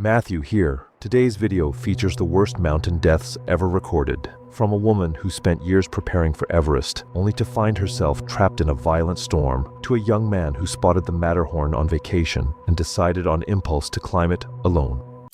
Matthew here. Today's video features the worst mountain deaths ever recorded. From a woman who spent years preparing for Everest, only to find herself trapped in a violent storm, to a young man who spotted the Matterhorn on vacation and decided on impulse to climb it alone.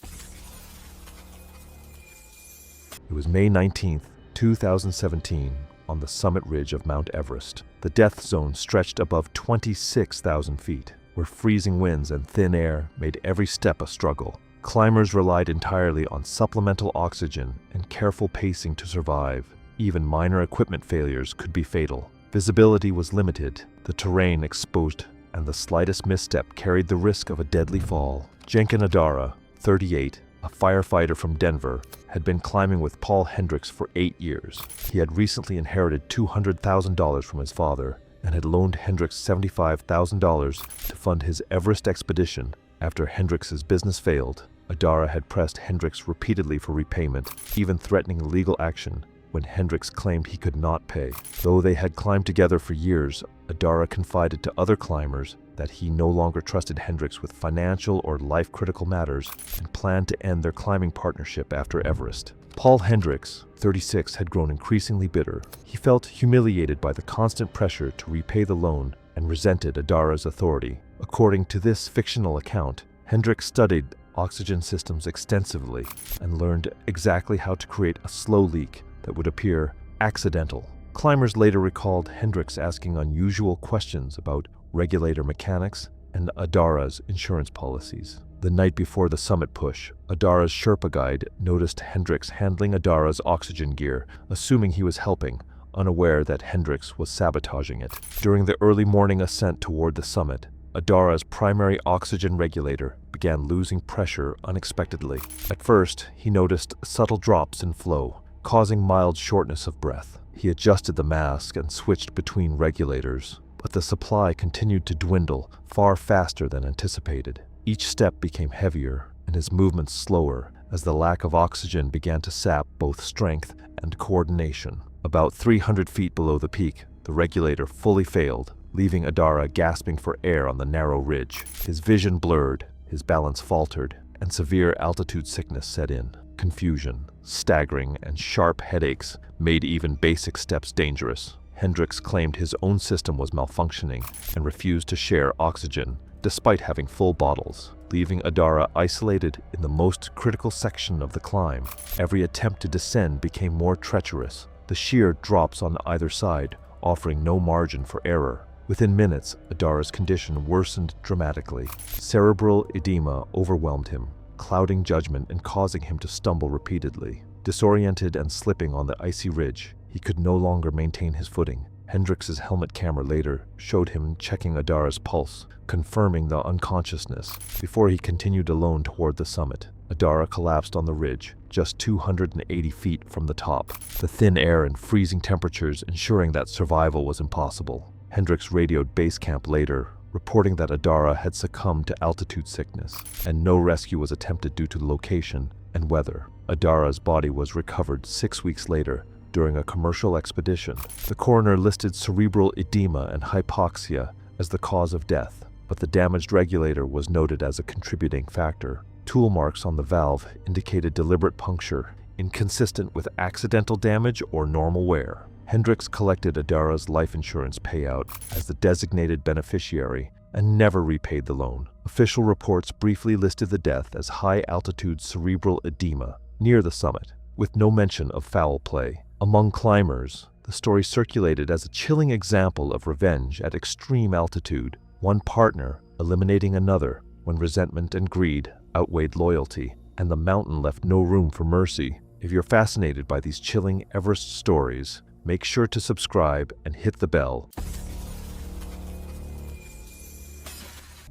It was May 19th, 2017, on the summit ridge of Mount Everest. The death zone stretched above 26,000 feet, where freezing winds and thin air made every step a struggle. Climbers relied entirely on supplemental oxygen and careful pacing to survive. Even minor equipment failures could be fatal. Visibility was limited, the terrain exposed, and the slightest misstep carried the risk of a deadly fall. Jenkin Adara, 38, a firefighter from Denver, had been climbing with Paul Hendricks for 8 years. He had recently inherited $200,000 from his father and had loaned Hendricks $75,000 to fund his Everest expedition. After Hendricks' business failed, Adara had pressed Hendricks repeatedly for repayment, even threatening legal action when Hendricks claimed he could not pay. Though they had climbed together for years, Adara confided to other climbers that he no longer trusted Hendricks with financial or life-critical matters and planned to end their climbing partnership after Everest. Paul Hendricks, 36, had grown increasingly bitter. He felt humiliated by the constant pressure to repay the loan and resented Adara's authority. According to this fictional account, Hendricks studied oxygen systems extensively and learned exactly how to create a slow leak that would appear accidental. Climbers later recalled Hendricks asking unusual questions about regulator mechanics and Adara's insurance policies. The night before the summit push, Adara's Sherpa guide noticed Hendricks handling Adara's oxygen gear, assuming he was helping, unaware that Hendricks was sabotaging it. During the early morning ascent toward the summit, Adara's primary oxygen regulator began losing pressure unexpectedly. At first, he noticed subtle drops in flow, causing mild shortness of breath. He adjusted the mask and switched between regulators, but the supply continued to dwindle far faster than anticipated. Each step became heavier and his movements slower as the lack of oxygen began to sap both strength and coordination. About 300 feet below the peak, the regulator fully failed, leaving Adara gasping for air on the narrow ridge. His vision blurred, his balance faltered, and severe altitude sickness set in. Confusion, staggering, and sharp headaches made even basic steps dangerous. Hendricks claimed his own system was malfunctioning and refused to share oxygen, despite having full bottles, leaving Adara isolated in the most critical section of the climb. Every attempt to descend became more treacherous, the sheer drops on either side offering no margin for error. Within minutes, Adara's condition worsened dramatically. Cerebral edema overwhelmed him, clouding judgment and causing him to stumble repeatedly. Disoriented and slipping on the icy ridge, he could no longer maintain his footing. Hendricks' helmet camera later showed him checking Adara's pulse, confirming the unconsciousness, before he continued alone toward the summit. Adara collapsed on the ridge, just 280 feet from the top, the thin air and freezing temperatures ensuring that survival was impossible. Hendricks radioed base camp later, reporting that Adara had succumbed to altitude sickness, and no rescue was attempted due to location and weather. Adara's body was recovered 6 weeks later during a commercial expedition. The coroner listed cerebral edema and hypoxia as the cause of death, but the damaged regulator was noted as a contributing factor. Tool marks on the valve indicated deliberate puncture, inconsistent with accidental damage or normal wear. Hendricks collected Adara's life insurance payout as the designated beneficiary and never repaid the loan. Official reports briefly listed the death as high-altitude cerebral edema near the summit, with no mention of foul play. Among climbers, the story circulated as a chilling example of revenge at extreme altitude, one partner eliminating another when resentment and greed outweighed loyalty, and the mountain left no room for mercy. If you're fascinated by these chilling Everest stories, make sure to subscribe and hit the bell.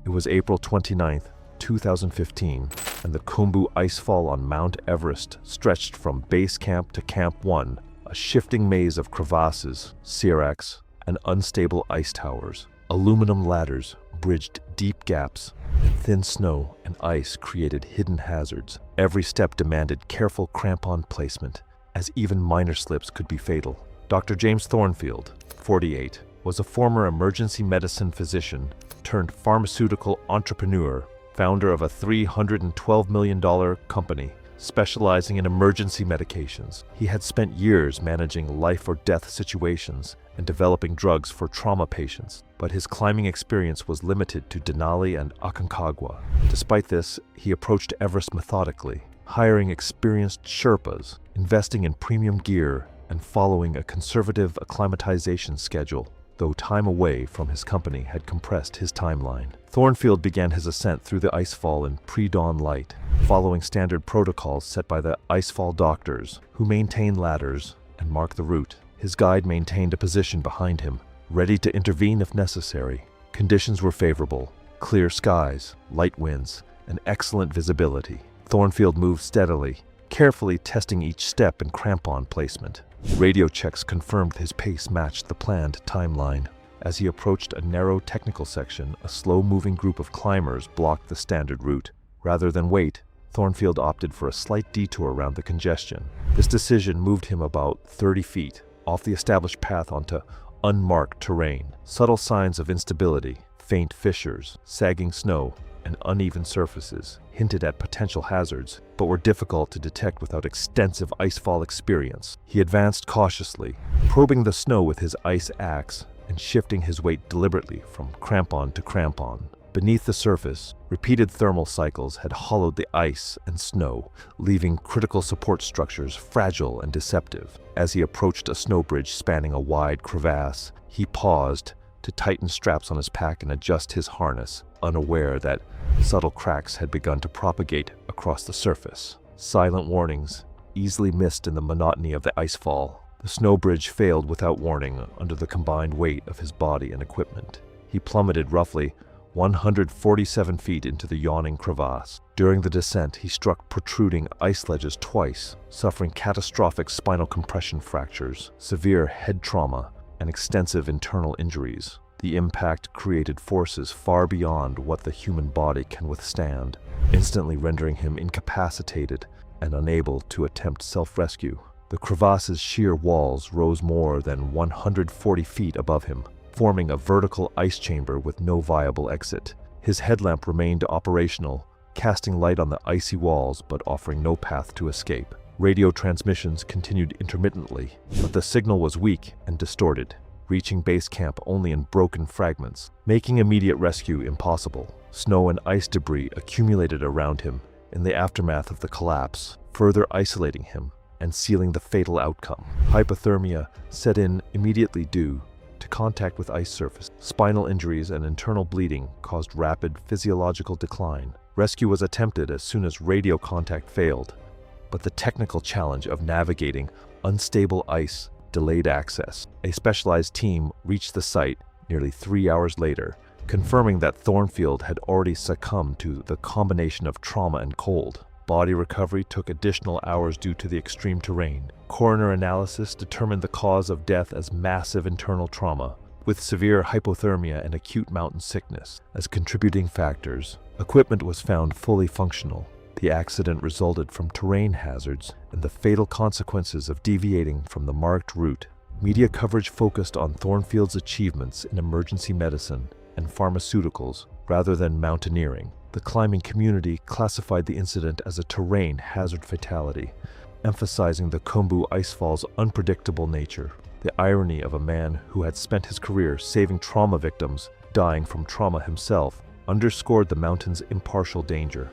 It was April 29th, 2015, and the Khumbu Icefall on Mount Everest stretched from base camp to Camp 1, a shifting maze of crevasses, seracs, and unstable ice towers. Aluminum ladders bridged deep gaps, and thin snow and ice created hidden hazards. Every step demanded careful crampon placement, as even minor slips could be fatal. Dr. James Thornfield, 48, was a former emergency medicine physician turned pharmaceutical entrepreneur founder of a $312 million company specializing in emergency medications. He had spent years managing life or death situations and developing drugs for trauma patients, but his climbing experience was limited to Denali and Aconcagua. Despite this, he approached Everest methodically, hiring experienced Sherpas, investing in premium gear, and following a conservative acclimatization schedule, though time away from his company had compressed his timeline. Thornfield began his ascent through the icefall in pre-dawn light, following standard protocols set by the icefall doctors, who maintain ladders and mark the route. His guide maintained a position behind him, ready to intervene if necessary. Conditions were favorable: clear skies, light winds, and excellent visibility. Thornfield moved steadily, carefully testing each step and crampon placement. Radio checks confirmed his pace matched the planned timeline. As he approached a narrow technical section, a slow-moving group of climbers blocked the standard route. Rather than wait, Thornfield opted for a slight detour around the congestion. This decision moved him about 30 feet off the established path onto unmarked terrain. Subtle signs of instability, faint fissures, sagging snow, and uneven surfaces hinted at potential hazards, but were difficult to detect without extensive icefall experience. He advanced cautiously, probing the snow with his ice axe and shifting his weight deliberately from crampon to crampon. Beneath the surface, repeated thermal cycles had hollowed the ice and snow, leaving critical support structures fragile and deceptive. As he approached a snow bridge spanning a wide crevasse, he paused to tighten straps on his pack and adjust his harness, unaware that subtle cracks had begun to propagate across the surface. Silent warnings, easily missed in the monotony of the icefall. The snow bridge failed without warning under the combined weight of his body and equipment. He plummeted roughly 147 feet into the yawning crevasse. During the descent, he struck protruding ice ledges twice, suffering catastrophic spinal compression fractures, severe head trauma, and extensive internal injuries. The impact created forces far beyond what the human body can withstand, instantly rendering him incapacitated and unable to attempt self-rescue. The crevasse's sheer walls rose more than 140 feet above him, forming a vertical ice chamber with no viable exit. His headlamp remained operational, casting light on the icy walls but offering no path to escape. Radio transmissions continued intermittently, but the signal was weak and distorted, reaching base camp only in broken fragments, making immediate rescue impossible. Snow and ice debris accumulated around him in the aftermath of the collapse, further isolating him and sealing the fatal outcome. Hypothermia set in immediately due to contact with ice surface. Spinal injuries and internal bleeding caused rapid physiological decline. Rescue was attempted as soon as radio contact failed, but the technical challenge of navigating unstable ice delayed access. A specialized team reached the site nearly 3 hours later, confirming that Thornfield had already succumbed to the combination of trauma and cold. Body recovery took additional hours due to the extreme terrain. Coroner analysis determined the cause of death as massive internal trauma, with severe hypothermia and acute mountain sickness as contributing factors. Equipment was found fully functional. The accident resulted from terrain hazards and the fatal consequences of deviating from the marked route. Media coverage focused on Thornfield's achievements in emergency medicine and pharmaceuticals rather than mountaineering. The climbing community classified the incident as a terrain hazard fatality, emphasizing the Khumbu Icefall's unpredictable nature. The irony of a man who had spent his career saving trauma victims dying from trauma himself underscored the mountain's impartial danger.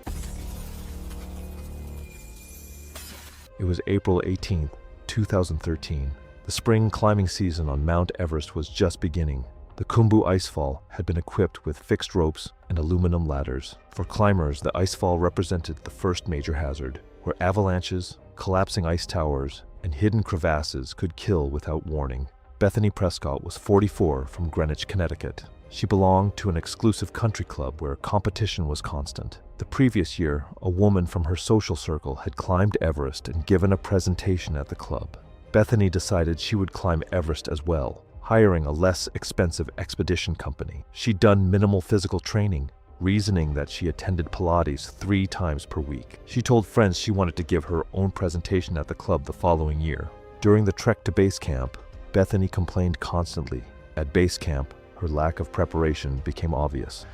It was April 18, 2013. The spring climbing season on Mount Everest was just beginning. The Khumbu Icefall had been equipped with fixed ropes and aluminum ladders. For climbers, the icefall represented the first major hazard, where avalanches, collapsing ice towers, and hidden crevasses could kill without warning. Bethany Prescott was 44 from Greenwich, Connecticut. She belonged to an exclusive country club where competition was constant. The previous year, a woman from her social circle had climbed Everest and given a presentation at the club. Bethany decided she would climb Everest as well, hiring a less expensive expedition company. She'd done minimal physical training, reasoning that she attended Pilates 3 times per week. She told friends she wanted to give her own presentation at the club the following year. During the trek to base camp, Bethany complained constantly. At base camp, her lack of preparation became obvious.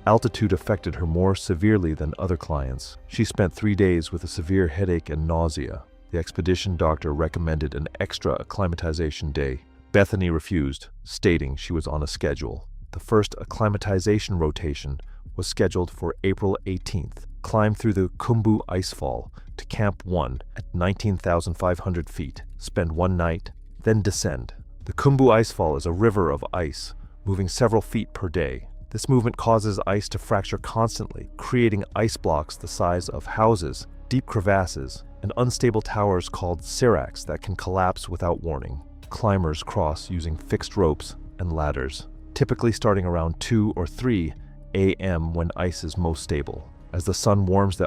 Altitude affected her more severely than other clients. She spent 3 days with a severe headache and nausea. The expedition doctor recommended an extra acclimatization day. Bethany refused, stating she was on a schedule. The first acclimatization rotation was scheduled for April 18th. Climb through the Khumbu Icefall to Camp 1 at 19,500 feet. Spend 1 night, then descend. The Khumbu Icefall is a river of ice, moving several feet per day. This movement causes ice to fracture constantly, creating ice blocks the size of houses, deep crevasses, and unstable towers called seracs that can collapse without warning. Climbers cross using fixed ropes and ladders, typically starting around 2 or 3 a.m. when ice is most stable. As the sun warms the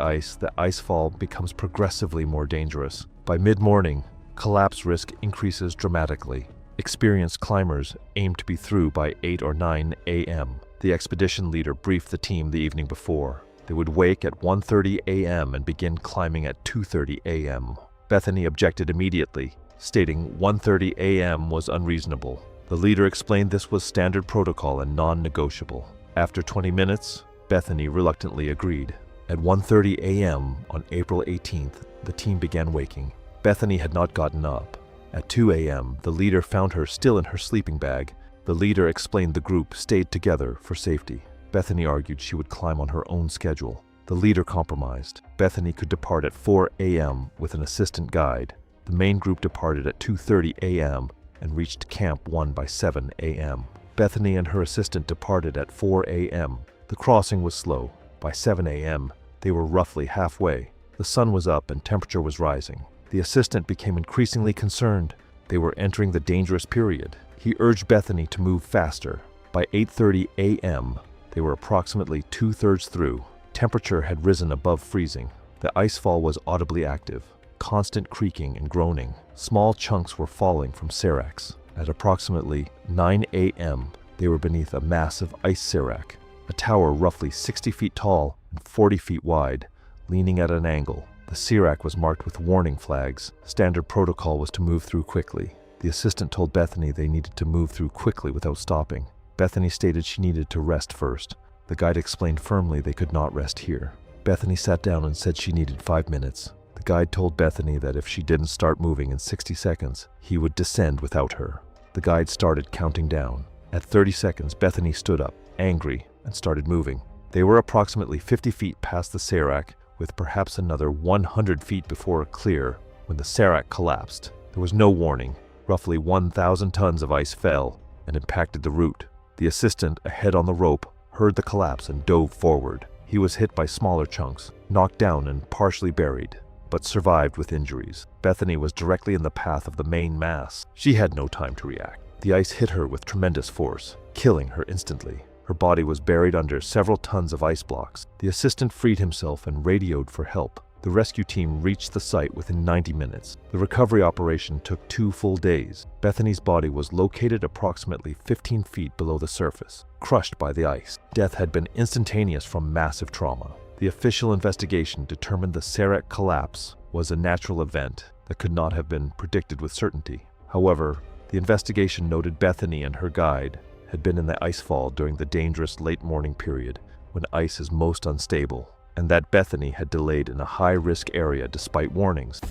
icefall becomes progressively more dangerous. By mid-morning, collapse risk increases dramatically. Experienced climbers aim to be through by 8 or 9 a.m. The expedition leader briefed the team the evening before. They would wake at 1:30 a.m. and begin climbing at 2:30 a.m. Bethany objected immediately, stating 1:30 a.m. was unreasonable. The leader explained this was standard protocol and non-negotiable. After 20 minutes, Bethany reluctantly agreed. At 1:30 a.m. on April 18th, the team began waking. Bethany had not gotten up. At 2 a.m., the leader found her still in her sleeping bag. The leader explained the group stayed together for safety. Bethany argued she would climb on her own schedule. The leader compromised. Bethany could depart at 4 a.m. with an assistant guide. The main group departed at 2:30 a.m. and reached Camp 1 by 7 a.m. Bethany and her assistant departed at 4 a.m. The crossing was slow. By 7 a.m., they were roughly halfway. The sun was up and temperature was rising. The assistant became increasingly concerned. They were entering the dangerous period. He urged Bethany to move faster. By 8:30 a.m., they were approximately 2/3 through. Temperature had risen above freezing. The icefall was audibly active. Constant creaking and groaning. Small chunks were falling from seracs. At approximately 9 a.m., they were beneath a massive ice serac, a tower roughly 60 feet tall and 40 feet wide, leaning at an angle. The serac was marked with warning flags. Standard protocol was to move through quickly. The assistant told Bethany they needed to move through quickly without stopping. Bethany stated she needed to rest first. The guide explained firmly they could not rest here. Bethany sat down and said she needed 5 minutes. The guide told Bethany that if she didn't start moving in 60 seconds, he would descend without her. The guide started counting down. At 30 seconds, Bethany stood up, angry, and started moving. They were approximately 50 feet past the serac, with perhaps another 100 feet before a clear, when the serac collapsed. There was no warning. Roughly 1,000 tons of ice fell and impacted the route. The assistant, ahead on the rope, heard the collapse and dove forward. He was hit by smaller chunks, knocked down and partially buried, but survived with injuries. Bethany was directly in the path of the main mass. She had no time to react. The ice hit her with tremendous force, killing her instantly. Her body was buried under several tons of ice blocks. The assistant freed himself and radioed for help. The rescue team reached the site within 90 minutes. The recovery operation took 2 full days. Bethany's body was located approximately 15 feet below the surface, crushed by the ice. Death had been instantaneous from massive trauma. The official investigation determined the serac collapse was a natural event that could not have been predicted with certainty. However, the investigation noted Bethany and her guide had been in the icefall during the dangerous late morning period when ice is most unstable, and that Bethany had delayed in a high-risk area despite warnings.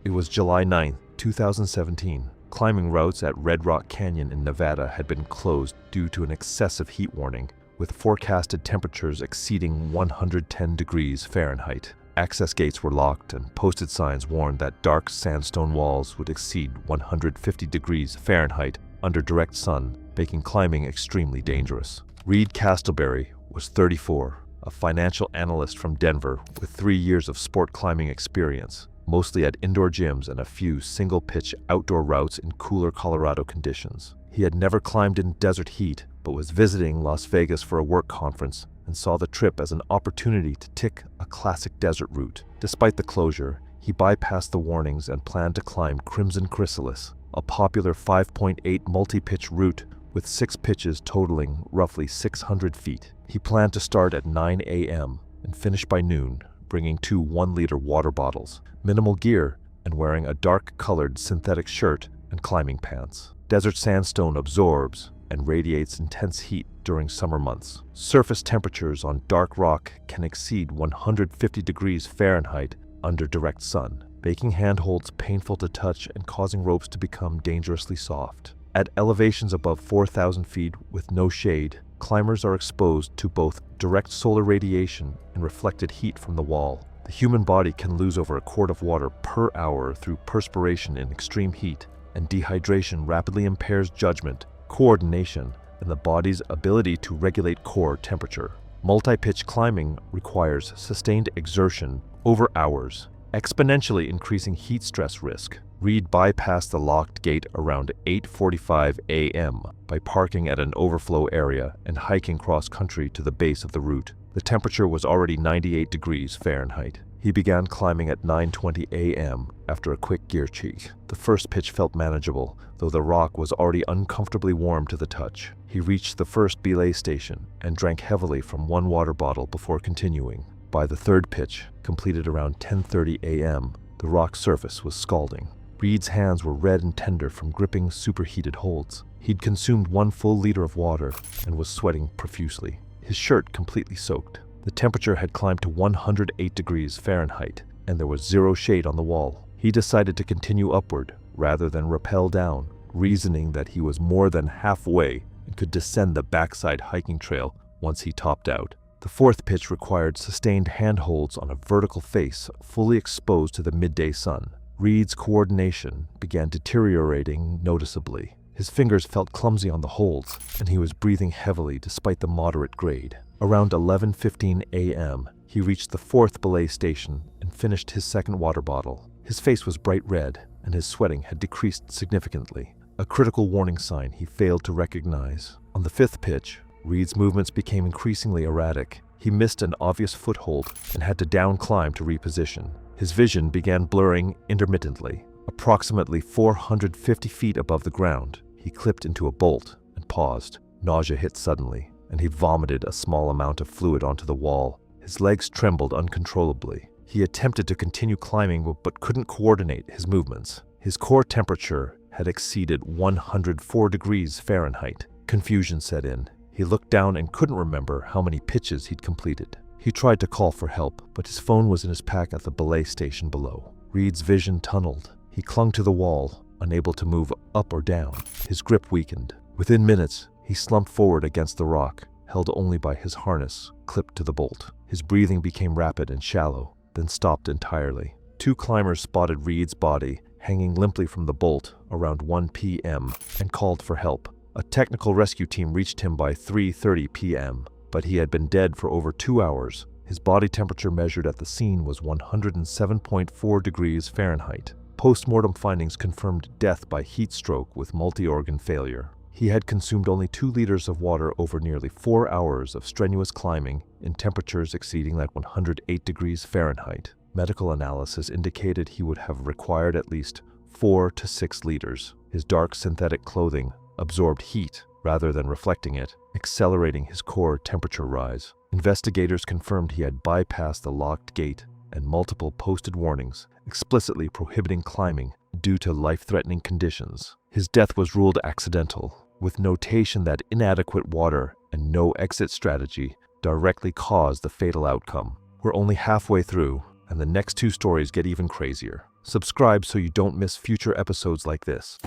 It was July 9, 2017. Climbing routes at Red Rock Canyon in Nevada had been closed due to an excessive heat warning, with forecasted temperatures exceeding 110 degrees Fahrenheit. Access gates were locked and posted signs warned that dark sandstone walls would exceed 150 degrees Fahrenheit under direct sun, making climbing extremely dangerous. Reed Castleberry was 34, a financial analyst from Denver with 3 years of sport climbing experience, mostly at indoor gyms and a few single-pitch outdoor routes in cooler Colorado conditions. He had never climbed in desert heat, but was visiting Las Vegas for a work conference and saw the trip as an opportunity to tick a classic desert route. Despite the closure, he bypassed the warnings and planned to climb Crimson Chrysalis, a popular 5.8 multi-pitch route with 6 pitches totaling roughly 600 feet. He planned to start at 9 a.m. and finish by noon, bringing 2 1-liter water bottles, minimal gear, and wearing a dark-colored synthetic shirt and climbing pants. Desert sandstone absorbs and radiates intense heat during summer months. Surface temperatures on dark rock can exceed 150 degrees Fahrenheit under direct sun, making handholds painful to touch and causing ropes to become dangerously soft. At elevations above 4,000 feet with no shade, climbers are exposed to both direct solar radiation and reflected heat from the wall. The human body can lose over a quart of water per hour through perspiration in extreme heat, and dehydration rapidly impairs judgment, coordination, and the body's ability to regulate core temperature. Multi-pitch climbing requires sustained exertion over hours, exponentially increasing heat stress risk. Reed bypassed the locked gate around 8:45 a.m. by parking at an overflow area and hiking cross-country to the base of the route. The temperature was already 98 degrees Fahrenheit. He began climbing at 9:20 a.m. after a quick gear check. The first pitch felt manageable, though the rock was already uncomfortably warm to the touch. He reached the first belay station and drank heavily from one water bottle before continuing. By the third pitch, completed around 10:30 a.m., the rock surface was scalding. Reed's hands were red and tender from gripping superheated holds. He'd consumed 1 full liter of water and was sweating profusely, his shirt completely soaked. The temperature had climbed to 108 degrees Fahrenheit, and there was zero shade on the wall. He decided to continue upward rather than rappel down, reasoning that he was more than halfway and could descend the backside hiking trail once he topped out. The fourth pitch required sustained handholds on a vertical face fully exposed to the midday sun. Reed's coordination began deteriorating noticeably. His fingers felt clumsy on the holds, and he was breathing heavily despite the moderate grade. Around 11:15 a.m., he reached the fourth belay station and finished his second water bottle. His face was bright red, and his sweating had decreased significantly, a critical warning sign he failed to recognize. On the fifth pitch, Reed's movements became increasingly erratic. He missed an obvious foothold and had to down-climb to reposition. His vision began blurring intermittently. Approximately 450 feet above the ground, he clipped into a bolt and paused. Nausea hit suddenly, and he vomited a small amount of fluid onto the wall. His legs trembled uncontrollably. He attempted to continue climbing but couldn't coordinate his movements. His core temperature had exceeded 104 degrees Fahrenheit. Confusion set in. He looked down and couldn't remember how many pitches he'd completed. He tried to call for help, but his phone was in his pack at the belay station below. Reed's vision tunneled. He clung to the wall, unable to move up or down. His grip weakened. Within minutes, he slumped forward against the rock, held only by his harness clipped to the bolt. His breathing became rapid and shallow, then stopped entirely. 2 climbers spotted Reed's body hanging limply from the bolt around 1 p.m. and called for help. A technical rescue team reached him by 3:30 p.m., but he had been dead for over 2 hours. His body temperature measured at the scene was 107.4 degrees Fahrenheit. Post-mortem findings confirmed death by heat stroke with multi-organ failure. He had consumed only 2 liters of water over nearly 4 hours of strenuous climbing in temperatures exceeding that 108 degrees Fahrenheit. Medical analysis indicated he would have required at least 4 to 6 liters. His dark synthetic clothing absorbed heat rather than reflecting it, accelerating his core temperature rise. Investigators confirmed he had bypassed the locked gate and multiple posted warnings explicitly prohibiting climbing due to life-threatening conditions. His death was ruled accidental, with notation that inadequate water and no exit strategy directly caused the fatal outcome. We're only halfway through, and the next 2 stories get even crazier. Subscribe so you don't miss future episodes like this.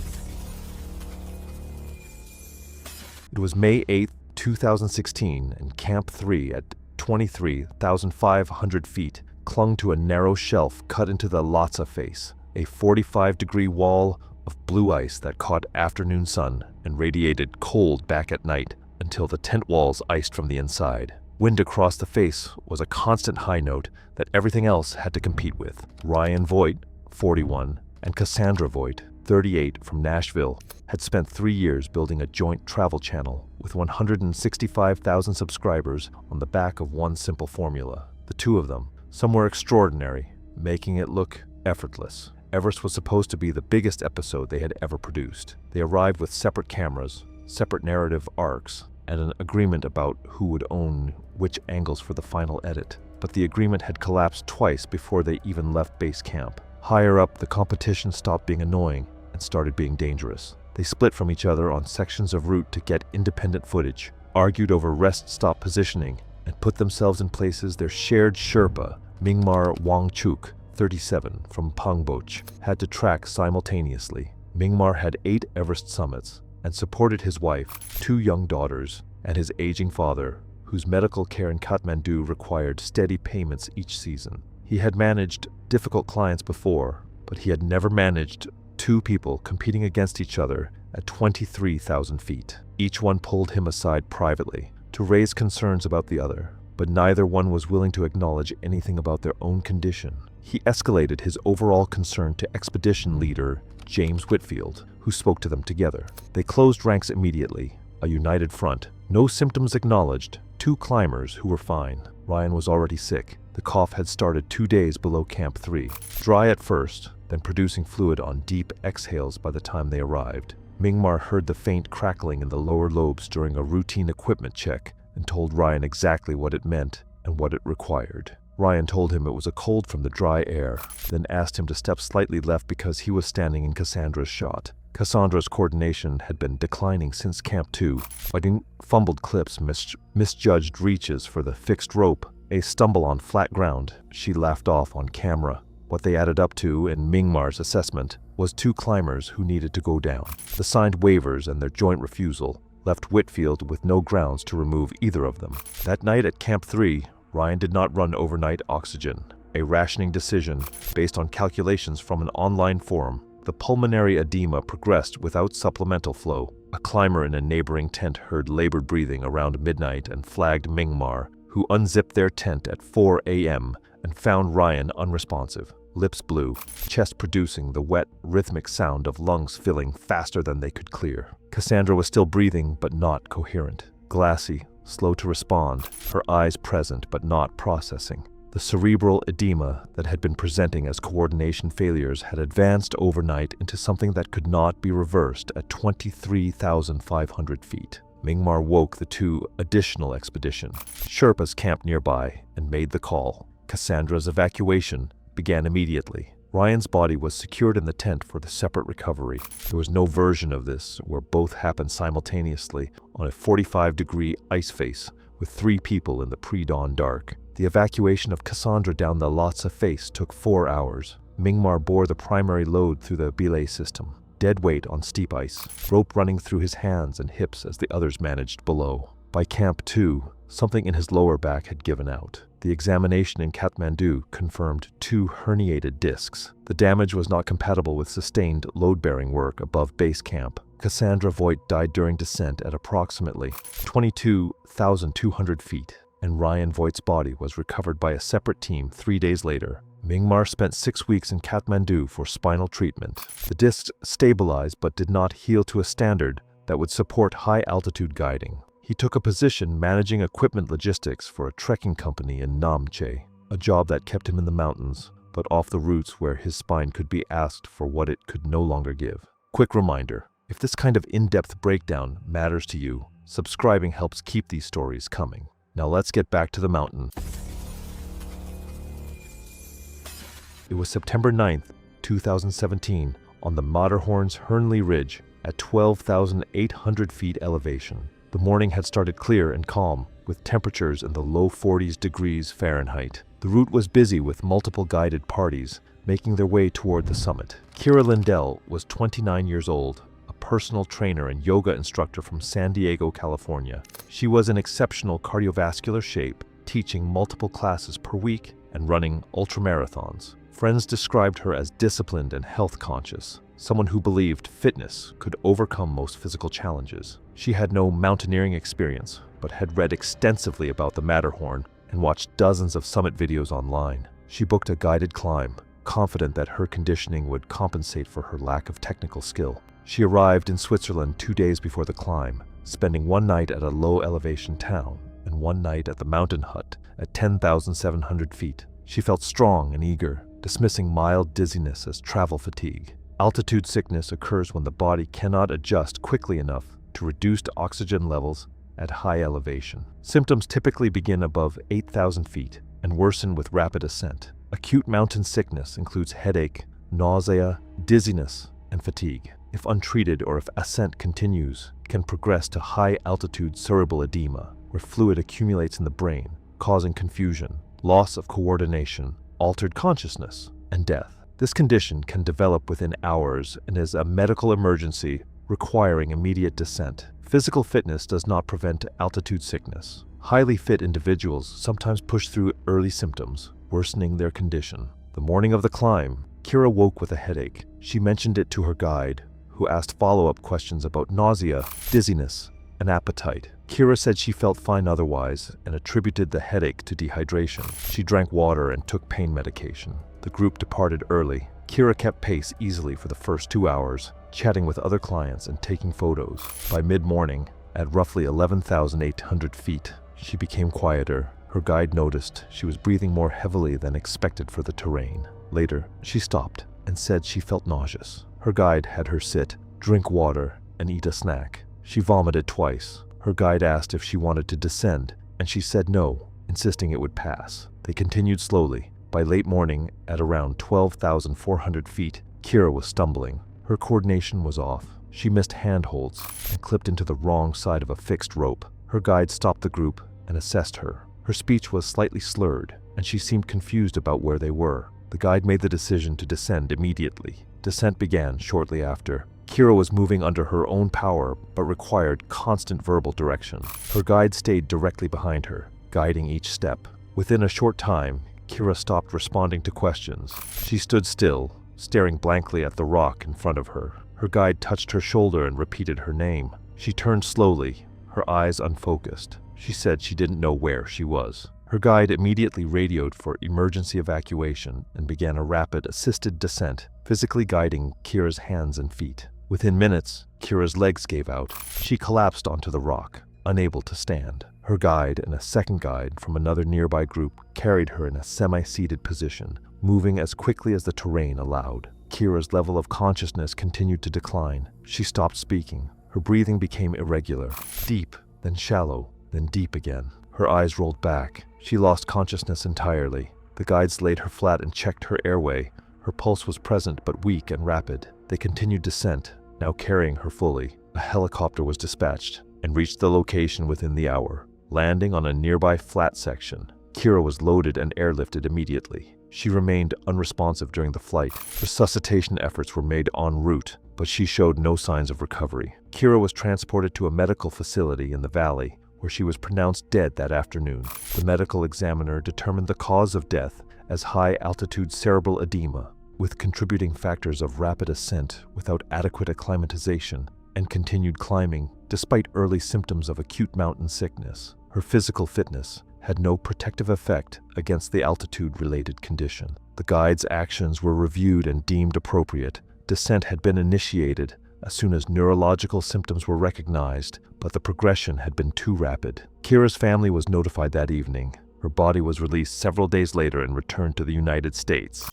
It was May 8, 2016, and Camp 3 at 23,500 feet clung to a narrow shelf cut into the Lhotse face, a 45-degree wall of blue ice that caught afternoon sun and radiated cold back at night until the tent walls iced from the inside. Wind across the face was a constant high note that everything else had to compete with. Ryan Voigt, 41, and Cassandra Voigt, 38, from Nashville, had spent 3 years building a joint travel channel with 165,000 subscribers on the back of one simple formula. The two of them, some were extraordinary, making it look effortless. Everest was supposed to be the biggest episode they had ever produced. They arrived with separate cameras, separate narrative arcs, and an agreement about who would own which angles for the final edit. But the agreement had collapsed twice before they even left base camp. Higher up, the competition stopped being annoying and started being dangerous. They split from each other on sections of route to get independent footage, argued over rest stop positioning, and put themselves in places their shared Sherpa, Mingmar Wangchuk, 37, from Pangboch, had to track simultaneously. Mingmar had 8 Everest summits and supported his wife, 2 young daughters, and his aging father, whose medical care in Kathmandu required steady payments each season. He had managed difficult clients before, but he had never managed 2 people competing against each other at 23,000 feet. Each one pulled him aside privately to raise concerns about the other, but neither one was willing to acknowledge anything about their own condition. He escalated his overall concern to expedition leader James Whitfield, who spoke to them together. They closed ranks immediately, a united front. No symptoms acknowledged, 2 climbers who were fine. Ryan was already sick. The cough had started 2 days below Camp 3. Dry at first, then producing fluid on deep exhales by the time they arrived. Mingmar heard the faint crackling in the lower lobes during a routine equipment check and told Ryan exactly what it meant and what it required. Ryan told him it was a cold from the dry air, then asked him to step slightly left because he was standing in Cassandra's shot. Cassandra's coordination had been declining since Camp 2, fighting fumbled clips, misjudged reaches for the fixed rope, a stumble on flat ground she laughed off on camera. What they added up to, in Mingmar's assessment, was 2 climbers who needed to go down. The signed waivers and their joint refusal left Whitfield with no grounds to remove either of them. That night at Camp 3, Ryan did not run overnight oxygen, a rationing decision based on calculations from an online forum. The pulmonary edema progressed without supplemental flow. A climber in a neighboring tent heard labored breathing around midnight and flagged Mingmar, who unzipped their tent at 4 a.m. and found Ryan unresponsive, lips blue, chest producing the wet, rhythmic sound of lungs filling faster than they could clear. Cassandra was still breathing but not coherent, glassy, slow to respond, her eyes present but not processing. The cerebral edema that had been presenting as coordination failures had advanced overnight into something that could not be reversed at 23,500 feet. Mingmar woke the 2 additional expedition Sherpas camped nearby and made the call. Cassandra's evacuation began immediately. Ryan's body was secured in the tent for the separate recovery. There was no version of this where both happened simultaneously on a 45-degree ice face with 3 people in the pre-dawn dark. The evacuation of Cassandra down the Lhotse face took 4 hours. Mingmar bore the primary load through the belay system, dead weight on steep ice, rope running through his hands and hips as the others managed below. By Camp 2, something in his lower back had given out. The examination in Kathmandu confirmed 2 herniated discs. The damage was not compatible with sustained load-bearing work above base camp. Cassandra Voigt died during descent at approximately 22,200 feet, and Ryan Voigt's body was recovered by a separate team 3 days later. Mingmar spent 6 weeks in Kathmandu for spinal treatment. The discs stabilized but did not heal to a standard that would support high-altitude guiding. He took a position managing equipment logistics for a trekking company in Namche, a job that kept him in the mountains, but off the routes where his spine could be asked for what it could no longer give. Quick reminder, if this kind of in-depth breakdown matters to you, subscribing helps keep these stories coming. Now let's get back to the mountain. It was September 9th, 2017, on the Matterhorn's Hernley Ridge at 12,800 feet elevation. The morning had started clear and calm, with temperatures in the low 40s degrees Fahrenheit. The route was busy with multiple guided parties making their way toward the summit. Kira Lindell was 29 years old, a personal trainer and yoga instructor from San Diego, California. She was in exceptional cardiovascular shape, teaching multiple classes per week and running ultramarathons. Friends described her as disciplined and health conscious, someone who believed fitness could overcome most physical challenges. She had no mountaineering experience, but had read extensively about the Matterhorn and watched dozens of summit videos online. She booked a guided climb, confident that her conditioning would compensate for her lack of technical skill. She arrived in Switzerland 2 days before the climb, spending 1 night at a low-elevation town and 1 night at the mountain hut at 10,700 feet. She felt strong and eager, dismissing mild dizziness as travel fatigue. Altitude sickness occurs when the body cannot adjust quickly enough to reduced oxygen levels at high elevation. Symptoms typically begin above 8,000 feet and worsen with rapid ascent. Acute mountain sickness includes headache, nausea, dizziness, and fatigue. if untreated or if ascent continues, can progress to high-altitude cerebral edema, where fluid accumulates in the brain, causing confusion, loss of coordination, altered consciousness, and death. This condition can develop within hours and is a medical emergency requiring immediate descent. Physical fitness does not prevent altitude sickness. Highly fit individuals sometimes push through early symptoms, worsening their condition. The morning of the climb, Kira woke with a headache. She mentioned it to her guide, who asked follow-up questions about nausea, dizziness, and appetite. Kira said she felt fine otherwise and attributed the headache to dehydration. She drank water and took pain medication. The group departed early. Kira kept pace easily for the first 2 hours, chatting with other clients and taking photos. By mid-morning, at roughly 11,800 feet, she became quieter. Her guide noticed she was breathing more heavily than expected for the terrain. Later, she stopped and said she felt nauseous. Her guide had her sit, drink water, and eat a snack. She vomited twice. Her guide asked if she wanted to descend, and she said no, insisting it would pass. They continued slowly. By late morning, at around 12,400 feet, Kira was stumbling. Her coordination was off. She missed handholds and clipped into the wrong side of a fixed rope. Her guide stopped the group and assessed her. Her speech was slightly slurred, and she seemed confused about where they were. The guide made the decision to descend immediately. Descent began shortly after. Kira was moving under her own power, but required constant verbal direction. Her guide stayed directly behind her, guiding each step. Within a short time, Kira stopped responding to questions. She stood still, staring blankly at the rock in front of her. Her guide touched her shoulder and repeated her name. She turned slowly, her eyes unfocused. She said she didn't know where she was. Her guide immediately radioed for emergency evacuation and began a rapid, assisted descent, physically guiding Kira's hands and feet. Within minutes, Kira's legs gave out. She collapsed onto the rock, unable to stand. Her guide and a second guide from another nearby group carried her in a semi-seated position, moving as quickly as the terrain allowed. Kira's level of consciousness continued to decline. She stopped speaking. Her breathing became irregular, deep, then shallow, then deep again. Her eyes rolled back. She lost consciousness entirely. The guides laid her flat and checked her airway. Her pulse was present but weak and rapid. They continued descent, now carrying her fully. A helicopter was dispatched and reached the location within the hour. Landing on a nearby flat section, Kira was loaded and airlifted immediately. She remained unresponsive during the flight. Resuscitation efforts were made en route, but she showed no signs of recovery. Kira was transported to a medical facility in the valley, where she was pronounced dead that afternoon. The medical examiner determined the cause of death as high-altitude cerebral edema, with contributing factors of rapid ascent without adequate acclimatization and continued climbing despite early symptoms of acute mountain sickness. Her physical fitness had no protective effect against the altitude-related condition. The guide's actions were reviewed and deemed appropriate. Descent had been initiated as soon as neurological symptoms were recognized, but the progression had been too rapid. Kira's family was notified that evening. Her body was released several days later and returned to the United States.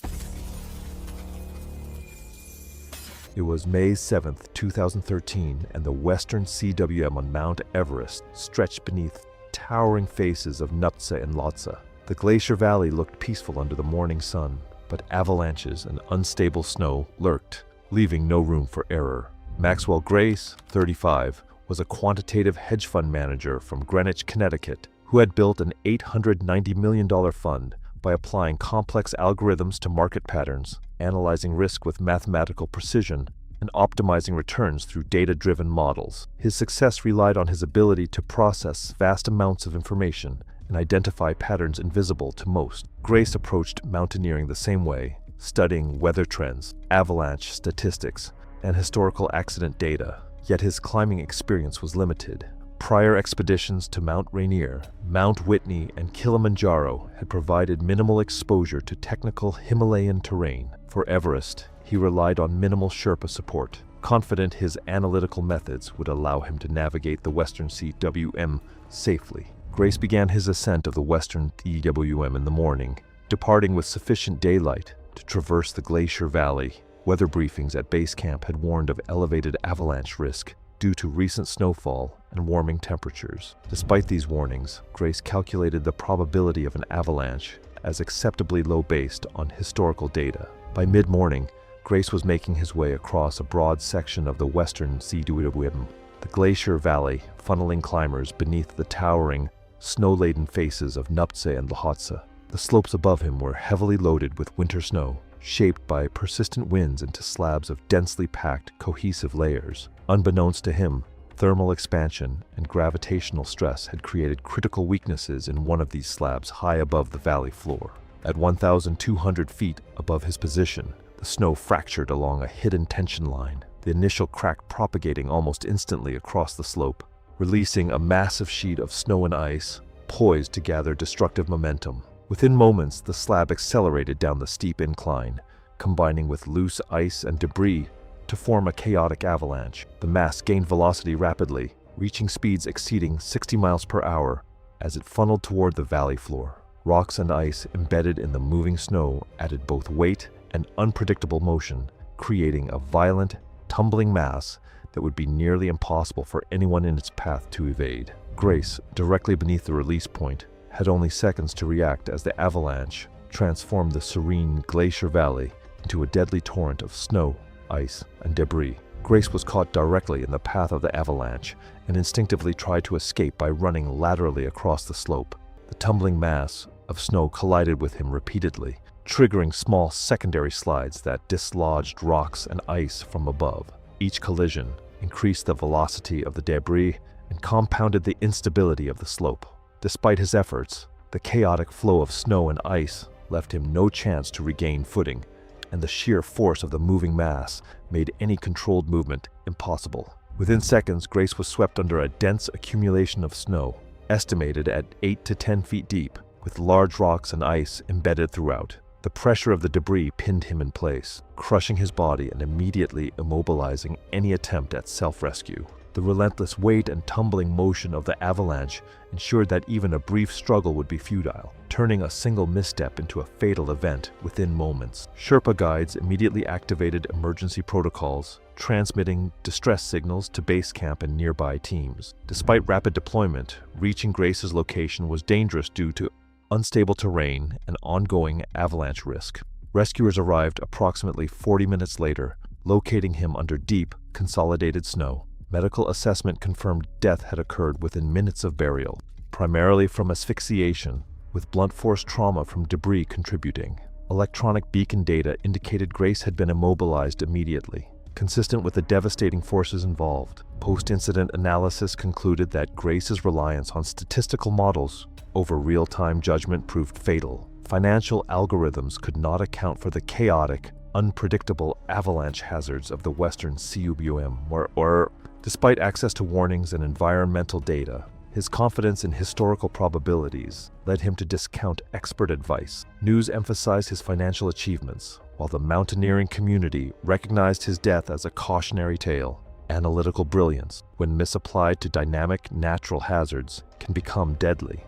It was May 7, 2013, and the western CWM on Mount Everest stretched beneath towering faces of Nuptse and Lhotse. The glacier valley looked peaceful under the morning sun, but avalanches and unstable snow lurked, leaving no room for error. Maxwell Grace, 35, was a quantitative hedge fund manager from Greenwich, Connecticut, who had built an $890 million fund by applying complex algorithms to market patterns, analyzing risk with mathematical precision, and optimizing returns through data-driven models. His success relied on his ability to process vast amounts of information and identify patterns invisible to most. Grace approached mountaineering the same way, studying weather trends, avalanche statistics, and historical accident data. Yet his climbing experience was limited. Prior expeditions to Mount Rainier, Mount Whitney, and Kilimanjaro had provided minimal exposure to technical Himalayan terrain. For Everest, he relied on minimal Sherpa support, confident his analytical methods would allow him to navigate the Western CWM safely. Grace began his ascent of the Western CWM in the morning, departing with sufficient daylight to traverse the glacier valley. Weather briefings at base camp had warned of elevated avalanche risk due to recent snowfall and warming temperatures. Despite these warnings, Grace calculated the probability of an avalanche as acceptably low based on historical data. By mid-morning, Grace was making his way across a broad section of the western Siduidabuim, the glacier valley funneling climbers beneath the towering, snow-laden faces of Nuptse and Lhotse. The slopes above him were heavily loaded with winter snow, shaped by persistent winds into slabs of densely packed, cohesive layers. Unbeknownst to him, thermal expansion and gravitational stress had created critical weaknesses in one of these slabs high above the valley floor. At 1,200 feet above his position, the snow fractured along a hidden tension line, the initial crack propagating almost instantly across the slope, releasing a massive sheet of snow and ice, poised to gather destructive momentum. Within moments, the slab accelerated down the steep incline, combining with loose ice and debris to form a chaotic avalanche. The mass gained velocity rapidly, reaching speeds exceeding 60 miles per hour as it funneled toward the valley floor. Rocks and ice embedded in the moving snow added both weight and unpredictable motion, creating a violent, tumbling mass that would be nearly impossible for anyone in its path to evade. Grace, directly beneath the release point, had only seconds to react as the avalanche transformed the serene glacier valley into a deadly torrent of snow, ice, and debris. Grace was caught directly in the path of the avalanche and instinctively tried to escape by running laterally across the slope. The tumbling mass of snow collided with him repeatedly, triggering small secondary slides that dislodged rocks and ice from above. Each collision increased the velocity of the debris and compounded the instability of the slope. Despite his efforts, the chaotic flow of snow and ice left him no chance to regain footing, and the sheer force of the moving mass made any controlled movement impossible. Within seconds, Grace was swept under a dense accumulation of snow, estimated at 8 to 10 feet deep, with large rocks and ice embedded throughout. The pressure of the debris pinned him in place, crushing his body and immediately immobilizing any attempt at self-rescue. The relentless weight and tumbling motion of the avalanche ensured that even a brief struggle would be futile, turning a single misstep into a fatal event within moments. Sherpa guides immediately activated emergency protocols, transmitting distress signals to base camp and nearby teams. Despite rapid deployment, reaching Grace's location was dangerous due to unstable terrain and ongoing avalanche risk. Rescuers arrived approximately 40 minutes later, locating him under deep, consolidated snow. Medical assessment confirmed death had occurred within minutes of burial, primarily from asphyxiation, with blunt force trauma from debris contributing. Electronic beacon data indicated Grace had been immobilized immediately, consistent with the devastating forces involved. Post-incident analysis concluded that Grace's reliance on statistical models over real-time judgment proved fatal. Financial algorithms could not account for the chaotic, unpredictable avalanche hazards of the western Siduidabuim, despite access to warnings and environmental data, his confidence in historical probabilities led him to discount expert advice. News emphasized his financial achievements, while the mountaineering community recognized his death as a cautionary tale. Analytical brilliance, when misapplied to dynamic natural hazards, can become deadly.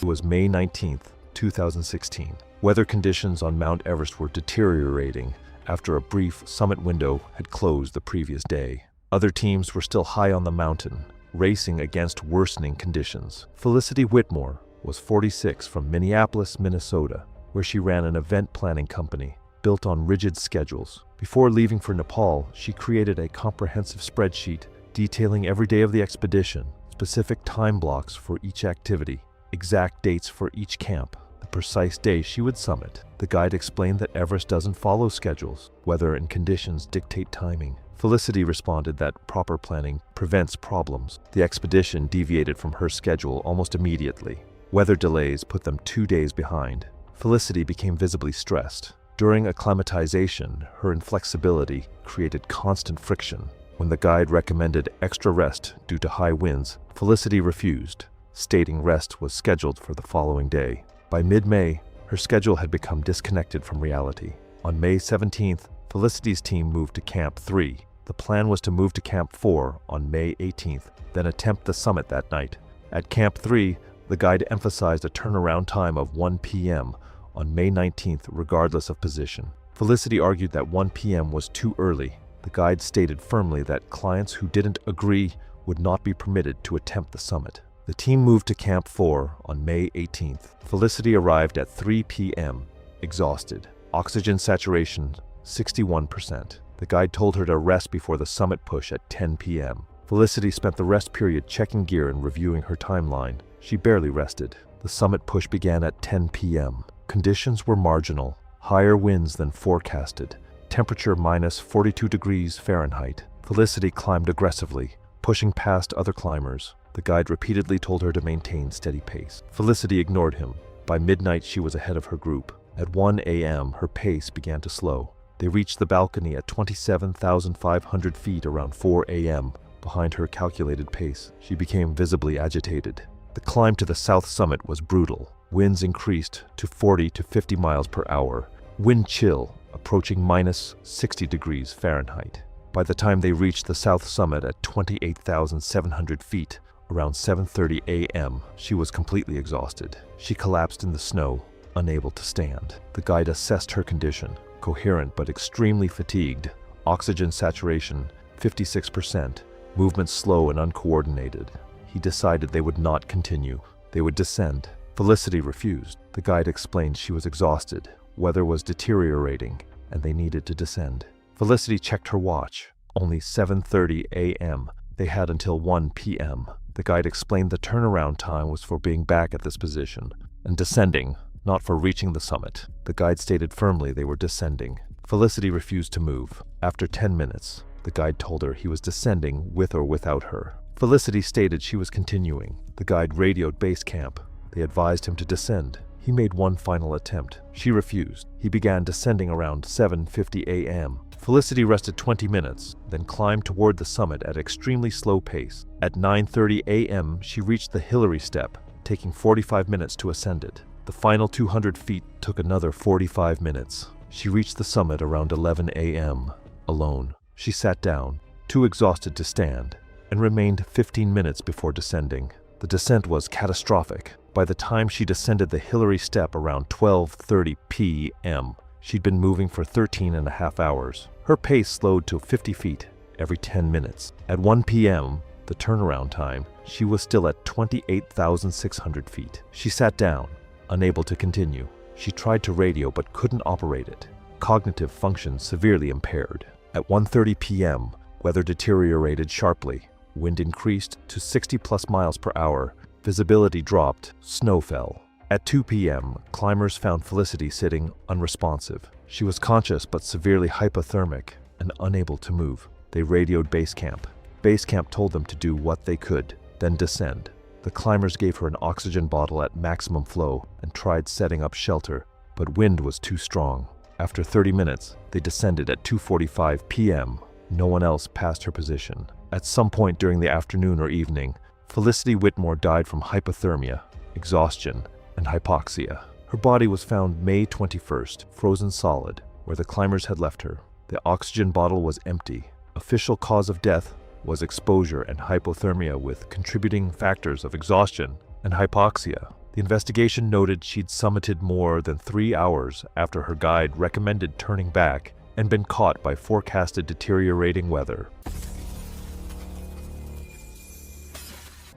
It was May 19, 2016. Weather conditions on Mount Everest were deteriorating after a brief summit window had closed the previous day. Other teams were still high on the mountain, racing against worsening conditions. Felicity Whitmore was 46 from Minneapolis, Minnesota, where she ran an event planning company built on rigid schedules. Before leaving for Nepal, she created a comprehensive spreadsheet detailing every day of the expedition, specific time blocks for each activity, exact dates for each camp, the precise day she would summit. The guide explained that Everest doesn't follow schedules. Weather and conditions dictate timing. Felicity responded that proper planning prevents problems. The expedition deviated from her schedule almost immediately. Weather delays put them 2 days behind. Felicity became visibly stressed. During acclimatization, her inflexibility created constant friction. When the guide recommended extra rest due to high winds, Felicity refused, stating rest was scheduled for the following day. By mid-May, her schedule had become disconnected from reality. On May 17th, Felicity's team moved to Camp 3. The plan was to move to Camp 4 on May 18th, then attempt the summit that night. At Camp 3, the guide emphasized a turnaround time of 1 p.m. on May 19th, regardless of position. Felicity argued that 1 p.m. was too early. The guide stated firmly that clients who didn't agree would not be permitted to attempt the summit. The team moved to Camp 4 on May 18th. Felicity arrived at 3 p.m., exhausted. Oxygen saturation 61%. The guide told her to rest before the summit push at 10 p.m. Felicity spent the rest period checking gear and reviewing her timeline. She barely rested. The summit push began at 10 p.m. Conditions were marginal. Higher winds than forecasted. Temperature minus 42 degrees Fahrenheit. Felicity climbed aggressively, pushing past other climbers. The guide repeatedly told her to maintain steady pace. Felicity ignored him. By midnight, she was ahead of her group. At 1 a.m., her pace began to slow. They reached the balcony at 27,500 feet around 4 a.m. Behind her calculated pace, she became visibly agitated. The climb to the south summit was brutal. Winds increased to 40 to 50 miles per hour. Wind chill approaching minus 60 degrees Fahrenheit. By the time they reached the south summit at 28,700 feet, around 7:30 a.m., she was completely exhausted. She collapsed in the snow, unable to stand. The guide assessed her condition, coherent but extremely fatigued, oxygen saturation 56%, movement slow and uncoordinated. He decided they would not continue. They would descend. Felicity refused. The guide explained she was exhausted, weather was deteriorating, and they needed to descend. Felicity checked her watch. Only 7:30 a.m. They had until 1 p.m. The guide explained the turnaround time was for being back at this position and descending, not for reaching the summit. The guide stated firmly they were descending. Felicity refused to move. After 10 minutes, the guide told her he was descending with or without her. Felicity stated she was continuing. The guide radioed base camp. They advised him to descend. He made one final attempt. She refused. He began descending around 7:50 a.m. Felicity rested 20 minutes, then climbed toward the summit at extremely slow pace. At 9:30 a.m., she reached the Hillary Step, taking 45 minutes to ascend it. The final 200 feet took another 45 minutes. She reached the summit around 11 a.m., alone. She sat down, too exhausted to stand, and remained 15 minutes before descending. The descent was catastrophic. By the time she descended the Hillary Step around 12:30 p.m., she'd been moving for 13 and a half hours. Her pace slowed to 50 feet every 10 minutes. At 1 p.m., the turnaround time, she was still at 28,600 feet. She sat down, unable to continue. She tried to radio but couldn't operate it. Cognitive function severely impaired. At 1:30 p.m., weather deteriorated sharply. Wind increased to 60+ miles per hour. Visibility dropped. Snow fell. At 2 p.m., climbers found Felicity sitting unresponsive. She was conscious but severely hypothermic and unable to move. They radioed base camp. Base camp told them to do what they could, then descend. The climbers gave her an oxygen bottle at maximum flow and tried setting up shelter, but wind was too strong. After 30 minutes, they descended at 2:45 p.m. No one else passed her position. At some point during the afternoon or evening, Felicity Whitmore died from hypothermia, exhaustion, and hypoxia. Her body was found May 21st, frozen solid, where the climbers had left her. The oxygen bottle was empty. Official cause of death was exposure and hypothermia with contributing factors of exhaustion and hypoxia. The investigation noted she'd summited more than 3 hours after her guide recommended turning back and been caught by forecasted deteriorating weather.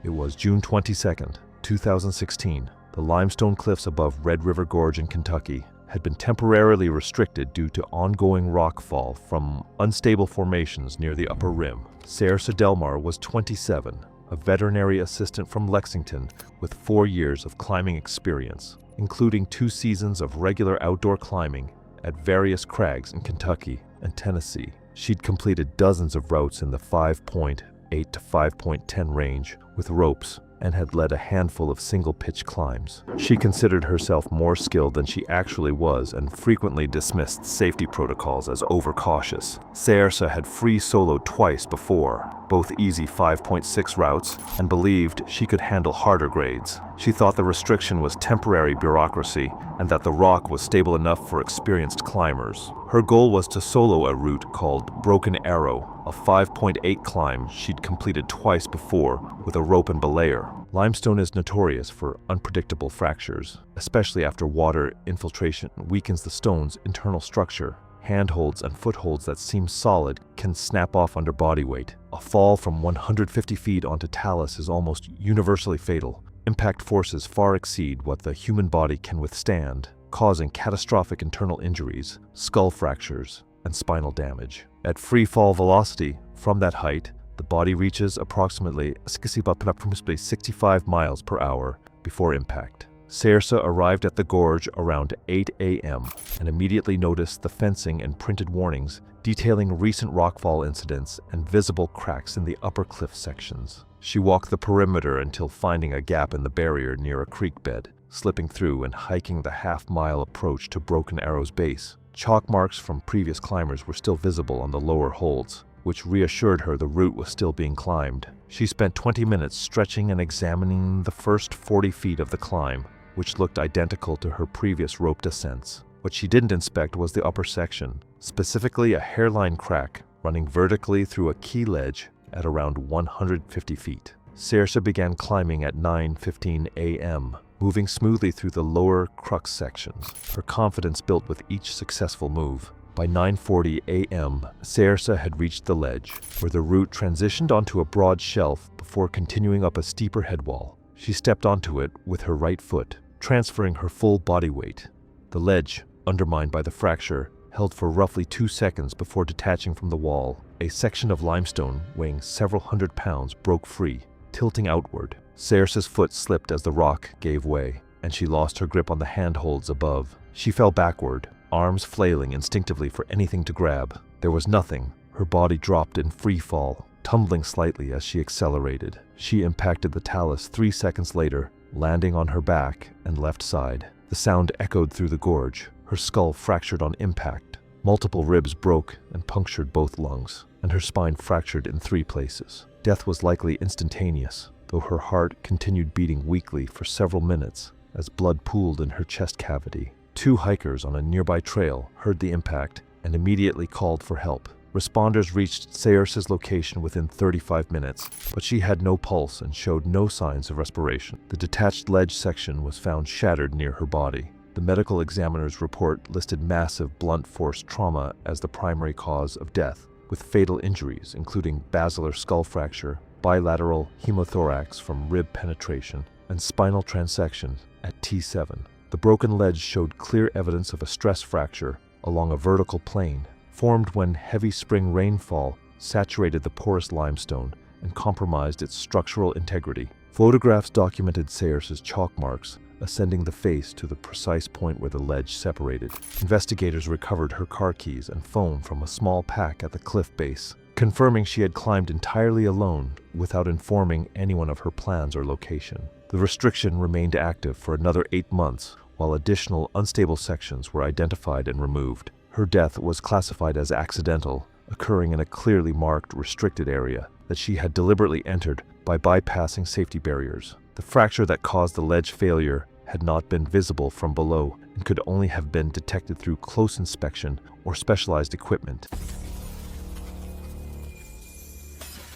It was June 22nd, 2016. The limestone cliffs above Red River Gorge in Kentucky had been temporarily restricted due to ongoing rockfall from unstable formations near the upper rim. Saoirse Delmar was 27, a veterinary assistant from Lexington with 4 years of climbing experience, including 2 seasons of regular outdoor climbing at various crags in Kentucky and Tennessee. She'd completed dozens of routes in the 5.8 to 5.10 range with ropes and had led a handful of single-pitch climbs. She considered herself more skilled than she actually was and frequently dismissed safety protocols as overcautious. Saoirse had free soloed twice before, both easy 5.6 routes, and believed she could handle harder grades. She thought the restriction was temporary bureaucracy and that the rock was stable enough for experienced climbers. Her goal was to solo a route called Broken Arrow, a 5.8 climb she'd completed twice before with a rope and belayer. Limestone is notorious for unpredictable fractures, especially after water infiltration weakens the stone's internal structure. Handholds and footholds that seem solid can snap off under body weight. A fall from 150 feet onto talus is almost universally fatal. Impact forces far exceed what the human body can withstand. causing catastrophic internal injuries, skull fractures, and spinal damage. At free fall velocity, from that height, the body reaches approximately 65 miles per hour before impact. Saoirse arrived at the gorge around 8 a.m. and immediately noticed the fencing and printed warnings detailing recent rockfall incidents and visible cracks in the upper cliff sections. She walked the perimeter until finding a gap in the barrier near a creek bed, slipping through and hiking the half-mile approach to Broken Arrow's base. Chalk marks from previous climbers were still visible on the lower holds, which reassured her the route was still being climbed. She spent 20 minutes stretching and examining the first 40 feet of the climb, which looked identical to her previous rope descents. What she didn't inspect was the upper section, specifically a hairline crack running vertically through a key ledge at around 150 feet. Saoirse began climbing at 9:15 a.m., moving smoothly through the lower crux sections, her confidence built with each successful move. By 9:40 a.m., Saoirse had reached the ledge, where the route transitioned onto a broad shelf before continuing up a steeper headwall. She stepped onto it with her right foot, transferring her full body weight. The ledge, undermined by the fracture, held for roughly 2 seconds before detaching from the wall. A section of limestone weighing several hundred pounds broke free, tilting outward. Saoirse's foot slipped as the rock gave way, and she lost her grip on the handholds above. She fell backward, arms flailing instinctively for anything to grab. There was nothing. Her body dropped in free fall, tumbling slightly as she accelerated. She impacted the talus 3 seconds later, landing on her back and left side. The sound echoed through the gorge. Her skull fractured on impact. Multiple ribs broke and punctured both lungs, and her spine fractured in 3 places. Death was likely instantaneous, though her heart continued beating weakly for several minutes as blood pooled in her chest cavity. 2 hikers on a nearby trail heard the impact and immediately called for help. Responders reached Saoirse's location within 35 minutes, but she had no pulse and showed no signs of respiration. The detached ledge section was found shattered near her body. The medical examiner's report listed massive blunt force trauma as the primary cause of death, with fatal injuries including basilar skull fracture, bilateral hemothorax from rib penetration, and spinal transection at T7. The broken ledge showed clear evidence of a stress fracture along a vertical plane, formed when heavy spring rainfall saturated the porous limestone and compromised its structural integrity. Photographs documented Saoirse's chalk marks ascending the face to the precise point where the ledge separated. Investigators recovered her car keys and phone from a small pack at the cliff base, confirming she had climbed entirely alone without informing anyone of her plans or location. The restriction remained active for another 8 months, while additional unstable sections were identified and removed. Her death was classified as accidental, occurring in a clearly marked restricted area that she had deliberately entered by bypassing safety barriers. The fracture that caused the ledge failure had not been visible from below and could only have been detected through close inspection or specialized equipment.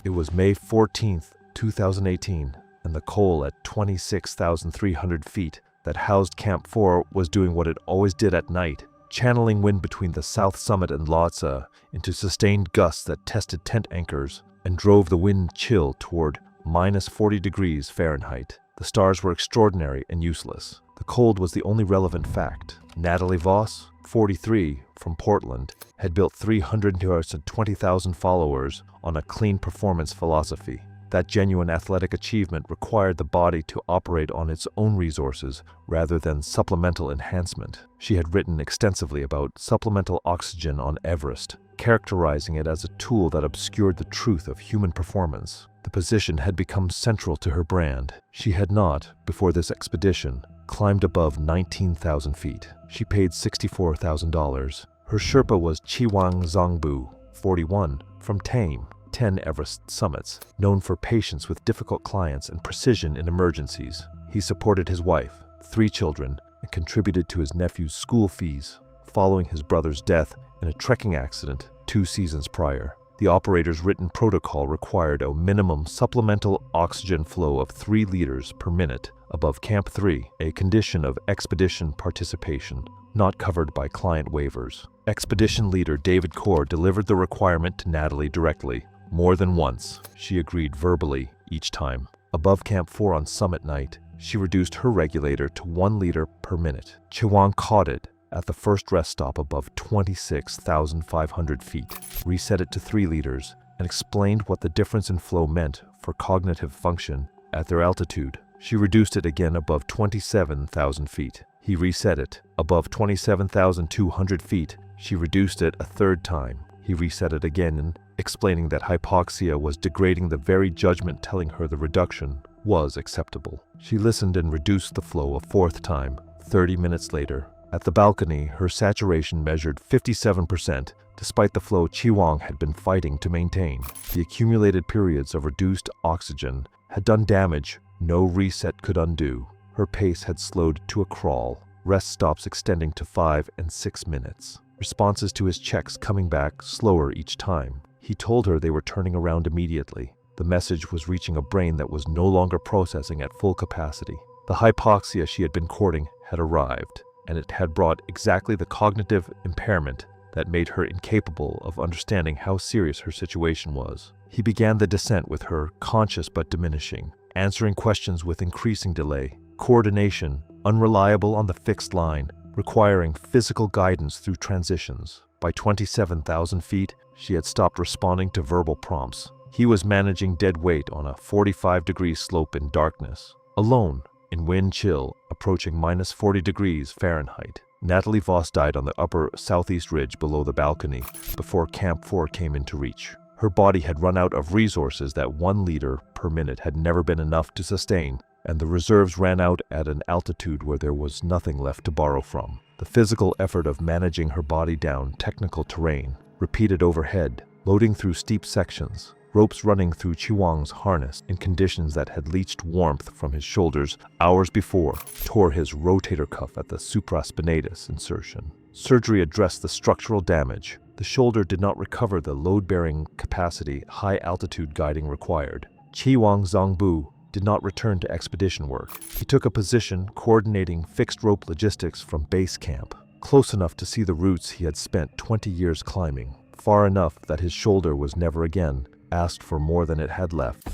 It was May 14, 2018, and the col at 26,300 feet that housed Camp 4 was doing what it always did at night, channeling wind between the south summit and Lhotse into sustained gusts that tested tent anchors and drove the wind chill toward minus 40 degrees Fahrenheit. The stars were extraordinary and useless. The cold was the only relevant fact. Natalie Voss, 43, from Portland, had built 320,000 followers on a clean performance philosophy. That genuine athletic achievement required the body to operate on its own resources rather than supplemental enhancement. She had written extensively about supplemental oxygen on Everest, characterizing it as a tool that obscured the truth of human performance. The position had become central to her brand. She had not, before this expedition, climbed above 19,000 feet. She paid $64,000. Her Sherpa was Chiwang Zongbu, 41, from Tame, 10 Everest summits, known for patience with difficult clients and precision in emergencies. He supported his wife, 3 children, and contributed to his nephew's school fees following his brother's death in a trekking accident 2 seasons prior. The operator's written protocol required a minimum supplemental oxygen flow of 3 liters per minute above Camp 3, a condition of expedition participation, not covered by client waivers. Expedition leader David Core delivered the requirement to Natalie directly. More than once, she agreed verbally each time. Above Camp 4 on summit night, she reduced her regulator to 1 liter per minute. Chiwang caught it at the first rest stop above 26,500 feet, reset it to 3 liters, and explained what the difference in flow meant for cognitive function at their altitude. She reduced it again above 27,000 feet. He reset it. Above 27,200 feet, she reduced it a third time. He reset it again, explaining that hypoxia was degrading the very judgment telling her the reduction was acceptable. She listened and reduced the flow a fourth time. 30 minutes later, at the balcony, her saturation measured 57%, despite the flow Chiwang had been fighting to maintain. The accumulated periods of reduced oxygen had done damage no reset could undo. Her pace had slowed to a crawl, rest stops extending to 5 and 6 minutes. Responses to his checks coming back slower each time. He told her they were turning around immediately. The message was reaching a brain that was no longer processing at full capacity. The hypoxia she had been courting had arrived, and it had brought exactly the cognitive impairment that made her incapable of understanding how serious her situation was. He began the descent with her, conscious but diminishing, answering questions with increasing delay, coordination, unreliable on the fixed line, requiring physical guidance through transitions. By 27,000 feet, she had stopped responding to verbal prompts. He was managing dead weight on a 45-degree slope in darkness, alone, in wind chill, approaching minus 40 degrees Fahrenheit. Natalie Voss died on the upper southeast ridge below the balcony before Camp 4 came into reach. Her body had run out of resources that 1 liter per minute had never been enough to sustain, and the reserves ran out at an altitude where there was nothing left to borrow from. The physical effort of managing her body down technical terrain, repeated overhead, loading through steep sections, ropes running through Chiwang's harness in conditions that had leached warmth from his shoulders hours before, tore his rotator cuff at the supraspinatus insertion. Surgery addressed the structural damage. The shoulder did not recover the load-bearing capacity high-altitude guiding required. Chiwang Zongbu did not return to expedition work. He took a position coordinating fixed rope logistics from base camp, close enough to see the routes he had spent 20 years climbing, far enough that his shoulder was never again asked for more than it had left.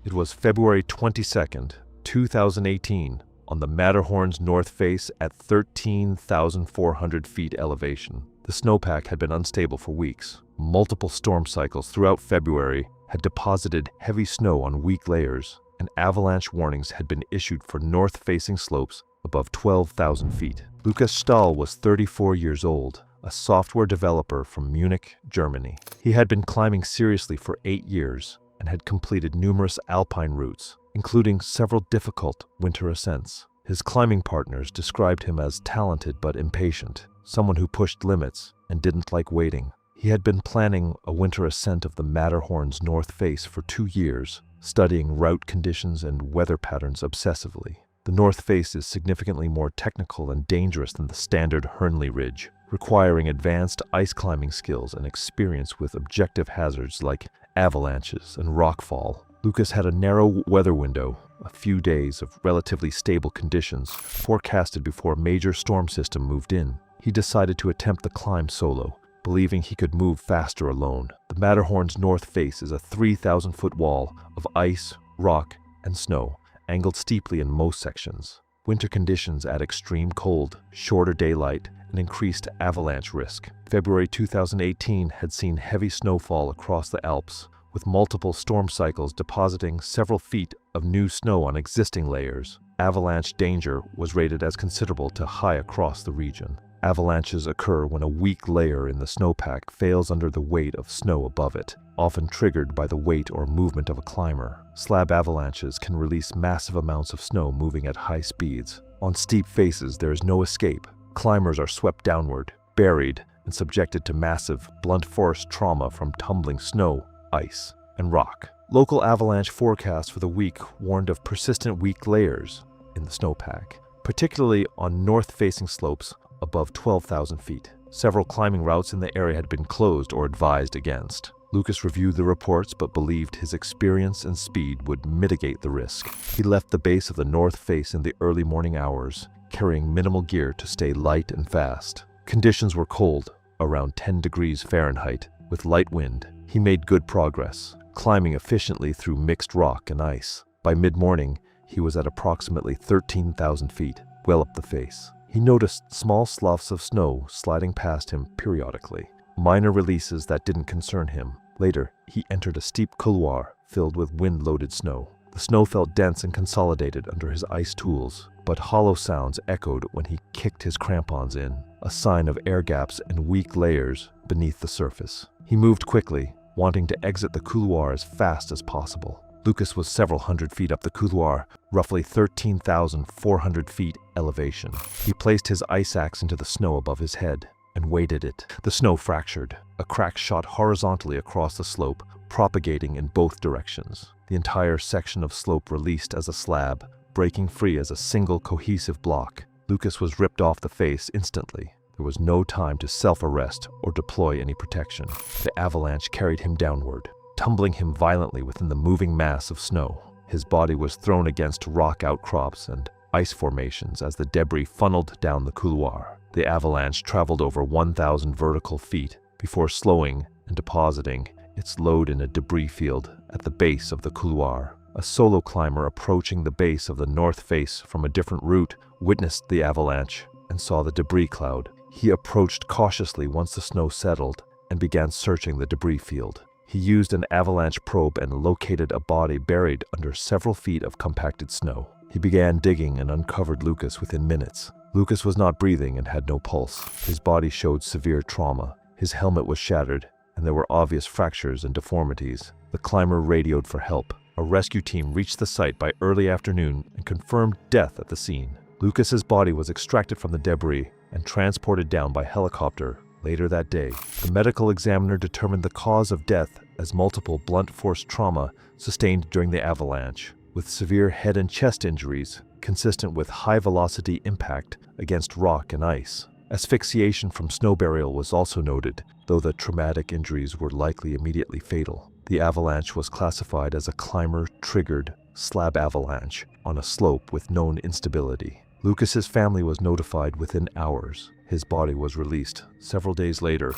It was February 22nd, 2018, on the Matterhorn's north face at 13,400 feet elevation. The snowpack had been unstable for weeks. Multiple storm cycles throughout February had deposited heavy snow on weak layers, and avalanche warnings had been issued for north-facing slopes above 12,000 feet. Lukas Stahl was 34 years old, a software developer from Munich, Germany. He had been climbing seriously for 8 years and had completed numerous alpine routes, including several difficult winter ascents. His climbing partners described him as talented but impatient, someone who pushed limits and didn't like waiting. He had been planning a winter ascent of the Matterhorn's north face for 2 years, studying route conditions and weather patterns obsessively. The north face is significantly more technical and dangerous than the standard Hernley Ridge, requiring advanced ice climbing skills and experience with objective hazards like avalanches and rockfall. Lukas had a narrow weather window, a few days of relatively stable conditions, forecasted before a major storm system moved in. He decided to attempt the climb solo, believing he could move faster alone. The Matterhorn's north face is a 3,000-foot wall of ice, rock, and snow, angled steeply in most sections. Winter conditions add extreme cold, shorter daylight, and increased avalanche risk. February 2018 had seen heavy snowfall across the Alps, with multiple storm cycles depositing several feet of new snow on existing layers. Avalanche danger was rated as considerable to high across the region. Avalanches occur when a weak layer in the snowpack fails under the weight of snow above it, often triggered by the weight or movement of a climber. Slab avalanches can release massive amounts of snow moving at high speeds. On steep faces, there is no escape. Climbers are swept downward, buried, and subjected to massive, blunt force trauma from tumbling snow, ice, and rock. Local avalanche forecasts for the week warned of persistent weak layers in the snowpack, particularly on north-facing slopes above 12,000 feet. Several climbing routes in the area had been closed or advised against. Lukas reviewed the reports but believed his experience and speed would mitigate the risk. He left the base of the north face in the early morning hours, carrying minimal gear to stay light and fast. Conditions were cold, around 10 degrees Fahrenheit, with light wind. He made good progress. climbing efficiently through mixed rock and ice. By mid-morning, he was at approximately 13,000 feet, well up the face. He noticed small sloughs of snow sliding past him periodically, minor releases that didn't concern him. Later, he entered a steep couloir filled with wind-loaded snow. The snow felt dense and consolidated under his ice tools, but hollow sounds echoed when he kicked his crampons in, a sign of air gaps and weak layers beneath the surface. He moved quickly, wanting to exit the couloir as fast as possible. Lucas was several hundred feet up the couloir, roughly 13,400 feet elevation. He placed his ice axe into the snow above his head and weighted it. The snow fractured. A crack shot horizontally across the slope, propagating in both directions. The entire section of slope released as a slab, breaking free as a single cohesive block. Lucas was ripped off the face instantly. There was no time to self-arrest or deploy any protection. The avalanche carried him downward, tumbling him violently within the moving mass of snow. His body was thrown against rock outcrops and ice formations as the debris funneled down the couloir. The avalanche traveled over 1,000 vertical feet before slowing and depositing its load in a debris field at the base of the couloir. A solo climber approaching the base of the north face from a different route witnessed the avalanche and saw the debris cloud. He approached cautiously once the snow settled and began searching the debris field. He used an avalanche probe and located a body buried under several feet of compacted snow. He began digging and uncovered Lucas within minutes. Lucas was not breathing and had no pulse. His body showed severe trauma. His helmet was shattered, and there were obvious fractures and deformities. The climber radioed for help. A rescue team reached the site by early afternoon and confirmed death at the scene. Lucas's body was extracted from the debris and transported down by helicopter later that day. The medical examiner determined the cause of death as multiple blunt force trauma sustained during the avalanche, with severe head and chest injuries consistent with high-velocity impact against rock and ice. Asphyxiation from snow burial was also noted, though the traumatic injuries were likely immediately fatal. The avalanche was classified as a climber-triggered slab avalanche on a slope with known instability. Lucas's family was notified within hours. His body was released several days later.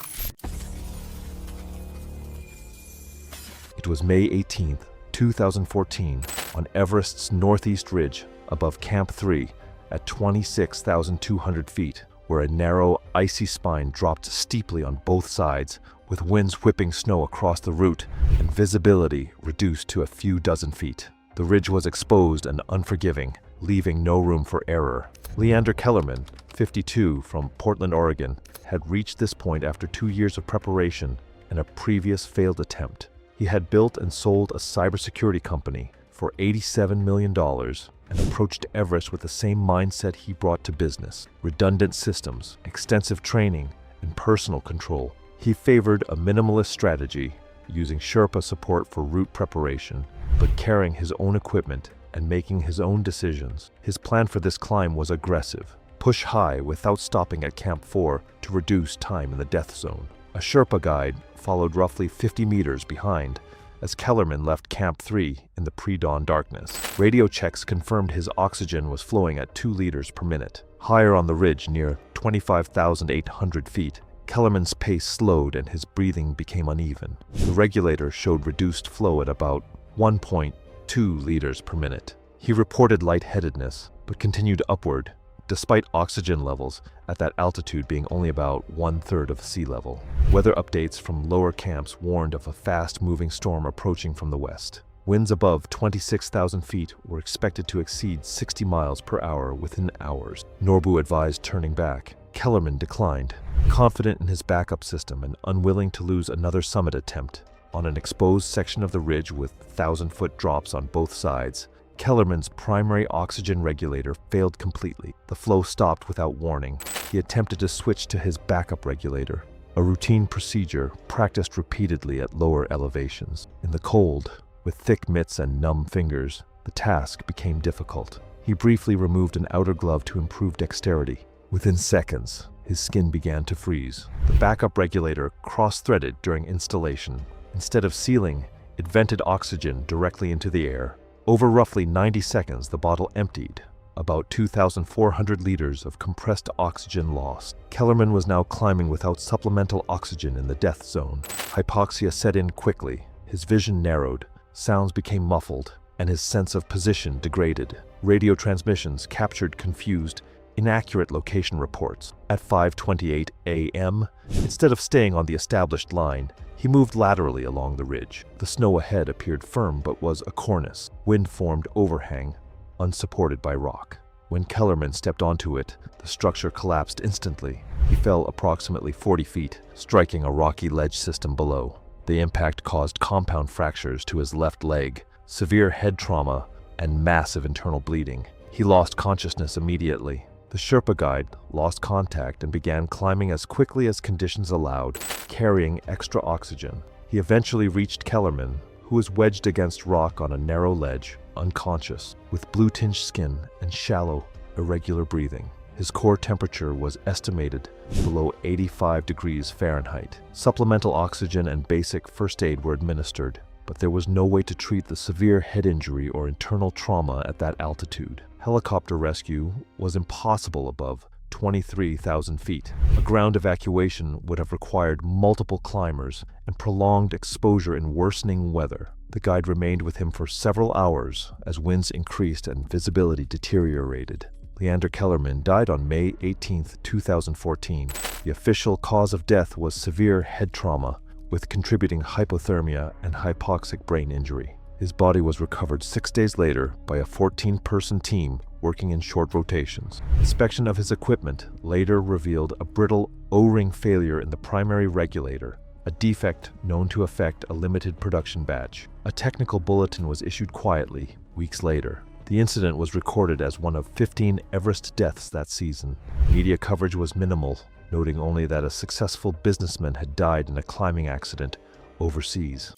It was May 18, 2014, on Everest's northeast ridge above Camp 3 at 26,200 feet, where a narrow, icy spine dropped steeply on both sides, with winds whipping snow across the route and visibility reduced to a few dozen feet. The ridge was exposed and unforgiving, leaving no room for error. Leander Kellerman, 52, from Portland, Oregon, had reached this point after 2 years of preparation and a previous failed attempt. He had built and sold a cybersecurity company for $87 million and approached Everest with the same mindset he brought to business: redundant systems, extensive training, and personal control. He favored a minimalist strategy, using Sherpa support for route preparation, but carrying his own equipment and making his own decisions. His plan for this climb was aggressive: push high without stopping at Camp 4 to reduce time in the death zone. A Sherpa guide followed roughly 50 meters behind as Kellerman left Camp 3 in the pre-dawn darkness. Radio checks confirmed his oxygen was flowing at 2 liters per minute. Higher on the ridge, near 25,800 feet, Kellerman's pace slowed and his breathing became uneven. The regulator showed reduced flow at about 1.2 liters per minute. He reported lightheadedness, but continued upward, despite oxygen levels at that altitude being only about 1/3 of sea level. Weather updates from lower camps warned of a fast-moving storm approaching from the west. Winds above 26,000 feet were expected to exceed 60 miles per hour within hours. Norbu advised turning back. Kellerman declined, confident in his backup system and unwilling to lose another summit attempt. On an exposed section of the ridge with 1,000-foot drops on both sides, Kellerman's primary oxygen regulator failed completely. The flow stopped without warning. He attempted to switch to his backup regulator, a routine procedure practiced repeatedly at lower elevations. In the cold, with thick mitts and numb fingers, the task became difficult. He briefly removed an outer glove to improve dexterity. Within seconds, his skin began to freeze. The backup regulator cross-threaded during installation. Instead of sealing, it vented oxygen directly into the air. Over roughly 90 seconds, the bottle emptied, about 2,400 liters of compressed oxygen lost. Kellerman was now climbing without supplemental oxygen in the death zone. Hypoxia set in quickly. His vision narrowed, sounds became muffled, and his sense of position degraded. Radio transmissions captured confused, inaccurate location reports. At 5:28 a.m., instead of staying on the established line, he moved laterally along the ridge. The snow ahead appeared firm but was a cornice. Wind formed overhang, unsupported by rock. When Kellerman stepped onto it, the structure collapsed instantly. He fell approximately 40 feet, striking a rocky ledge system below. The impact caused compound fractures to his left leg, severe head trauma, and massive internal bleeding. He lost consciousness immediately. The Sherpa guide lost contact and began climbing as quickly as conditions allowed, carrying extra oxygen. He eventually reached Kellerman, who was wedged against rock on a narrow ledge, unconscious, with blue-tinged skin and shallow, irregular breathing. His core temperature was estimated below 85 degrees Fahrenheit. Supplemental oxygen and basic first aid were administered, but there was no way to treat the severe head injury or internal trauma at that altitude. Helicopter rescue was impossible above 23,000 feet. A ground evacuation would have required multiple climbers and prolonged exposure in worsening weather. The guide remained with him for several hours as winds increased and visibility deteriorated. Leander Kellerman died on May 18, 2014. The official cause of death was severe head trauma, with contributing hypothermia and hypoxic brain injury. His body was recovered 6 days later by a 14-person team working in short rotations. Inspection of his equipment later revealed a brittle O-ring failure in the primary regulator, a defect known to affect a limited production batch. A technical bulletin was issued quietly weeks later. The incident was recorded as one of 15 Everest deaths that season. Media coverage was minimal, noting only that a successful businessman had died in a climbing accident overseas.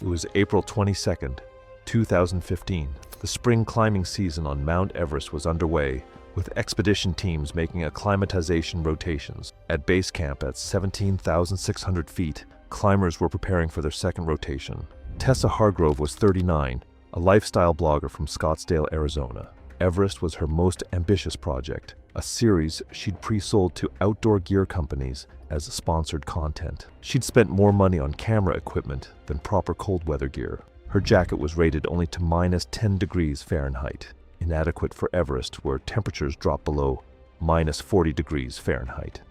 It was April 22, 2015. The spring climbing season on Mount Everest was underway, with expedition teams making acclimatization rotations. At base camp at 17,600 feet, climbers were preparing for their second rotation. Tessa Hargrove was 39, a lifestyle blogger from Scottsdale, Arizona. Everest was her most ambitious project, a series she'd pre-sold to outdoor gear companies as sponsored content. She'd spent more money on camera equipment than proper cold weather gear. Her jacket was rated only to minus 10 degrees Fahrenheit, inadequate for Everest where temperatures drop below minus 40 degrees Fahrenheit.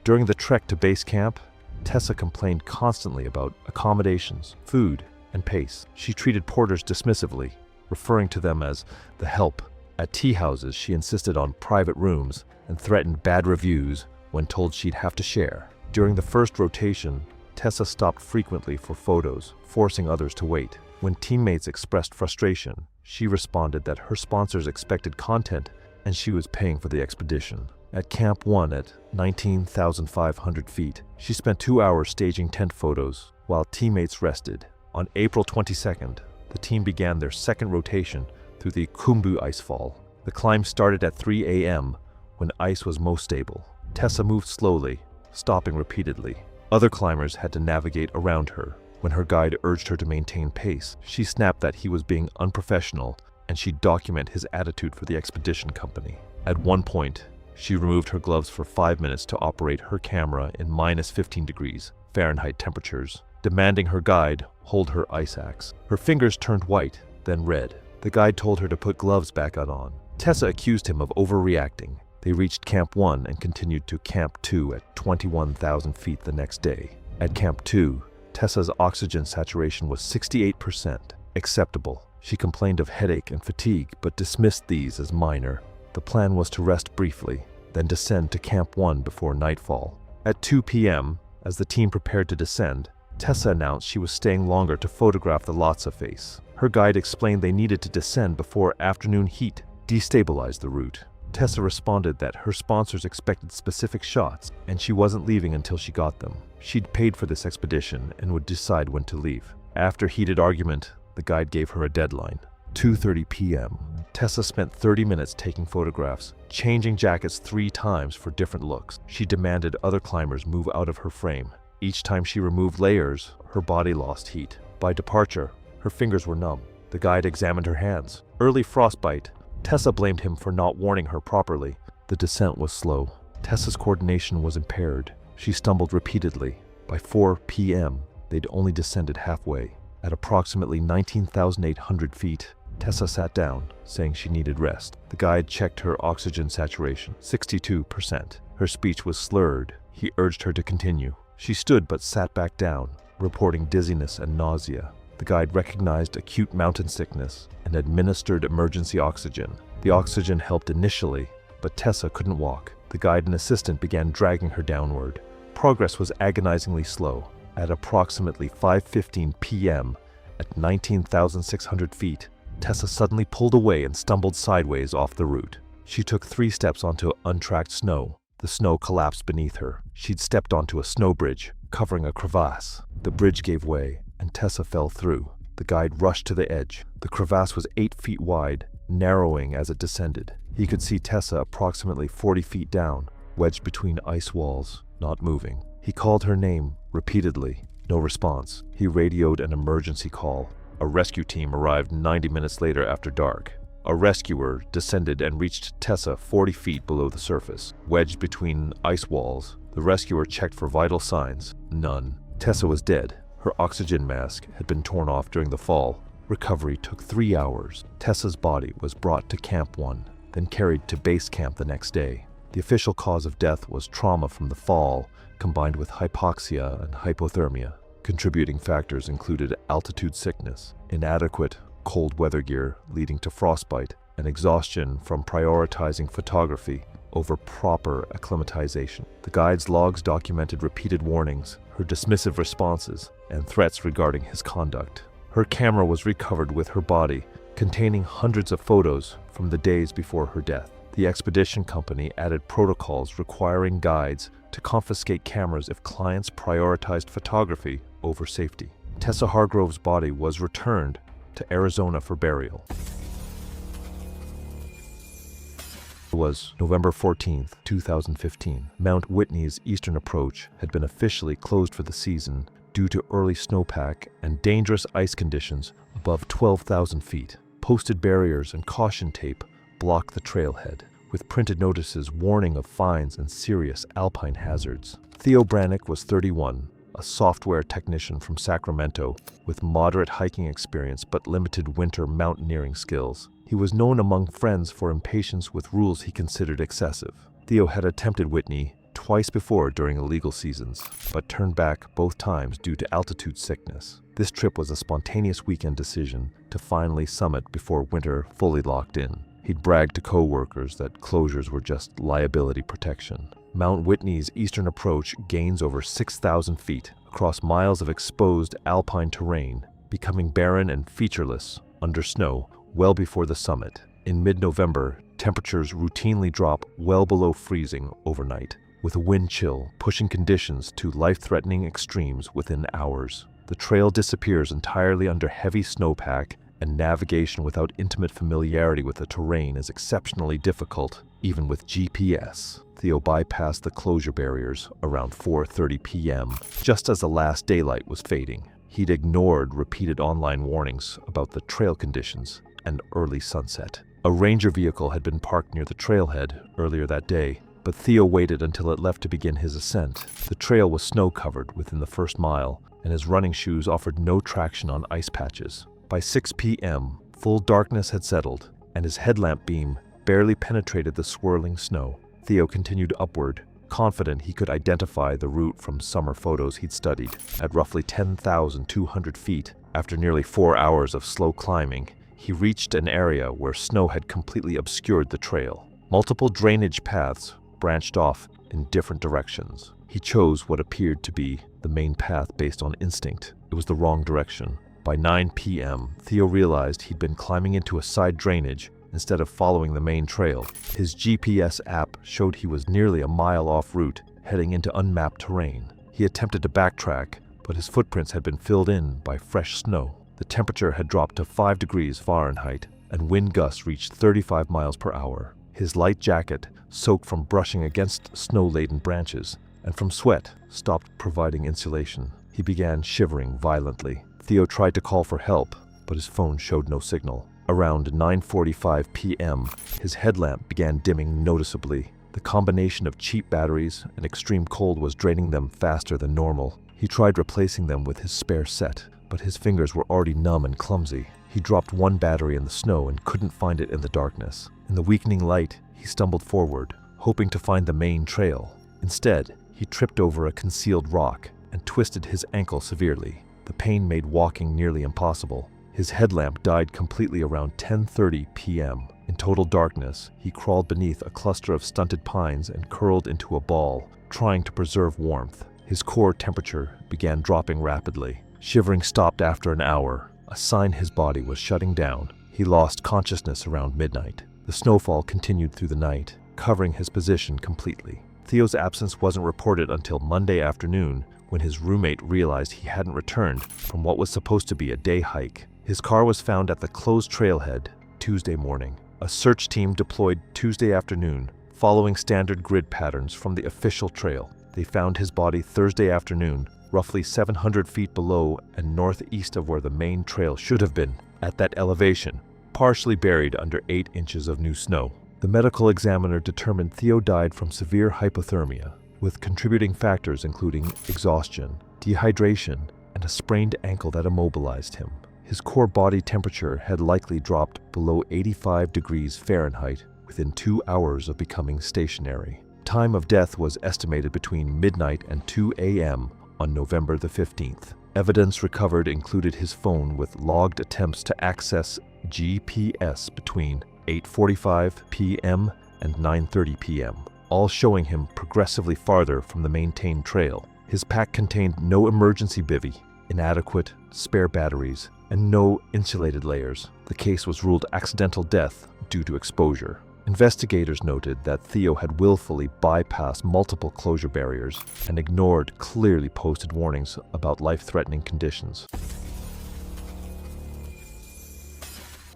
During the trek to base camp, Tessa complained constantly about accommodations, food, and pace. She treated porters dismissively, referring to them as the help. At tea houses, she insisted on private rooms and threatened bad reviews when told she'd have to share. During the first rotation, Tessa stopped frequently for photos, forcing others to wait. When teammates expressed frustration, she responded that her sponsors expected content and she was paying for the expedition. At Camp 1 at 19,500 feet, she spent 2 hours staging tent photos while teammates rested. On April 22nd, the team began their second rotation through the Khumbu Icefall. The climb started at 3 a.m. when ice was most stable. Tessa moved slowly, stopping repeatedly. Other climbers had to navigate around her. When her guide urged her to maintain pace, she snapped that he was being unprofessional and she'd document his attitude for the expedition company. At one point, she removed her gloves for 5 minutes to operate her camera in minus 15 degrees Fahrenheit temperatures, demanding her guide hold her ice axe. Her fingers turned white, then red. The guide told her to put gloves back on. Tessa accused him of overreacting. They reached Camp 1 and continued to Camp 2 at 21,000 feet the next day. At Camp 2, Tessa's oxygen saturation was 68%, acceptable. She complained of headache and fatigue, but dismissed these as minor. The plan was to rest briefly, then descend to Camp 1 before nightfall. At 2 p.m., as the team prepared to descend, Tessa announced she was staying longer to photograph the Lhotse face. Her guide explained they needed to descend before afternoon heat destabilized the route. Tessa responded that her sponsors expected specific shots, and she wasn't leaving until she got them. She'd paid for this expedition and would decide when to leave. After heated argument, the guide gave her a deadline. 2:30 p.m. Tessa spent 30 minutes taking photographs, changing jackets 3 times for different looks. She demanded other climbers move out of her frame. Each time she removed layers, her body lost heat. By departure, her fingers were numb. The guide examined her hands. Early frostbite. Tessa blamed him for not warning her properly. The descent was slow. Tessa's coordination was impaired. She stumbled repeatedly. By 4 p.m., they'd only descended halfway. At approximately 19,800 feet, Tessa sat down, saying she needed rest. The guide checked her oxygen saturation, 62%. Her speech was slurred. He urged her to continue. She stood but sat back down, reporting dizziness and nausea. The guide recognized acute mountain sickness and administered emergency oxygen. The oxygen helped initially, but Tessa couldn't walk. The guide and assistant began dragging her downward. Progress was agonizingly slow. At approximately 5:15 p.m., at 19,600 feet, Tessa suddenly pulled away and stumbled sideways off the route. She took 3 steps onto untracked snow. The snow collapsed beneath her. She'd stepped onto a snow bridge, covering a crevasse. The bridge gave way, and Tessa fell through. The guide rushed to the edge. The crevasse was 8 feet wide, narrowing as it descended. He could see Tessa approximately 40 feet down, wedged between ice walls, not moving. He called her name repeatedly. No response. He radioed an emergency call. A rescue team arrived 90 minutes later after dark. A rescuer descended and reached Tessa 40 feet below the surface. Wedged between ice walls, the rescuer checked for vital signs. None. Tessa was dead. Her oxygen mask had been torn off during the fall. Recovery took 3 hours. Tessa's body was brought to Camp 1, then carried to base camp the next day. The official cause of death was trauma from the fall, combined with hypoxia and hypothermia. Contributing factors included altitude sickness, inadequate cold weather gear leading to frostbite, and exhaustion from prioritizing photography over proper acclimatization. The guide's logs documented repeated warnings, her dismissive responses, and threats regarding his conduct. Her camera was recovered with her body, containing hundreds of photos from the days before her death. The expedition company added protocols requiring guides to confiscate cameras if clients prioritized photography over safety. Tessa Hargrove's body was returned to Arizona for burial. It was November 14, 2015. Mount Whitney's eastern approach had been officially closed for the season due to early snowpack and dangerous ice conditions above 12,000 feet. Posted barriers and caution tape blocked the trailhead, with printed notices warning of fines and serious alpine hazards. Theo Brannick was 31, a software technician from Sacramento with moderate hiking experience but limited winter mountaineering skills. He was known among friends for impatience with rules he considered excessive. Theo had attempted Whitney twice before during illegal seasons, but turned back both times due to altitude sickness. This trip was a spontaneous weekend decision to finally summit before winter fully locked in. He'd bragged to co-workers that closures were just liability protection. Mount Whitney's eastern approach gains over 6,000 feet across miles of exposed alpine terrain, becoming barren and featureless under snow well before the summit. In mid-November, temperatures routinely drop well below freezing overnight, with a wind chill pushing conditions to life-threatening extremes within hours. The trail disappears entirely under heavy snowpack, and navigation without intimate familiarity with the terrain is exceptionally difficult, even with GPS. Theo bypassed the closure barriers around 4:30 p.m., just as the last daylight was fading. He'd ignored repeated online warnings about the trail conditions and early sunset. A ranger vehicle had been parked near the trailhead earlier that day, but Theo waited until it left to begin his ascent. The trail was snow-covered within the first mile, and his running shoes offered no traction on ice patches. By 6 p.m., full darkness had settled, and his headlamp beam barely penetrated the swirling snow. Theo continued upward, confident he could identify the route from summer photos he'd studied. At roughly 10,200 feet, after nearly 4 hours of slow climbing, he reached an area where snow had completely obscured the trail. Multiple drainage paths branched off in different directions. He chose what appeared to be the main path based on instinct. It was the wrong direction. By 9 p.m., Theo realized he'd been climbing into a side drainage instead of following the main trail. His GPS app showed he was nearly a mile off route, heading into unmapped terrain. He attempted to backtrack, but his footprints had been filled in by fresh snow. The temperature had dropped to 5 degrees Fahrenheit, and wind gusts reached 35 miles per hour. His light jacket, soaked from brushing against snow-laden branches, and from sweat, stopped providing insulation. He began shivering violently. Theo tried to call for help, but his phone showed no signal. Around 9:45 p.m., his headlamp began dimming noticeably. The combination of cheap batteries and extreme cold was draining them faster than normal. He tried replacing them with his spare set, but his fingers were already numb and clumsy. He dropped one battery in the snow and couldn't find it in the darkness. In the weakening light, he stumbled forward, hoping to find the main trail. Instead, he tripped over a concealed rock and twisted his ankle severely. The pain made walking nearly impossible. His headlamp died completely around 10:30 p.m. In total darkness, he crawled beneath a cluster of stunted pines and curled into a ball, trying to preserve warmth. His core temperature began dropping rapidly. Shivering stopped after an hour, a sign his body was shutting down. He lost consciousness around midnight. The snowfall continued through the night, covering his position completely. Theo's absence wasn't reported until Monday afternoon, when his roommate realized he hadn't returned from what was supposed to be a day hike. His car was found at the closed trailhead Tuesday morning. A search team deployed Tuesday afternoon, following standard grid patterns from the official trail. They found his body Thursday afternoon, roughly 700 feet below and northeast of where the main trail should have been, at that elevation, partially buried under 8 inches of new snow. The medical examiner determined Theo died from severe hypothermia, with contributing factors including exhaustion, dehydration, and a sprained ankle that immobilized him. His core body temperature had likely dropped below 85 degrees Fahrenheit within 2 hours of becoming stationary. Time of death was estimated between midnight and 2 a.m. on November the 15th. Evidence recovered included his phone with logged attempts to access GPS between 8:45 p.m. and 9:30 p.m., all showing him progressively farther from the maintained trail. His pack contained no emergency bivvy, inadequate spare batteries, and no insulated layers. The case was ruled accidental death due to exposure. Investigators noted that Theo had willfully bypassed multiple closure barriers and ignored clearly posted warnings about life-threatening conditions.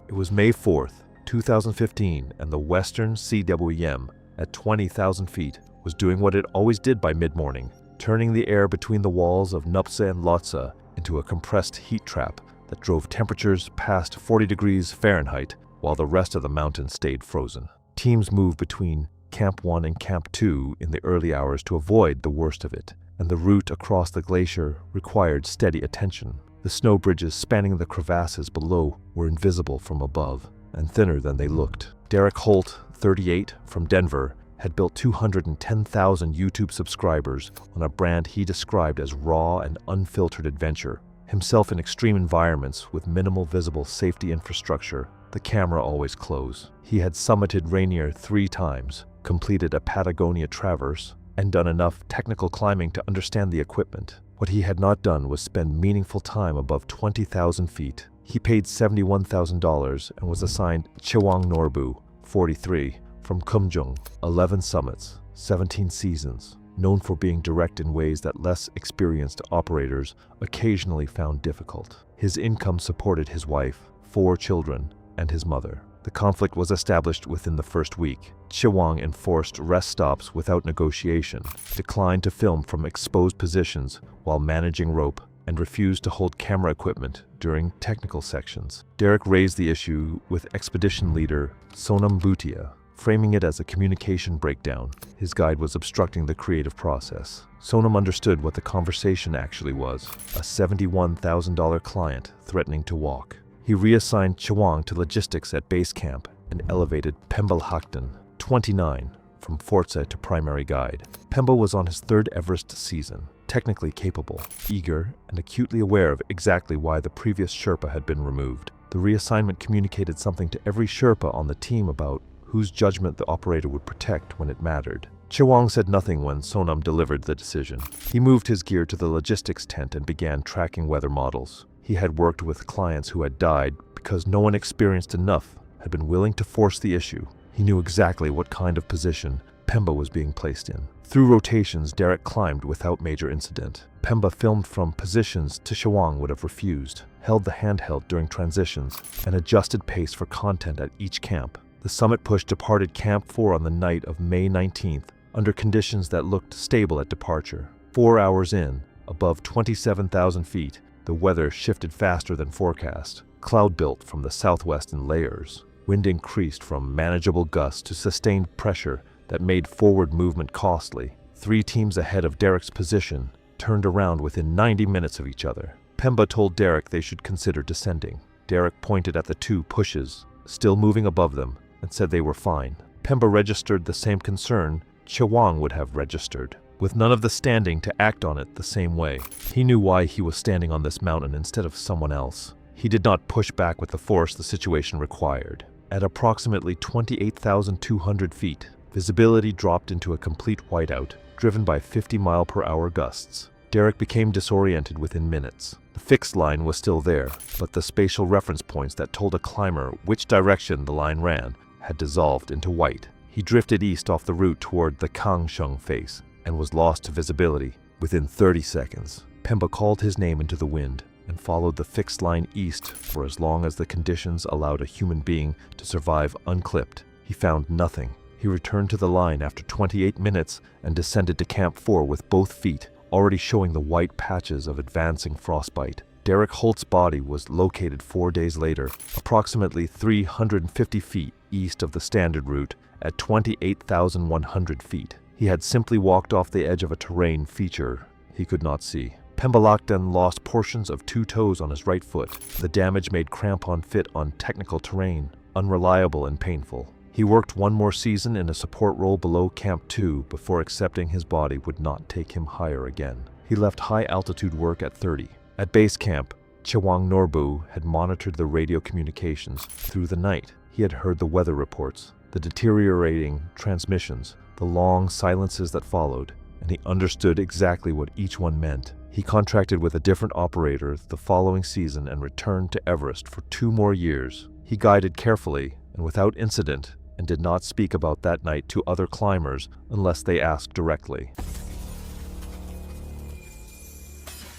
It was May 4th, 2015, and the Western CWM, at 20,000 feet, was doing what it always did by mid-morning, turning the air between the walls of Nuptse and Lhotse into a compressed heat trap that drove temperatures past 40 degrees Fahrenheit while the rest of the mountain stayed frozen. Teams moved between Camp 1 and Camp 2 in the early hours to avoid the worst of it, and the route across the glacier required steady attention. The snow bridges spanning the crevasses below were invisible from above, and thinner than they looked. Derek Holt, 38, from Denver, had built 210,000 YouTube subscribers on a brand he described as raw and unfiltered adventure. Himself in extreme environments with minimal visible safety infrastructure, the camera always close. He had summited Rainier 3 times, completed a Patagonia traverse, and done enough technical climbing to understand the equipment. What he had not done was spend meaningful time above 20,000 feet. He paid $71,000 and was assigned Chewang Norbu, 43, from Kumjung, 11 summits, 17 seasons, known for being direct in ways that less experienced operators occasionally found difficult. His income supported his wife, 4 children, and his mother. The conflict was established within the first week. Chewang enforced rest stops without negotiation, declined to film from exposed positions while managing rope, and refused to hold camera equipment during technical sections. Derek raised the issue with expedition leader Sonam Bhutia, framing it as a communication breakdown. His guide was obstructing the creative process. Sonam understood what the conversation actually was, a $71,000 client threatening to walk. He reassigned Chewang to logistics at base camp and elevated Pembal Haktan, 29, from Forza to primary guide. Pemba was on his 3rd Everest season, technically capable, eager, and acutely aware of exactly why the previous Sherpa had been removed. The reassignment communicated something to every Sherpa on the team about whose judgment the operator would protect when it mattered. Chewang said nothing when Sonam delivered the decision. He moved his gear to the logistics tent and began tracking weather models. He had worked with clients who had died because no one experienced enough had been willing to force the issue. He knew exactly what kind of position Pemba was being placed in. Through rotations, Derek climbed without major incident. Pemba filmed from positions Chewang would have refused, held the handheld during transitions, and adjusted pace for content at each camp. The summit push departed Camp 4 on the night of May 19th, under conditions that looked stable at departure. 4 hours in, above 27,000 feet, the weather shifted faster than forecast. Cloud built from the southwest in layers. Wind increased from manageable gusts to sustained pressure that made forward movement costly. 3 teams ahead of Derek's position, turned around within 90 minutes of each other. Pemba told Derek they should consider descending. Derek pointed at the two pushes, still moving above them, and said they were fine. Pemba registered the same concern Chewang would have registered, with none of the standing to act on it the same way. He knew why he was standing on this mountain instead of someone else. He did not push back with the force the situation required. At approximately 28,200 feet, visibility dropped into a complete whiteout, driven by 50-mile-per-hour gusts. Derek became disoriented within minutes. The fixed line was still there, but the spatial reference points that told a climber which direction the line ran had dissolved into white. He drifted east off the route toward the Kangshung face and was lost to visibility within 30 seconds. Pemba called his name into the wind and followed the fixed line east for as long as the conditions allowed a human being to survive unclipped. He found nothing. He returned to the line after 28 minutes and descended to Camp 4 with both feet already showing the white patches of advancing frostbite. Derek Holt's body was located 4 days later, approximately 350 feet east of the standard route at 28,100 feet. He had simply walked off the edge of a terrain feature he could not see. Pemba Lakden lost portions of 2 toes on his right foot. The damage made crampon fit on technical terrain unreliable and painful. He worked 1 more season in a support role below Camp 2 before accepting his body would not take him higher again. He left high-altitude work at 30. At base camp, Chewang Norbu had monitored the radio communications through the night. He had heard the weather reports, the deteriorating transmissions, the long silences that followed, and he understood exactly what each one meant. He contracted with a different operator the following season and returned to Everest for 2 more years. He guided carefully and without incident, and did not speak about that night to other climbers unless they asked directly.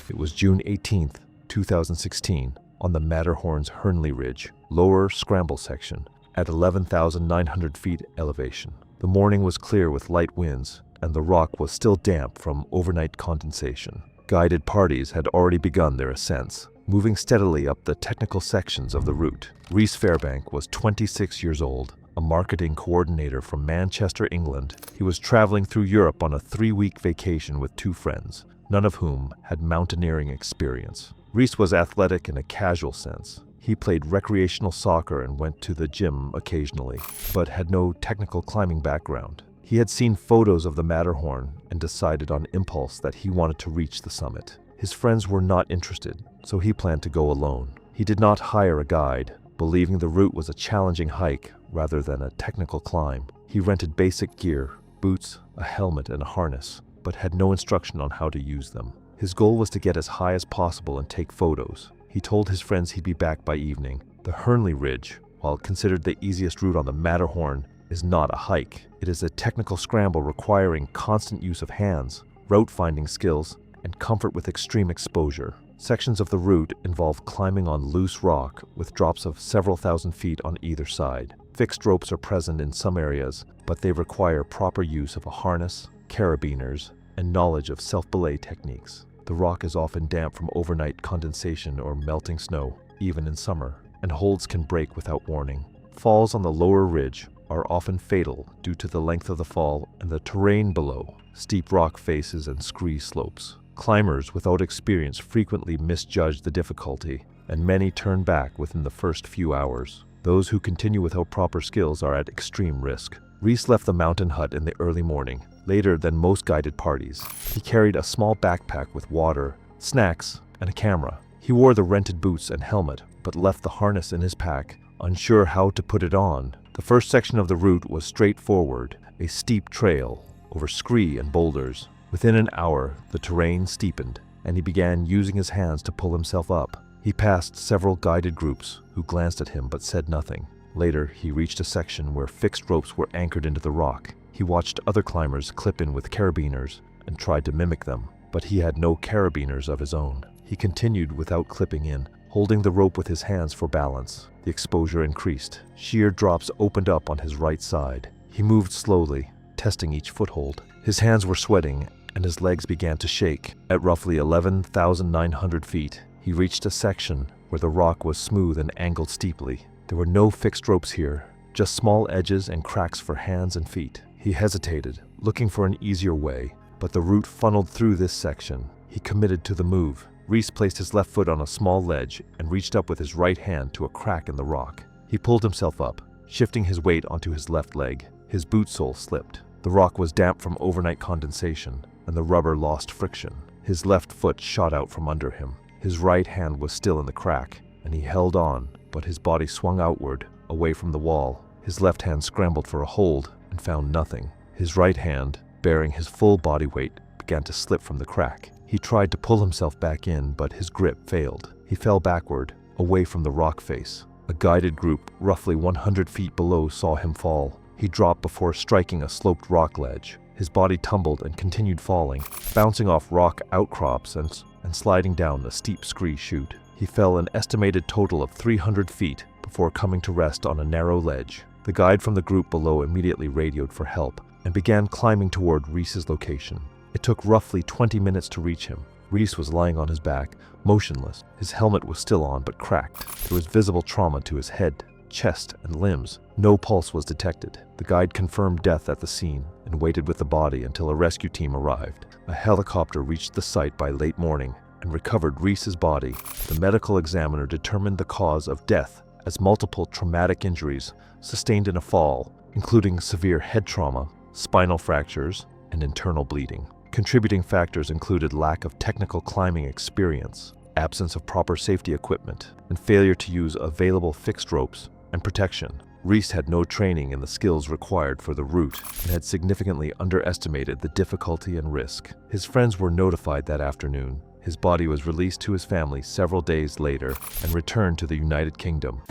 It was June 18th, 2016, on the Matterhorn's Hernley Ridge, lower scramble section, at 11,900 feet elevation. The morning was clear with light winds, and the rock was still damp from overnight condensation. Guided parties had already begun their ascents, moving steadily up the technical sections of the route. Rhys Fairbank was 26 years old, a marketing coordinator from Manchester, England. He was traveling through Europe on a 3-week vacation with 2 friends, none of whom had mountaineering experience. Rhys was athletic in a casual sense. He played recreational soccer and went to the gym occasionally, but had no technical climbing background. He had seen photos of the Matterhorn and decided on impulse that he wanted to reach the summit. His friends were not interested, so he planned to go alone. He did not hire a guide, believing the route was a challenging hike rather than a technical climb. He rented basic gear, boots, a helmet, and a harness, but had no instruction on how to use them. His goal was to get as high as possible and take photos. He told his friends he'd be back by evening. The Hernley Ridge, while considered the easiest route on the Matterhorn, is not a hike. It is a technical scramble requiring constant use of hands, route-finding skills, and comfort with extreme exposure. Sections of the route involve climbing on loose rock with drops of several thousand feet on either side. Fixed ropes are present in some areas, but they require proper use of a harness, carabiners, and knowledge of self-belay techniques. The rock is often damp from overnight condensation or melting snow, even in summer, and holds can break without warning. Falls on the lower ridge are often fatal due to the length of the fall and the terrain below, steep rock faces and scree slopes. Climbers without experience frequently misjudge the difficulty, and many turn back within the first few hours. Those who continue without proper skills are at extreme risk. Rhys left the mountain hut in the early morning, later than most guided parties. He carried a small backpack with water, snacks, and a camera. He wore the rented boots and helmet, but left the harness in his pack, unsure how to put it on. The first section of the route was straightforward, a steep trail over scree and boulders. Within an hour, the terrain steepened, and he began using his hands to pull himself up. He passed several guided groups who glanced at him but said nothing. Later, he reached a section where fixed ropes were anchored into the rock. He watched other climbers clip in with carabiners and tried to mimic them, but he had no carabiners of his own. He continued without clipping in, holding the rope with his hands for balance. The exposure increased. Sheer drops opened up on his right side. He moved slowly, testing each foothold. His hands were sweating, and his legs began to shake. At roughly 11,900 feet, he reached a section where the rock was smooth and angled steeply. There were no fixed ropes here, just small edges and cracks for hands and feet. He hesitated, looking for an easier way, but the route funneled through this section. He committed to the move. Reese placed his left foot on a small ledge and reached up with his right hand to a crack in the rock. He pulled himself up, shifting his weight onto his left leg. His boot sole slipped. The rock was damp from overnight condensation, and the rubber lost friction. His left foot shot out from under him. His right hand was still in the crack, and he held on, but his body swung outward, away from the wall. His left hand scrambled for a hold and found nothing. His right hand, bearing his full body weight, began to slip from the crack. He tried to pull himself back in, but his grip failed. He fell backward, away from the rock face. A guided group, roughly 100 feet below, saw him fall. He dropped before striking a sloped rock ledge. His body tumbled and continued falling, bouncing off rock outcrops and sliding down a steep scree chute. He fell an estimated total of 300 feet before coming to rest on a narrow ledge. The guide from the group below immediately radioed for help and began climbing toward Reese's location. It took roughly 20 minutes to reach him. Reese was lying on his back, motionless. His helmet was still on but cracked. There was visible trauma to his head, chest, and limbs. No pulse was detected. The guide confirmed death at the scene and waited with the body until a rescue team arrived. A helicopter reached the site by late morning and recovered Reese's body. The medical examiner determined the cause of death as multiple traumatic injuries sustained in a fall, including severe head trauma, spinal fractures, and internal bleeding. Contributing factors included lack of technical climbing experience, absence of proper safety equipment, and failure to use available fixed ropes and protection. Reese had no training in the skills required for the route and had significantly underestimated the difficulty and risk. His friends were notified that afternoon. His body was released to his family several days later and returned to the United Kingdom.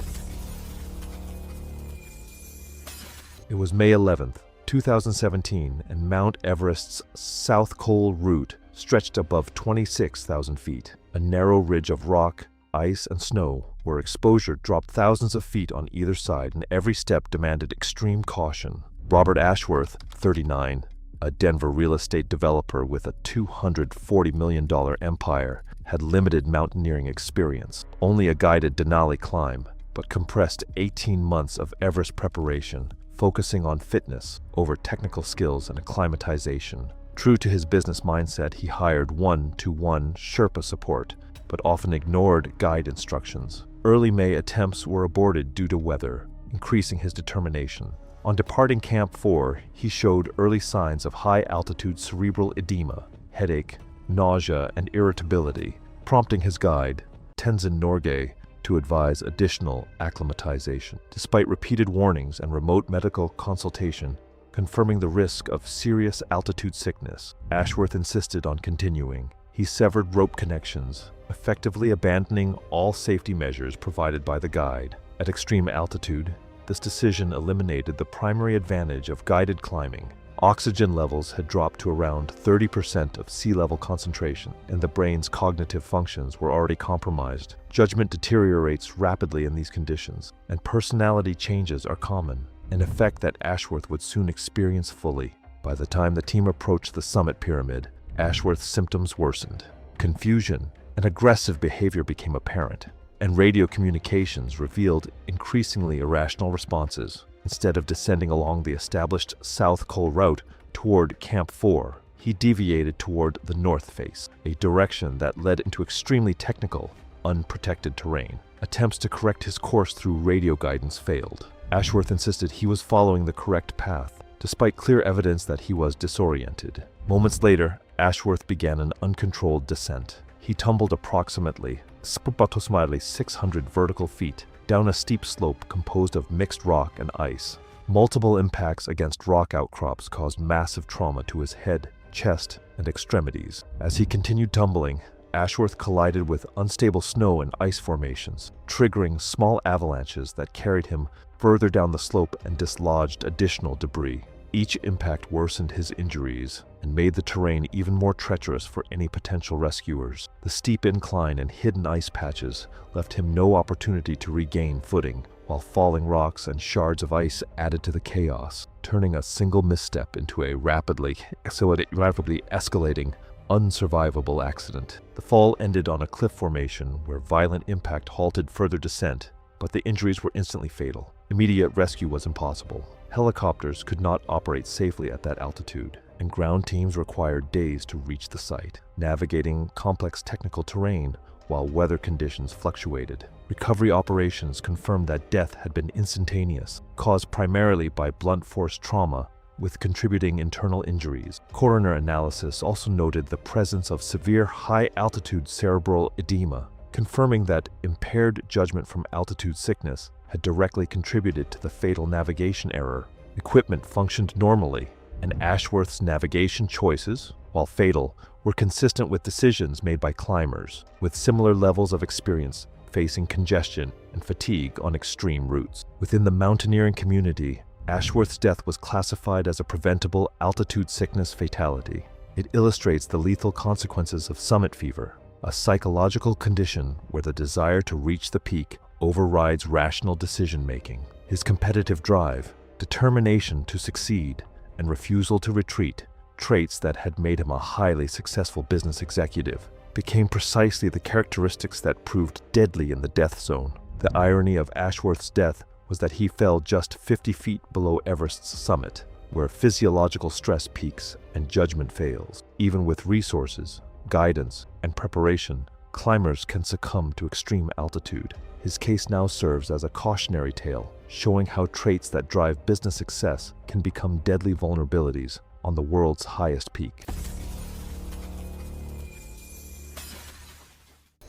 It was May 11th, 2017, and Mount Everest's South Col route stretched above 26,000 feet. A narrow ridge of rock, ice, and snow, where exposure dropped thousands of feet on either side, and every step demanded extreme caution. Robert Ashworth, 39, a Denver real estate developer with a $240 million empire, had limited mountaineering experience. Only a guided Denali climb, but compressed 18 months of Everest preparation, focusing on fitness over technical skills and acclimatization. True to his business mindset, he hired one-to-one Sherpa support, but often ignored guide instructions. Early May attempts were aborted due to weather, increasing his determination. On departing Camp 4, he showed early signs of high-altitude cerebral edema, headache, nausea, and irritability, prompting his guide, Tenzin Norgay, to advise additional acclimatization. Despite repeated warnings and remote medical consultation confirming the risk of serious altitude sickness, Ashworth insisted on continuing. He severed rope connections, effectively abandoning all safety measures provided by the guide. At extreme altitude, this decision eliminated the primary advantage of guided climbing. Oxygen levels had dropped to around 30% of sea level concentration, and the brain's cognitive functions were already compromised. Judgment deteriorates rapidly in these conditions, and personality changes are common, an effect that Ashworth would soon experience fully. By the time the team approached the summit pyramid, Ashworth's symptoms worsened. Confusion and aggressive behavior became apparent, and radio communications revealed increasingly irrational responses. Instead of descending along the established South Col route toward Camp 4, he deviated toward the north face, a direction that led into extremely technical, unprotected terrain. Attempts to correct his course through radio guidance failed. Ashworth insisted he was following the correct path, despite clear evidence that he was disoriented. Moments later, Ashworth began an uncontrolled descent. He tumbled approximately 600 vertical feet down a steep slope composed of mixed rock and ice. Multiple impacts against rock outcrops caused massive trauma to his head, chest, and extremities. As he continued tumbling, Ashworth collided with unstable snow and ice formations, triggering small avalanches that carried him further down the slope and dislodged additional debris. Each impact worsened his injuries and made the terrain even more treacherous for any potential rescuers. The steep incline and hidden ice patches left him no opportunity to regain footing, while falling rocks and shards of ice added to the chaos, turning a single misstep into a rapidly escalating, unsurvivable accident. The fall ended on a cliff formation where violent impact halted further descent, but the injuries were instantly fatal. Immediate rescue was impossible. Helicopters could not operate safely at that altitude, and ground teams required days to reach the site, navigating complex technical terrain while weather conditions fluctuated. Recovery operations confirmed that death had been instantaneous, caused primarily by blunt force trauma with contributing internal injuries. Coroner analysis also noted the presence of severe high-altitude cerebral edema, confirming that impaired judgment from altitude sickness had directly contributed to the fatal navigation error. Equipment functioned normally, and Ashworth's navigation choices, while fatal, were consistent with decisions made by climbers with similar levels of experience facing congestion and fatigue on extreme routes. Within the mountaineering community, Ashworth's death was classified as a preventable altitude sickness fatality. It illustrates the lethal consequences of summit fever, a psychological condition where the desire to reach the peak overrides rational decision-making. His competitive drive, determination to succeed, and refusal to retreat, traits that had made him a highly successful business executive, became precisely the characteristics that proved deadly in the death zone. The irony of Ashworth's death was that he fell just 50 feet below Everest's summit, where physiological stress peaks and judgment fails. Even with resources, guidance, and preparation, climbers can succumb to extreme altitude. His case now serves as a cautionary tale, showing how traits that drive business success can become deadly vulnerabilities on the world's highest peak.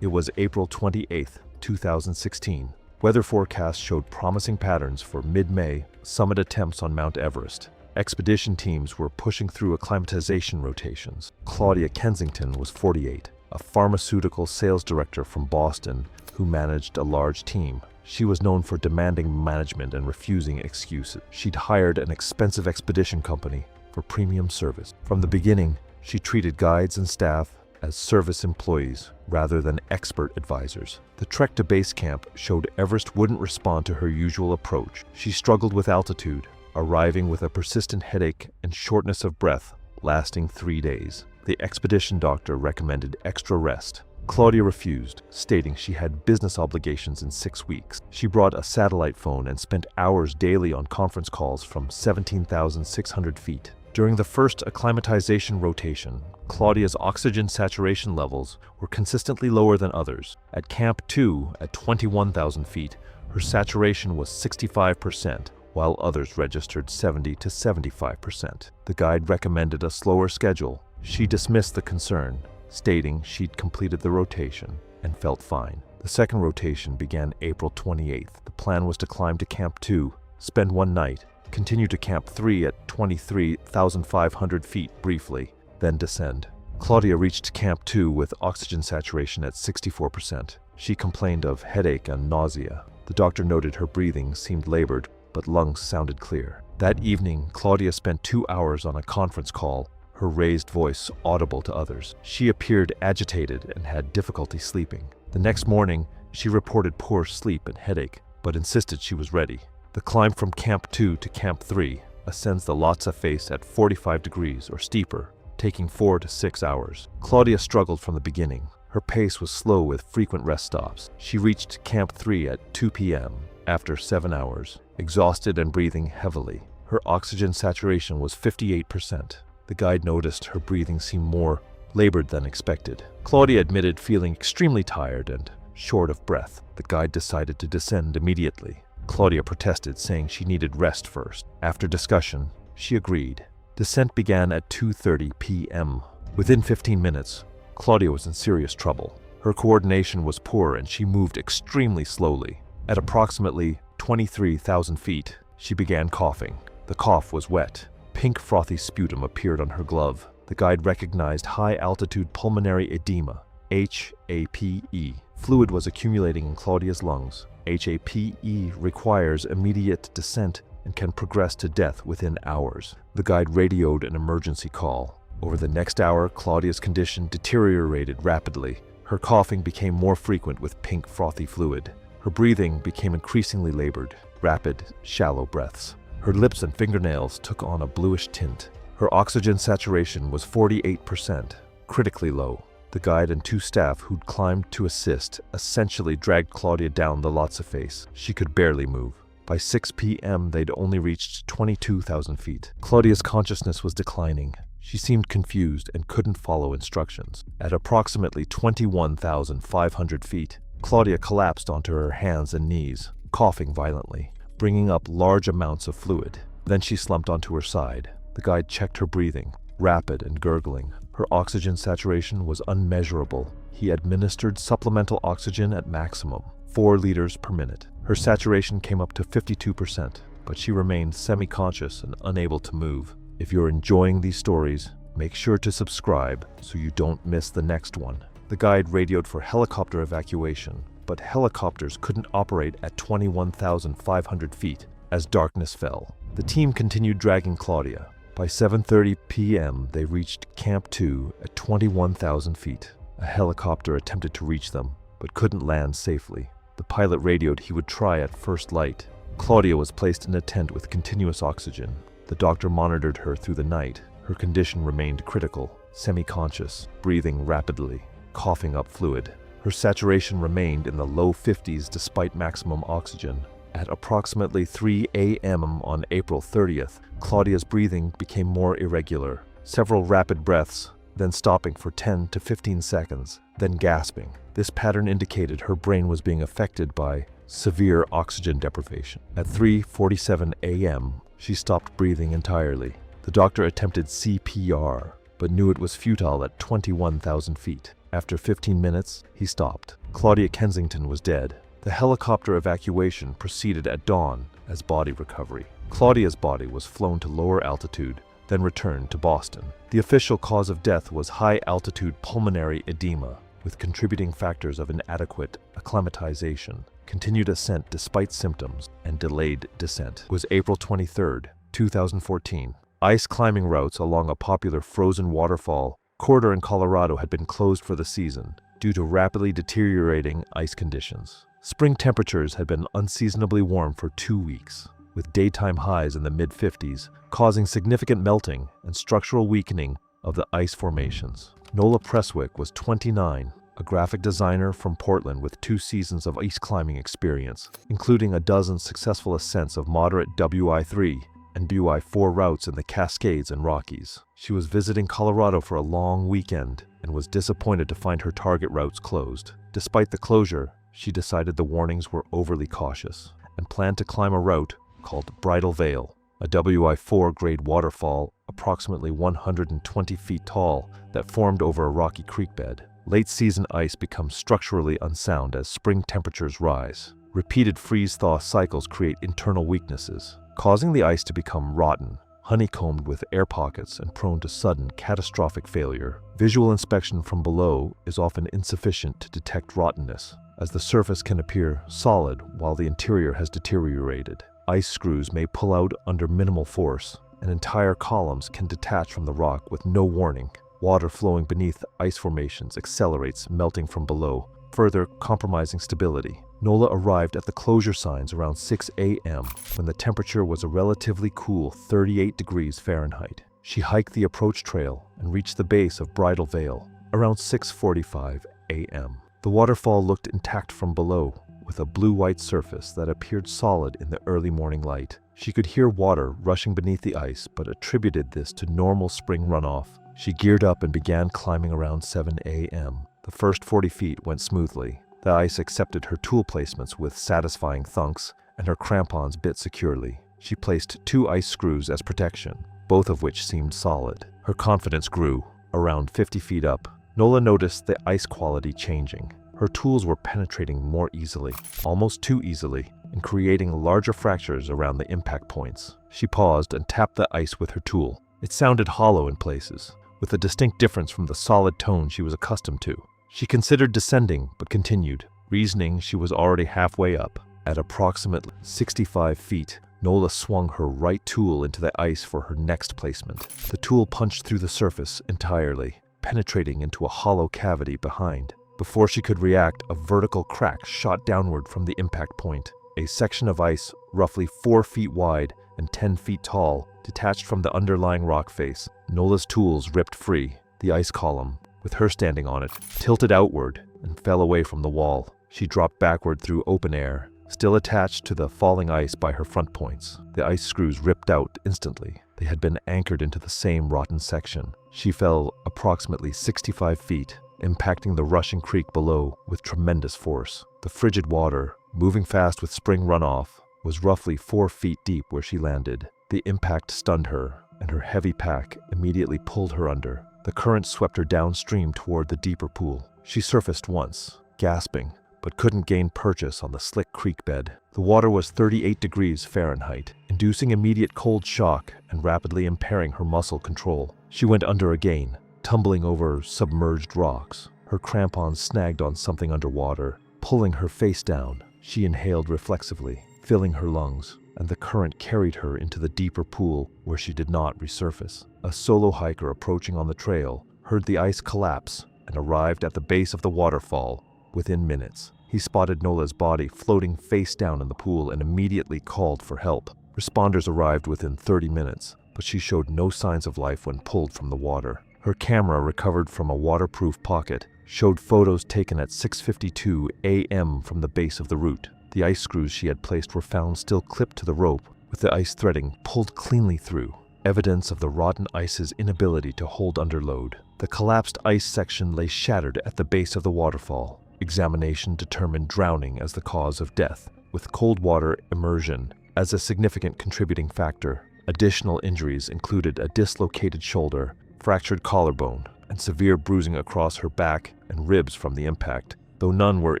It was April 28, 2016. Weather forecasts showed promising patterns for mid-May summit attempts on Mount Everest. Expedition teams were pushing through acclimatization rotations. Claudia Kensington was 48, a pharmaceutical sales director from Boston who managed a large team. She was known for demanding management and refusing excuses. She'd hired an expensive expedition company for premium service. From the beginning, she treated guides and staff as service employees rather than expert advisors. The trek to base camp showed Everest wouldn't respond to her usual approach. She struggled with altitude, arriving with a persistent headache and shortness of breath lasting 3 days. The expedition doctor recommended extra rest. Claudia refused, stating she had business obligations in 6 weeks. She brought a satellite phone and spent hours daily on conference calls from 17,600 feet. During the first acclimatization rotation, Claudia's oxygen saturation levels were consistently lower than others. At Camp 2, at 21,000 feet, her saturation was 65%, while others registered 70 to 75%. The guide recommended a slower schedule. She dismissed the concern, stating she'd completed the rotation and felt fine. The second rotation began April 28th. The plan was to climb to Camp 2, spend one night, continue to Camp 3 at 23,500 feet briefly, then descend. Claudia reached Camp 2 with oxygen saturation at 64%. She complained of headache and nausea. The doctor noted her breathing seemed labored, but lungs sounded clear. That evening, Claudia spent 2 hours on a conference call, her raised voice audible to others. She appeared agitated and had difficulty sleeping. The next morning, she reported poor sleep and headache, but insisted she was ready. The climb from Camp 2 to Camp 3 ascends the Lhotse face at 45 degrees or steeper, taking 4 to 6 hours. Claudia struggled from the beginning. Her pace was slow with frequent rest stops. She reached Camp 3 at 2 p.m. after 7 hours, exhausted and breathing heavily. Her oxygen saturation was 58%. The guide noticed her breathing seemed more labored than expected. Claudia admitted feeling extremely tired and short of breath. The guide decided to descend immediately. Claudia protested, saying she needed rest first. After discussion, she agreed. Descent began at 2:30 p.m. Within 15 minutes, Claudia was in serious trouble. Her coordination was poor and she moved extremely slowly. At approximately 23,000 feet, she began coughing. The cough was wet. Pink frothy sputum appeared on her glove. The guide recognized high-altitude pulmonary edema, HAPE. Fluid was accumulating in Claudia's lungs. HAPE requires immediate descent and can progress to death within hours. The guide radioed an emergency call. Over the next hour, Claudia's condition deteriorated rapidly. Her coughing became more frequent with pink frothy fluid. Her breathing became increasingly labored, rapid, shallow breaths. Her lips and fingernails took on a bluish tint. Her oxygen saturation was 48%, critically low. The guide and 2 staff who'd climbed to assist essentially dragged Claudia down the Lhotse face. She could barely move. By 6 p.m., they'd only reached 22,000 feet. Claudia's consciousness was declining. She seemed confused and couldn't follow instructions. At approximately 21,500 feet, Claudia collapsed onto her hands and knees, coughing violently, bringing up large amounts of fluid. Then she slumped onto her side. The guide checked her breathing, rapid and gurgling. Her oxygen saturation was unmeasurable. He administered supplemental oxygen at maximum, 4 liters per minute. Her saturation came up to 52%, but she remained semi-conscious and unable to move. If you're enjoying these stories, make sure to subscribe so you don't miss the next one. The guide radioed for helicopter evacuation, but helicopters couldn't operate at 21,500 feet as darkness fell. The team continued dragging Claudia. By 7:30 p.m., they reached Camp 2 at 21,000 feet. A helicopter attempted to reach them, but couldn't land safely. The pilot radioed he would try at first light. Claudia was placed in a tent with continuous oxygen. The doctor monitored her through the night. Her condition remained critical, semi-conscious, breathing rapidly, coughing up fluid. Her saturation remained in the low 50s despite maximum oxygen. At approximately 3 a.m. on April 30th, Claudia's breathing became more irregular. Several rapid breaths, then stopping for 10 to 15 seconds, then gasping. This pattern indicated her brain was being affected by severe oxygen deprivation. At 3:47 a.m., she stopped breathing entirely. The doctor attempted CPR, but knew it was futile at 21,000 feet. After 15 minutes, he stopped. Claudia Kensington was dead. The helicopter evacuation proceeded at dawn as body recovery. Claudia's body was flown to lower altitude, then returned to Boston. The official cause of death was high-altitude pulmonary edema, with contributing factors of inadequate acclimatization, continued ascent despite symptoms, and delayed descent. It was April 23, 2014. Ice climbing routes along a popular frozen waterfall corridor in Colorado had been closed for the season due to rapidly deteriorating ice conditions. Spring temperatures had been unseasonably warm for 2 weeks, with daytime highs in the mid-50s, causing significant melting and structural weakening of the ice formations. Nola Presswick was 29, a graphic designer from Portland with 2 seasons of ice climbing experience, including a dozen successful ascents of moderate WI3 and WI4 routes in the Cascades and Rockies. She was visiting Colorado for a long weekend and was disappointed to find her target routes closed. Despite the closure, she decided the warnings were overly cautious and planned to climb a route called Bridal Veil, a WI4 grade waterfall approximately 120 feet tall that formed over a rocky creek bed. Late-season ice becomes structurally unsound as spring temperatures rise. Repeated freeze-thaw cycles create internal weaknesses, causing the ice to become rotten, honeycombed with air pockets and prone to sudden, catastrophic failure. Visual inspection from below is often insufficient to detect rottenness, as the surface can appear solid while the interior has deteriorated. Ice screws may pull out under minimal force, and entire columns can detach from the rock with no warning. Water flowing beneath ice formations accelerates melting from below, further compromising stability. Nola arrived at the closure signs around 6 a.m. when the temperature was a relatively cool 38 degrees Fahrenheit. She hiked the approach trail and reached the base of Bridal Veil around 6:45 a.m. The waterfall looked intact from below, with a blue-white surface that appeared solid in the early morning light. She could hear water rushing beneath the ice, but attributed this to normal spring runoff. She geared up and began climbing around 7 a.m. The first 40 feet went smoothly. The ice accepted her tool placements with satisfying thunks, and her crampons bit securely. She placed 2 ice screws as protection, both of which seemed solid. Her confidence grew. Around 50 feet up, Nola noticed the ice quality changing. Her tools were penetrating more easily, almost too easily, and creating larger fractures around the impact points. She paused and tapped the ice with her tool. It sounded hollow in places, with a distinct difference from the solid tone she was accustomed to. She considered descending, but continued, reasoning she was already halfway up. At approximately 65 feet, Nola swung her right tool into the ice for her next placement. The tool punched through the surface entirely, penetrating into a hollow cavity behind. Before she could react, a vertical crack shot downward from the impact point. A section of ice, roughly 4 feet wide and 10 feet tall, detached from the underlying rock face. Nola's tools ripped free. The ice column, with her standing on it, tilted outward and fell away from the wall. She dropped backward through open air, still attached to the falling ice by her front points. The ice screws ripped out instantly. They had been anchored into the same rotten section. She fell approximately 65 feet, impacting the rushing creek below with tremendous force. The frigid water, moving fast with spring runoff, was roughly 4 feet deep where she landed. The impact stunned her, and her heavy pack immediately pulled her under. The current swept her downstream toward the deeper pool. She surfaced once, gasping, but couldn't gain purchase on the slick creek bed. The water was 38 degrees Fahrenheit, inducing immediate cold shock and rapidly impairing her muscle control. She went under again, tumbling over submerged rocks. Her crampons snagged on something underwater, pulling her face down. She inhaled reflexively, filling her lungs, and the current carried her into the deeper pool where she did not resurface. A solo hiker approaching on the trail heard the ice collapse and arrived at the base of the waterfall within minutes. He spotted Nola's body floating face down in the pool and immediately called for help. Responders arrived within 30 minutes, but she showed no signs of life when pulled from the water. Her camera, recovered from a waterproof pocket, showed photos taken at 6:52 a.m. from the base of the route. The ice screws she had placed were found still clipped to the rope, with the ice threading pulled cleanly through, evidence of the rotten ice's inability to hold under load. The collapsed ice section lay shattered at the base of the waterfall. Examination determined drowning as the cause of death, with cold water immersion as a significant contributing factor. Additional injuries included a dislocated shoulder, fractured collarbone, and severe bruising across her back and ribs from the impact, though none were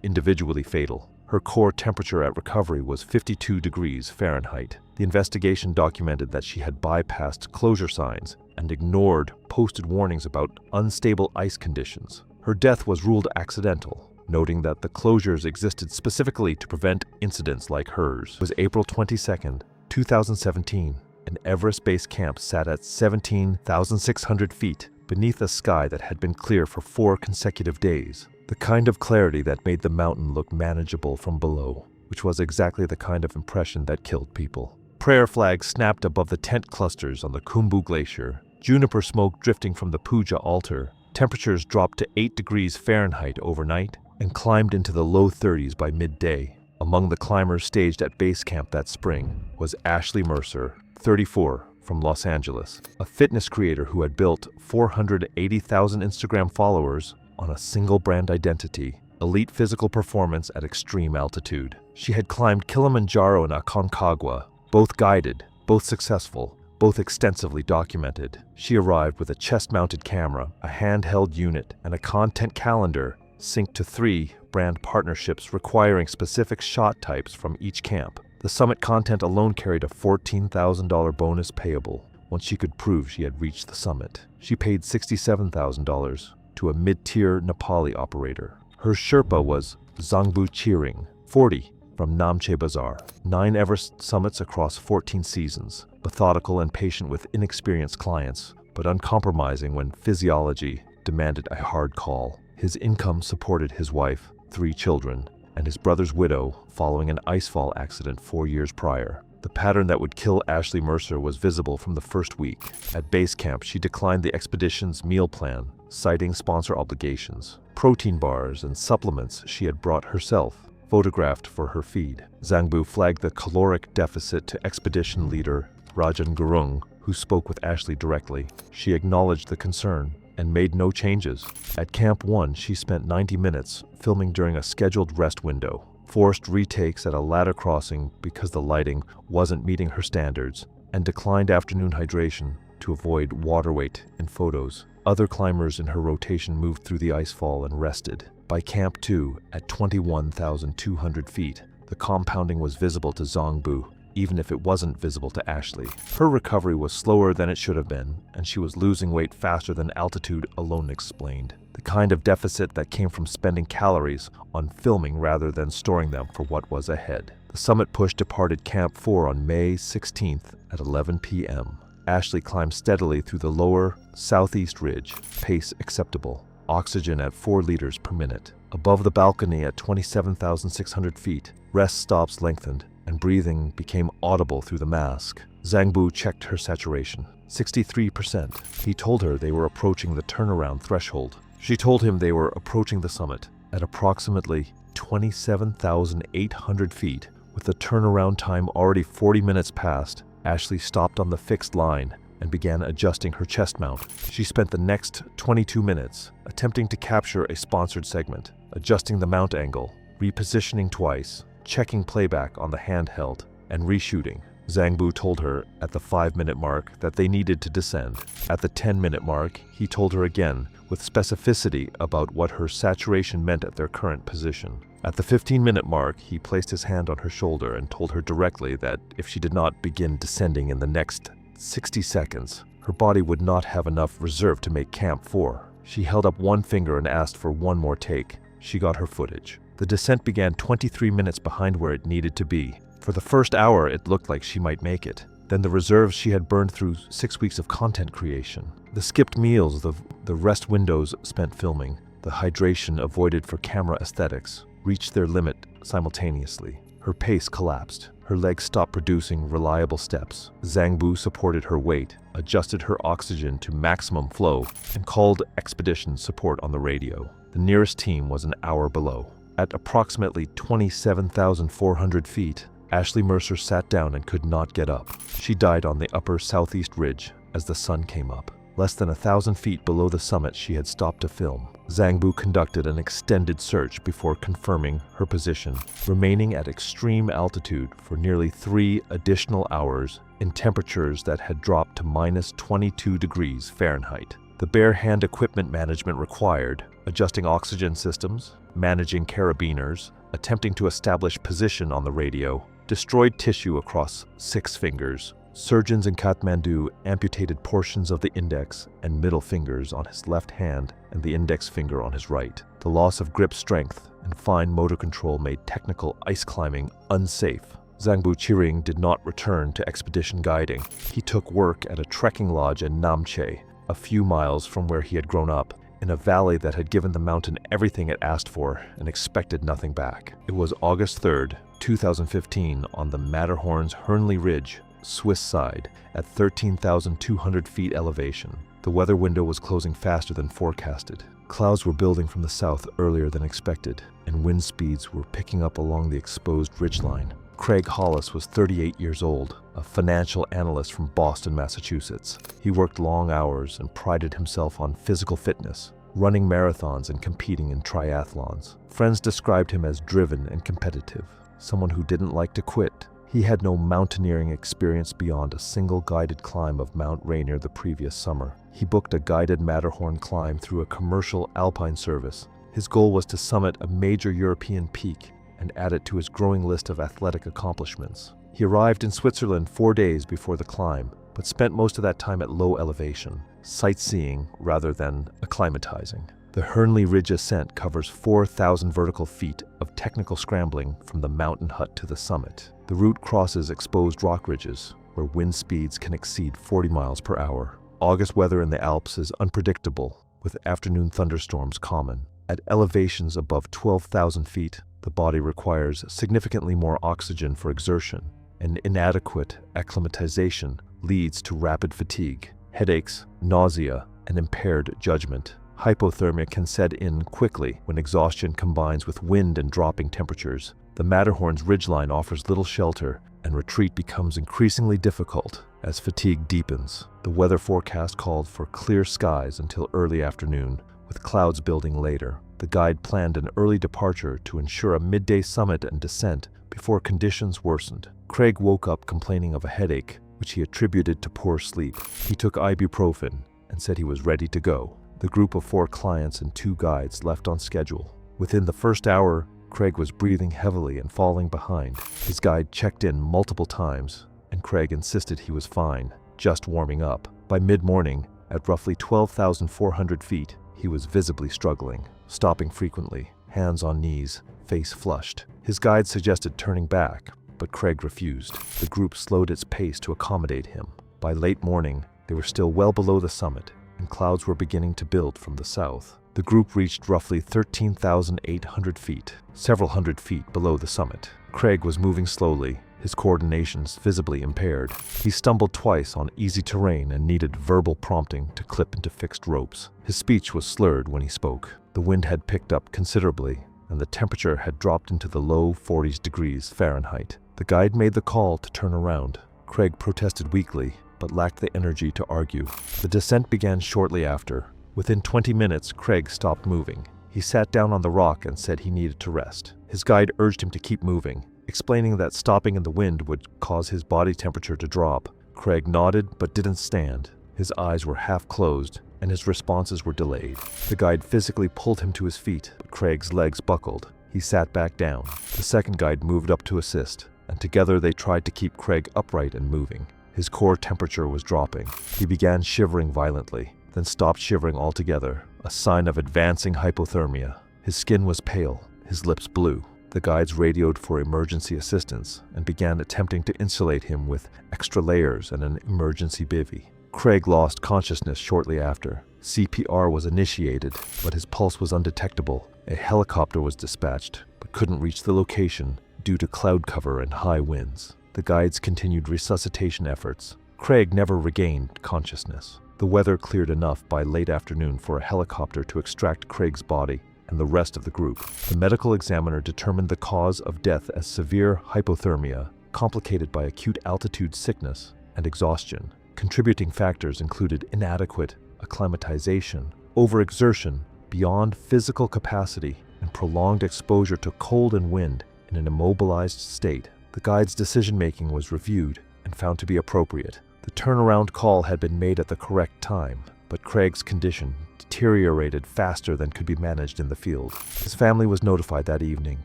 individually fatal. Her core temperature at recovery was 52 degrees Fahrenheit. The investigation documented that she had bypassed closure signs and ignored posted warnings about unstable ice conditions. Her death was ruled accidental, noting that the closures existed specifically to prevent incidents like hers. It was April 22, 2017, and Everest Base Camp sat at 17,600 feet beneath a sky that had been clear for 4 consecutive days. The kind of clarity that made the mountain look manageable from below, which was exactly the kind of impression that killed people. Prayer flags snapped above the tent clusters on the Khumbu Glacier, juniper smoke drifting from the Puja altar. Temperatures dropped to 8 degrees Fahrenheit overnight and climbed into the low 30s by midday. Among the climbers staged at base camp that spring was Ashley Mercer, 34, from Los Angeles, a fitness creator who had built 480,000 Instagram followers on a single brand identity: elite physical performance at extreme altitude. She had climbed Kilimanjaro and Aconcagua, both guided, both successful, both extensively documented. She arrived with a chest-mounted camera, a handheld unit, and a content calendar synced to 3 brand partnerships requiring specific shot types from each camp. The summit content alone carried a $14,000 bonus payable once she could prove she had reached the summit. She paid $67,000 to a mid-tier Nepali operator. Her Sherpa was Zangbu Chiring, 40, from Namche Bazaar. 9 Everest summits across 14 seasons. Methodical and patient with inexperienced clients, but uncompromising when physiology demanded a hard call. His income supported his wife, 3 children, and his brother's widow following an icefall accident 4 years prior. The pattern that would kill Ashley Mercer was visible from the first week. At base camp, she declined the expedition's meal plan, citing sponsor obligations. Protein bars and supplements she had brought herself, photographed for her feed. Zangbu flagged the caloric deficit to expedition leader Rajan Gurung, who spoke with Ashley directly. She acknowledged the concern and made no changes. At Camp 1, she spent 90 minutes filming during a scheduled rest window, forced retakes at a ladder crossing because the lighting wasn't meeting her standards, and declined afternoon hydration to avoid water weight in photos. Other climbers in her rotation moved through the icefall and rested. By Camp 2, at 21,200 feet, the compounding was visible to Zangbu, even if it wasn't visible to Ashley. Her recovery was slower than it should have been, and she was losing weight faster than altitude alone explained. The kind of deficit that came from spending calories on filming rather than storing them for what was ahead. The summit push departed Camp 4 on May 16th at 11 p.m. Ashley climbed steadily through the lower southeast ridge, pace acceptable, oxygen at 4 liters per minute. Above the balcony at 27,600 feet, rest stops lengthened, and breathing became audible through the mask. Zangbu checked her saturation, 63%. He told her they were approaching the turnaround threshold. She told him they were approaching the summit. At approximately 27,800 feet, with the turnaround time already 40 minutes past, Ashley stopped on the fixed line and began adjusting her chest mount. She spent the next 22 minutes attempting to capture a sponsored segment, adjusting the mount angle, repositioning twice, checking playback on the handheld, and reshooting. Zhang Bu told her at the 5-minute mark that they needed to descend. At the 10-minute mark, he told her again with specificity about what her saturation meant at their current position. At the 15-minute mark, he placed his hand on her shoulder and told her directly that if she did not begin descending in the next 60 seconds, her body would not have enough reserve to make Camp 4. She held up one finger and asked for one more take. She got her footage. The descent began 23 minutes behind where it needed to be. For the first hour, it looked like she might make it. Then the reserves she had burned through 6 weeks of content creation, the skipped meals, the rest windows spent filming, the hydration avoided for camera aesthetics, reached their limit simultaneously. Her pace collapsed. Her legs stopped producing reliable steps. Zhang Bu supported her weight, adjusted her oxygen to maximum flow, and called expedition support on the radio. The nearest team was an hour below. At approximately 27,400 feet, Ashley Mercer sat down and could not get up. She died on the upper southeast ridge as the sun came up. Less than 1,000 feet below the summit, she had stopped to film. Zhang Bu conducted an extended search before confirming her position, remaining at extreme altitude for nearly 3 additional hours in temperatures that had dropped to minus 22 degrees Fahrenheit. The bare hand equipment management required, adjusting oxygen systems, managing carabiners, attempting to establish position on the radio, destroyed tissue across 6 fingers. Surgeons in Kathmandu amputated portions of the index and middle fingers on his left hand and the index finger on his right. The loss of grip strength and fine motor control made technical ice climbing unsafe. Zhang Bu Qiring did not return to expedition guiding. He took work at a trekking lodge in Namche, a few miles from where he had grown up, in a valley that had given the mountain everything it asked for and expected nothing back. It was August 3rd, 2015, on the Matterhorn's Hernley Ridge, Swiss side, at 13,200 feet elevation. The weather window was closing faster than forecasted. Clouds were building from the south earlier than expected, and wind speeds were picking up along the exposed ridgeline. Craig Hollis was 38 years old, a financial analyst from Boston, Massachusetts. He worked long hours and prided himself on physical fitness, running marathons and competing in triathlons. Friends described him as driven and competitive, someone who didn't like to quit. He had no mountaineering experience beyond a single guided climb of Mount Rainier the previous summer. He booked a guided Matterhorn climb through a commercial alpine service. His goal was to summit a major European peak and add it to his growing list of athletic accomplishments. He arrived in Switzerland 4 days before the climb, but spent most of that time at low elevation, sightseeing rather than acclimatizing. The Hernley Ridge ascent covers 4,000 vertical feet of technical scrambling from the mountain hut to the summit. The route crosses exposed rock ridges, where wind speeds can exceed 40 miles per hour. August weather in the Alps is unpredictable, with afternoon thunderstorms common. At elevations above 12,000 feet, the body requires significantly more oxygen for exertion, and inadequate acclimatization leads to rapid fatigue, headaches, nausea, and impaired judgment. Hypothermia can set in quickly when exhaustion combines with wind and dropping temperatures. The Matterhorn's ridgeline offers little shelter, and retreat becomes increasingly difficult as fatigue deepens. The weather forecast called for clear skies until early afternoon, with clouds building later. The guide planned an early departure to ensure a midday summit and descent before conditions worsened. Craig woke up complaining of a headache, which he attributed to poor sleep. He took ibuprofen and said he was ready to go. The group of 4 clients and 2 guides left on schedule. Within the first hour, Craig was breathing heavily and falling behind. His guide checked in multiple times, and Craig insisted he was fine, just warming up. By mid-morning, at roughly 12,400 feet, he was visibly struggling, stopping frequently, hands on knees, face flushed. His guide suggested turning back, but Craig refused. The group slowed its pace to accommodate him. By late morning, they were still well below the summit, and clouds were beginning to build from the south. The group reached roughly 13,800 feet, several hundred feet below the summit. Craig was moving slowly, his coordinations visibly impaired. He stumbled twice on easy terrain and needed verbal prompting to clip into fixed ropes. His speech was slurred when he spoke. The wind had picked up considerably, and the temperature had dropped into the low 40s degrees Fahrenheit. The guide made the call to turn around. Craig protested weakly, but lacked the energy to argue. The descent began shortly after. Within 20 minutes, Craig stopped moving. He sat down on the rock and said he needed to rest. His guide urged him to keep moving, explaining that stopping in the wind would cause his body temperature to drop. Craig nodded but didn't stand. His eyes were half closed, and his responses were delayed. The guide physically pulled him to his feet, but Craig's legs buckled. He sat back down. The second guide moved up to assist, and together they tried to keep Craig upright and moving. His core temperature was dropping. He began shivering violently, then stopped shivering altogether, a sign of advancing hypothermia. His skin was pale, his lips blue. The guides radioed for emergency assistance and began attempting to insulate him with extra layers and an emergency bivvy. Craig lost consciousness shortly after. CPR was initiated, but his pulse was undetectable. A helicopter was dispatched, but couldn't reach the location due to cloud cover and high winds. The guides continued resuscitation efforts. Craig never regained consciousness. The weather cleared enough by late afternoon for a helicopter to extract Craig's body and the rest of the group. The medical examiner determined the cause of death as severe hypothermia, complicated by acute altitude sickness and exhaustion. Contributing factors included inadequate acclimatization, overexertion beyond physical capacity, and prolonged exposure to cold and wind in an immobilized state. The guide's decision-making was reviewed and found to be appropriate. The turnaround call had been made at the correct time, but Craig's condition deteriorated faster than could be managed in the field. His family was notified that evening.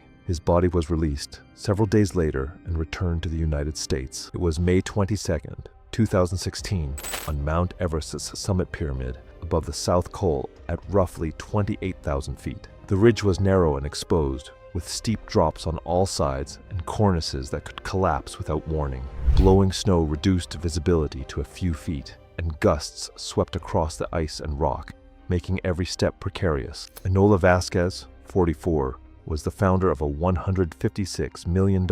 His body was released several days later and returned to the United States. It was May 22nd, 2016, on Mount Everest's summit pyramid above the South Col at roughly 28,000 feet. The ridge was narrow and exposed, with steep drops on all sides and cornices that could collapse without warning. Blowing snow reduced visibility to a few feet, and gusts swept across the ice and rock, making every step precarious. Enola Vasquez, 44, was the founder of a $156 million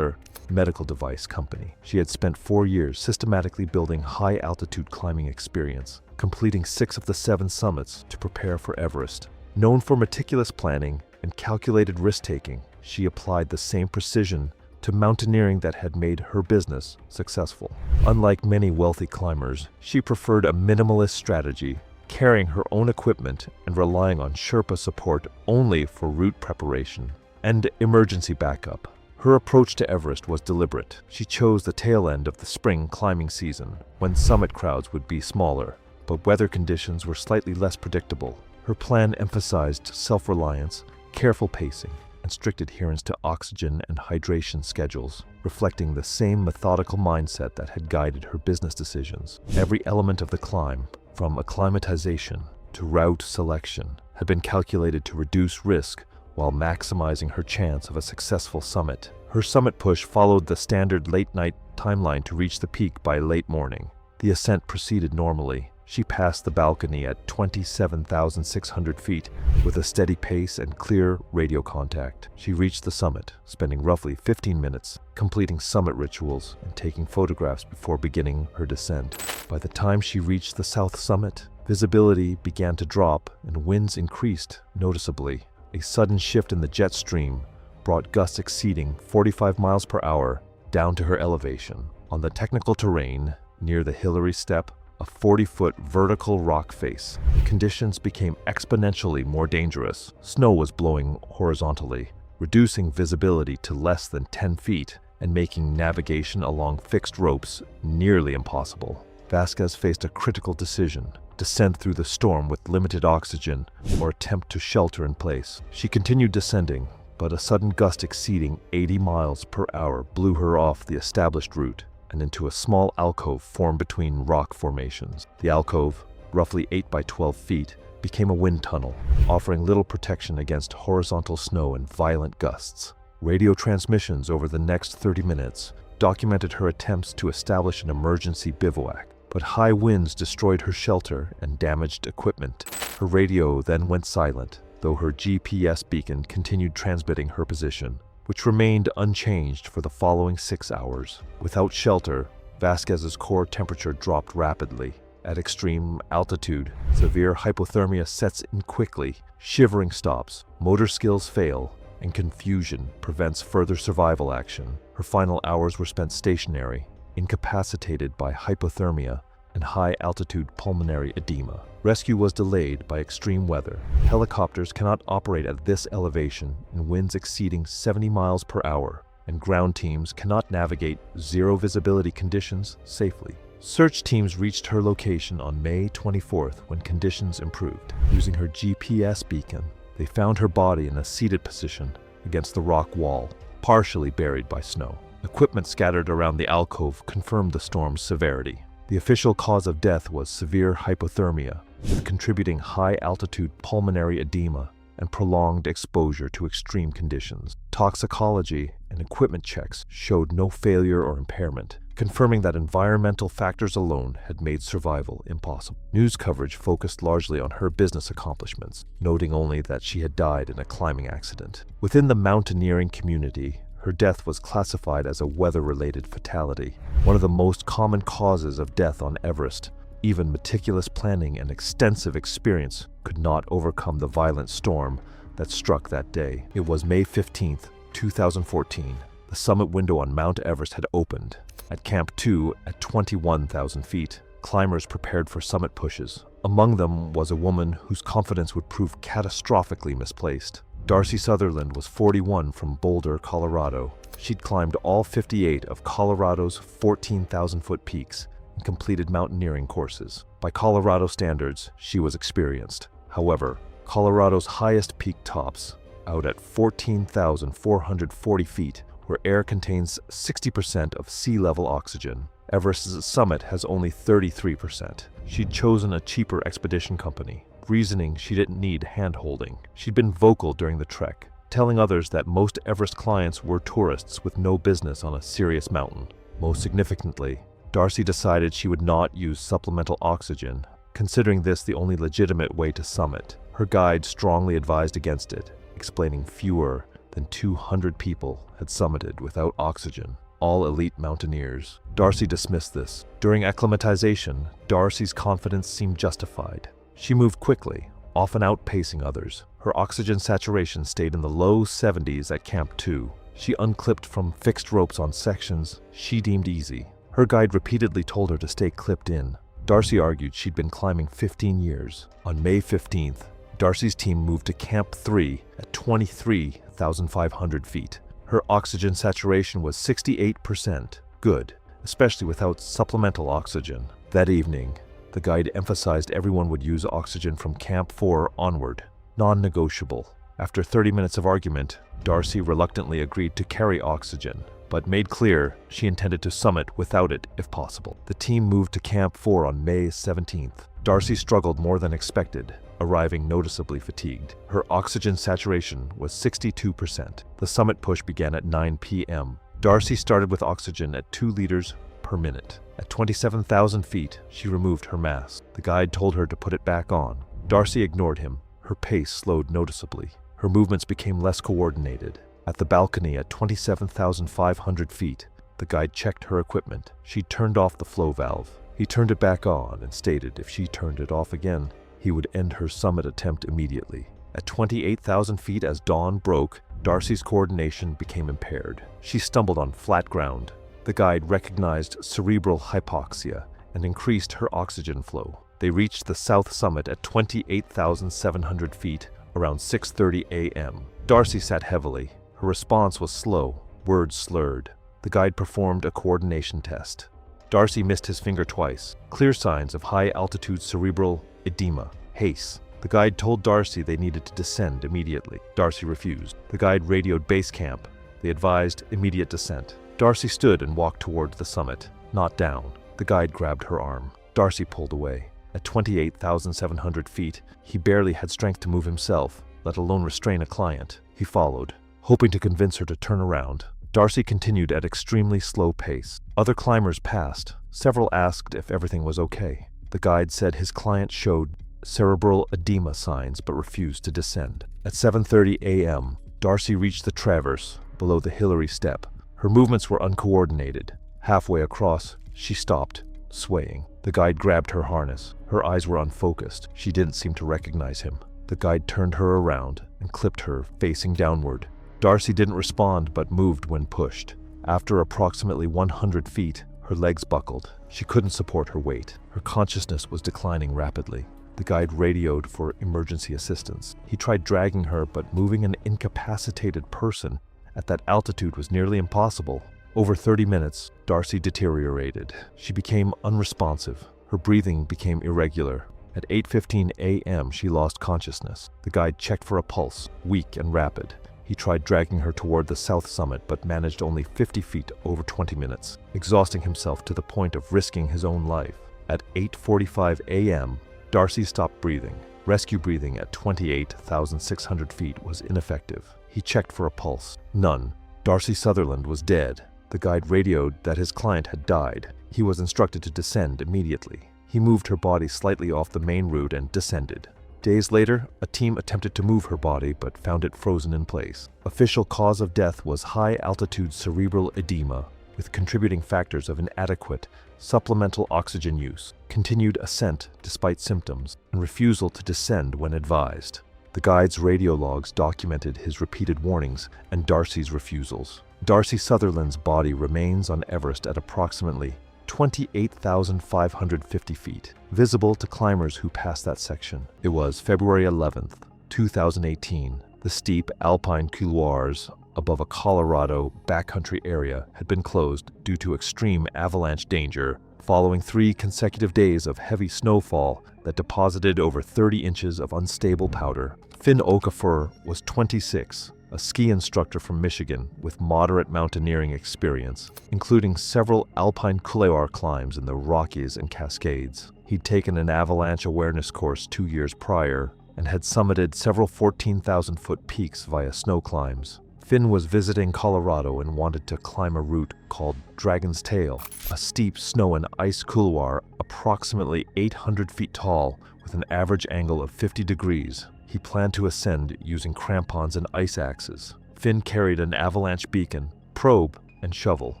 medical device company. She had spent 4 years systematically building high-altitude climbing experience, completing 6 of the 7 summits to prepare for Everest. Known for meticulous planning and calculated risk-taking, she applied the same precision to mountaineering that had made her business successful. Unlike many wealthy climbers, she preferred a minimalist strategy, carrying her own equipment and relying on Sherpa support only for route preparation and emergency backup. Her approach to Everest was deliberate. She chose the tail end of the spring climbing season, when summit crowds would be smaller, but weather conditions were slightly less predictable. Her plan emphasized self-reliance, careful pacing, and strict adherence to oxygen and hydration schedules, reflecting the same methodical mindset that had guided her business decisions. Every element of the climb, from acclimatization to route selection, had been calculated to reduce risk while maximizing her chance of a successful summit. Her summit push followed the standard late-night timeline to reach the peak by late morning. The ascent proceeded normally. She passed the balcony at 27,600 feet with a steady pace and clear radio contact. She reached the summit, spending roughly 15 minutes completing summit rituals and taking photographs before beginning her descent. By the time she reached the south summit, visibility began to drop and winds increased noticeably. A sudden shift in the jet stream brought gusts exceeding 45 miles per hour down to her elevation. On the technical terrain near the Hillary Step, a 40-foot vertical rock face, conditions became exponentially more dangerous. Snow was blowing horizontally, reducing visibility to less than 10 feet and making navigation along fixed ropes nearly impossible. Vasquez faced a critical decision: descend through the storm with limited oxygen or attempt to shelter in place. She continued descending, but a sudden gust exceeding 80 miles per hour blew her off the established route and into a small alcove formed between rock formations. The alcove, roughly 8 by 12 feet, became a wind tunnel, offering little protection against horizontal snow and violent gusts. Radio transmissions over the next 30 minutes documented her attempts to establish an emergency bivouac, but high winds destroyed her shelter and damaged equipment. Her radio then went silent, though her GPS beacon continued transmitting her position, which remained unchanged for the following 6 hours. Without shelter, Vasquez's core temperature dropped rapidly. At extreme altitude, severe hypothermia sets in quickly, shivering stops, motor skills fail, and confusion prevents further survival action. Her final hours were spent stationary, incapacitated by hypothermia, and high-altitude pulmonary edema. Rescue was delayed by extreme weather. Helicopters cannot operate at this elevation in winds exceeding 70 miles per hour, and ground teams cannot navigate zero-visibility conditions safely. Search teams reached her location on May 24th when conditions improved. Using her GPS beacon, they found her body in a seated position against the rock wall, partially buried by snow. Equipment scattered around the alcove confirmed the storm's severity. The official cause of death was severe hypothermia, with contributing high-altitude pulmonary edema and prolonged exposure to extreme conditions. Toxicology and equipment checks showed no failure or impairment, confirming that environmental factors alone had made survival impossible. News coverage focused largely on her business accomplishments, noting only that she had died in a climbing accident. Within the mountaineering community, her death was classified as a weather-related fatality, one of the most common causes of death on Everest. Even meticulous planning and extensive experience could not overcome the violent storm that struck that day. It was May 15th, 2014. The summit window on Mount Everest had opened. At Camp 2 at 21,000 feet, climbers prepared for summit pushes. Among them was a woman whose confidence would prove catastrophically misplaced. Darcy Sutherland was 41 from Boulder, Colorado. She'd climbed all 58 of Colorado's 14,000-foot peaks and completed mountaineering courses. By Colorado standards, she was experienced. However, Colorado's highest peak tops, out at 14,440 feet, where air contains 60% of sea-level oxygen. Everest's summit has only 33%. She'd chosen a cheaper expedition company, reasoning she didn't need hand-holding. She'd been vocal during the trek, telling others that most Everest clients were tourists with no business on a serious mountain. Most significantly, Darcy decided she would not use supplemental oxygen, considering this the only legitimate way to summit. Her guide strongly advised against it, explaining fewer than 200 people had summited without oxygen, all elite mountaineers. Darcy dismissed this. During acclimatization, Darcy's confidence seemed justified. She moved quickly, often outpacing others. Her oxygen saturation stayed in the low 70s at Camp 2. She unclipped from fixed ropes on sections she deemed easy. Her guide repeatedly told her to stay clipped in. Darcy argued she'd been climbing 15 years. On May 15th, Darcy's team moved to Camp 3 at 23,500 feet. Her oxygen saturation was 68%, good, especially without supplemental oxygen. That evening, the guide emphasized everyone would use oxygen from Camp 4 onward, non-negotiable. After 30 minutes of argument, Darcy reluctantly agreed to carry oxygen, but made clear she intended to summit without it if possible. The team moved to Camp 4 on May 17th. Darcy struggled more than expected, arriving noticeably fatigued. Her oxygen saturation was 62%. The summit push began at 9 p.m. Darcy started with oxygen at 2 liters per minute. At 27,000 feet, she removed her mask. The guide told her to put it back on. Darcy ignored him. Her pace slowed noticeably. Her movements became less coordinated. At the balcony at 27,500 feet, the guide checked her equipment. She turned off the flow valve. He turned it back on and stated if she turned it off again, he would end her summit attempt immediately. At 28,000 feet as dawn broke, Darcy's coordination became impaired. She stumbled on flat ground. The guide recognized cerebral hypoxia and increased her oxygen flow. They reached the south summit at 28,700 feet around 6:30 a.m. Darcy sat heavily. Her response was slow, words slurred. The guide performed a coordination test. Darcy missed his finger twice, clear signs of high-altitude cerebral edema, HACE. The guide told Darcy they needed to descend immediately. Darcy refused. The guide radioed base camp. They advised immediate descent. Darcy stood and walked toward the summit, not down. The guide grabbed her arm. Darcy pulled away. At 28,700 feet, he barely had strength to move himself, let alone restrain a client. He followed, hoping to convince her to turn around. Darcy continued at extremely slow pace. Other climbers passed. Several asked if everything was okay. The guide said his client showed cerebral edema signs but refused to descend. At 7:30 a.m., Darcy reached the traverse below the Hillary step. Her movements were uncoordinated. Halfway across, she stopped, swaying. The guide grabbed her harness. Her eyes were unfocused. She didn't seem to recognize him. The guide turned her around and clipped her, facing downward. Darcy didn't respond but moved when pushed. After approximately 100 feet, Her legs buckled. She couldn't support her weight. Her consciousness was declining rapidly. The guide radioed for emergency assistance. He tried dragging her, but moving an incapacitated person at that altitude was nearly impossible. Over 30 minutes, Darcy deteriorated. She became unresponsive. Her breathing became irregular. At 8:15 a.m., she lost consciousness. The guide checked for a pulse, weak and rapid. He tried dragging her toward the south summit, but managed only 50 feet over 20 minutes, exhausting himself to the point of risking his own life. At 8:45 a.m., Darcy stopped breathing. Rescue breathing at 28,600 feet was ineffective. He checked for a pulse. None. Darcy Sutherland was dead. The guide radioed that his client had died. He was instructed to descend immediately. He moved her body slightly off the main route and descended. Days later, a team attempted to move her body but found it frozen in place. Official cause of death was high-altitude cerebral edema, with contributing factors of inadequate supplemental oxygen use, continued ascent despite symptoms, and refusal to descend when advised. The guide's radio logs documented his repeated warnings and Darcy's refusals. Darcy Sutherland's body remains on Everest at approximately 28,550 feet, visible to climbers who pass that section. It was February 11th, 2018. The steep alpine couloirs above a Colorado backcountry area had been closed due to extreme avalanche danger following 3 consecutive days of heavy snowfall that deposited over 30 inches of unstable powder. Finn Okafor was 26, a ski instructor from Michigan with moderate mountaineering experience, including several alpine couloir climbs in the Rockies and Cascades. He'd taken an avalanche awareness course 2 years prior and had summited several 14,000-foot peaks via snow climbs. Finn was visiting Colorado and wanted to climb a route called Dragon's Tail, a steep snow and ice couloir approximately 800 feet tall with an average angle of 50 degrees. He planned to ascend using crampons and ice axes. Finn carried an avalanche beacon, probe, and shovel,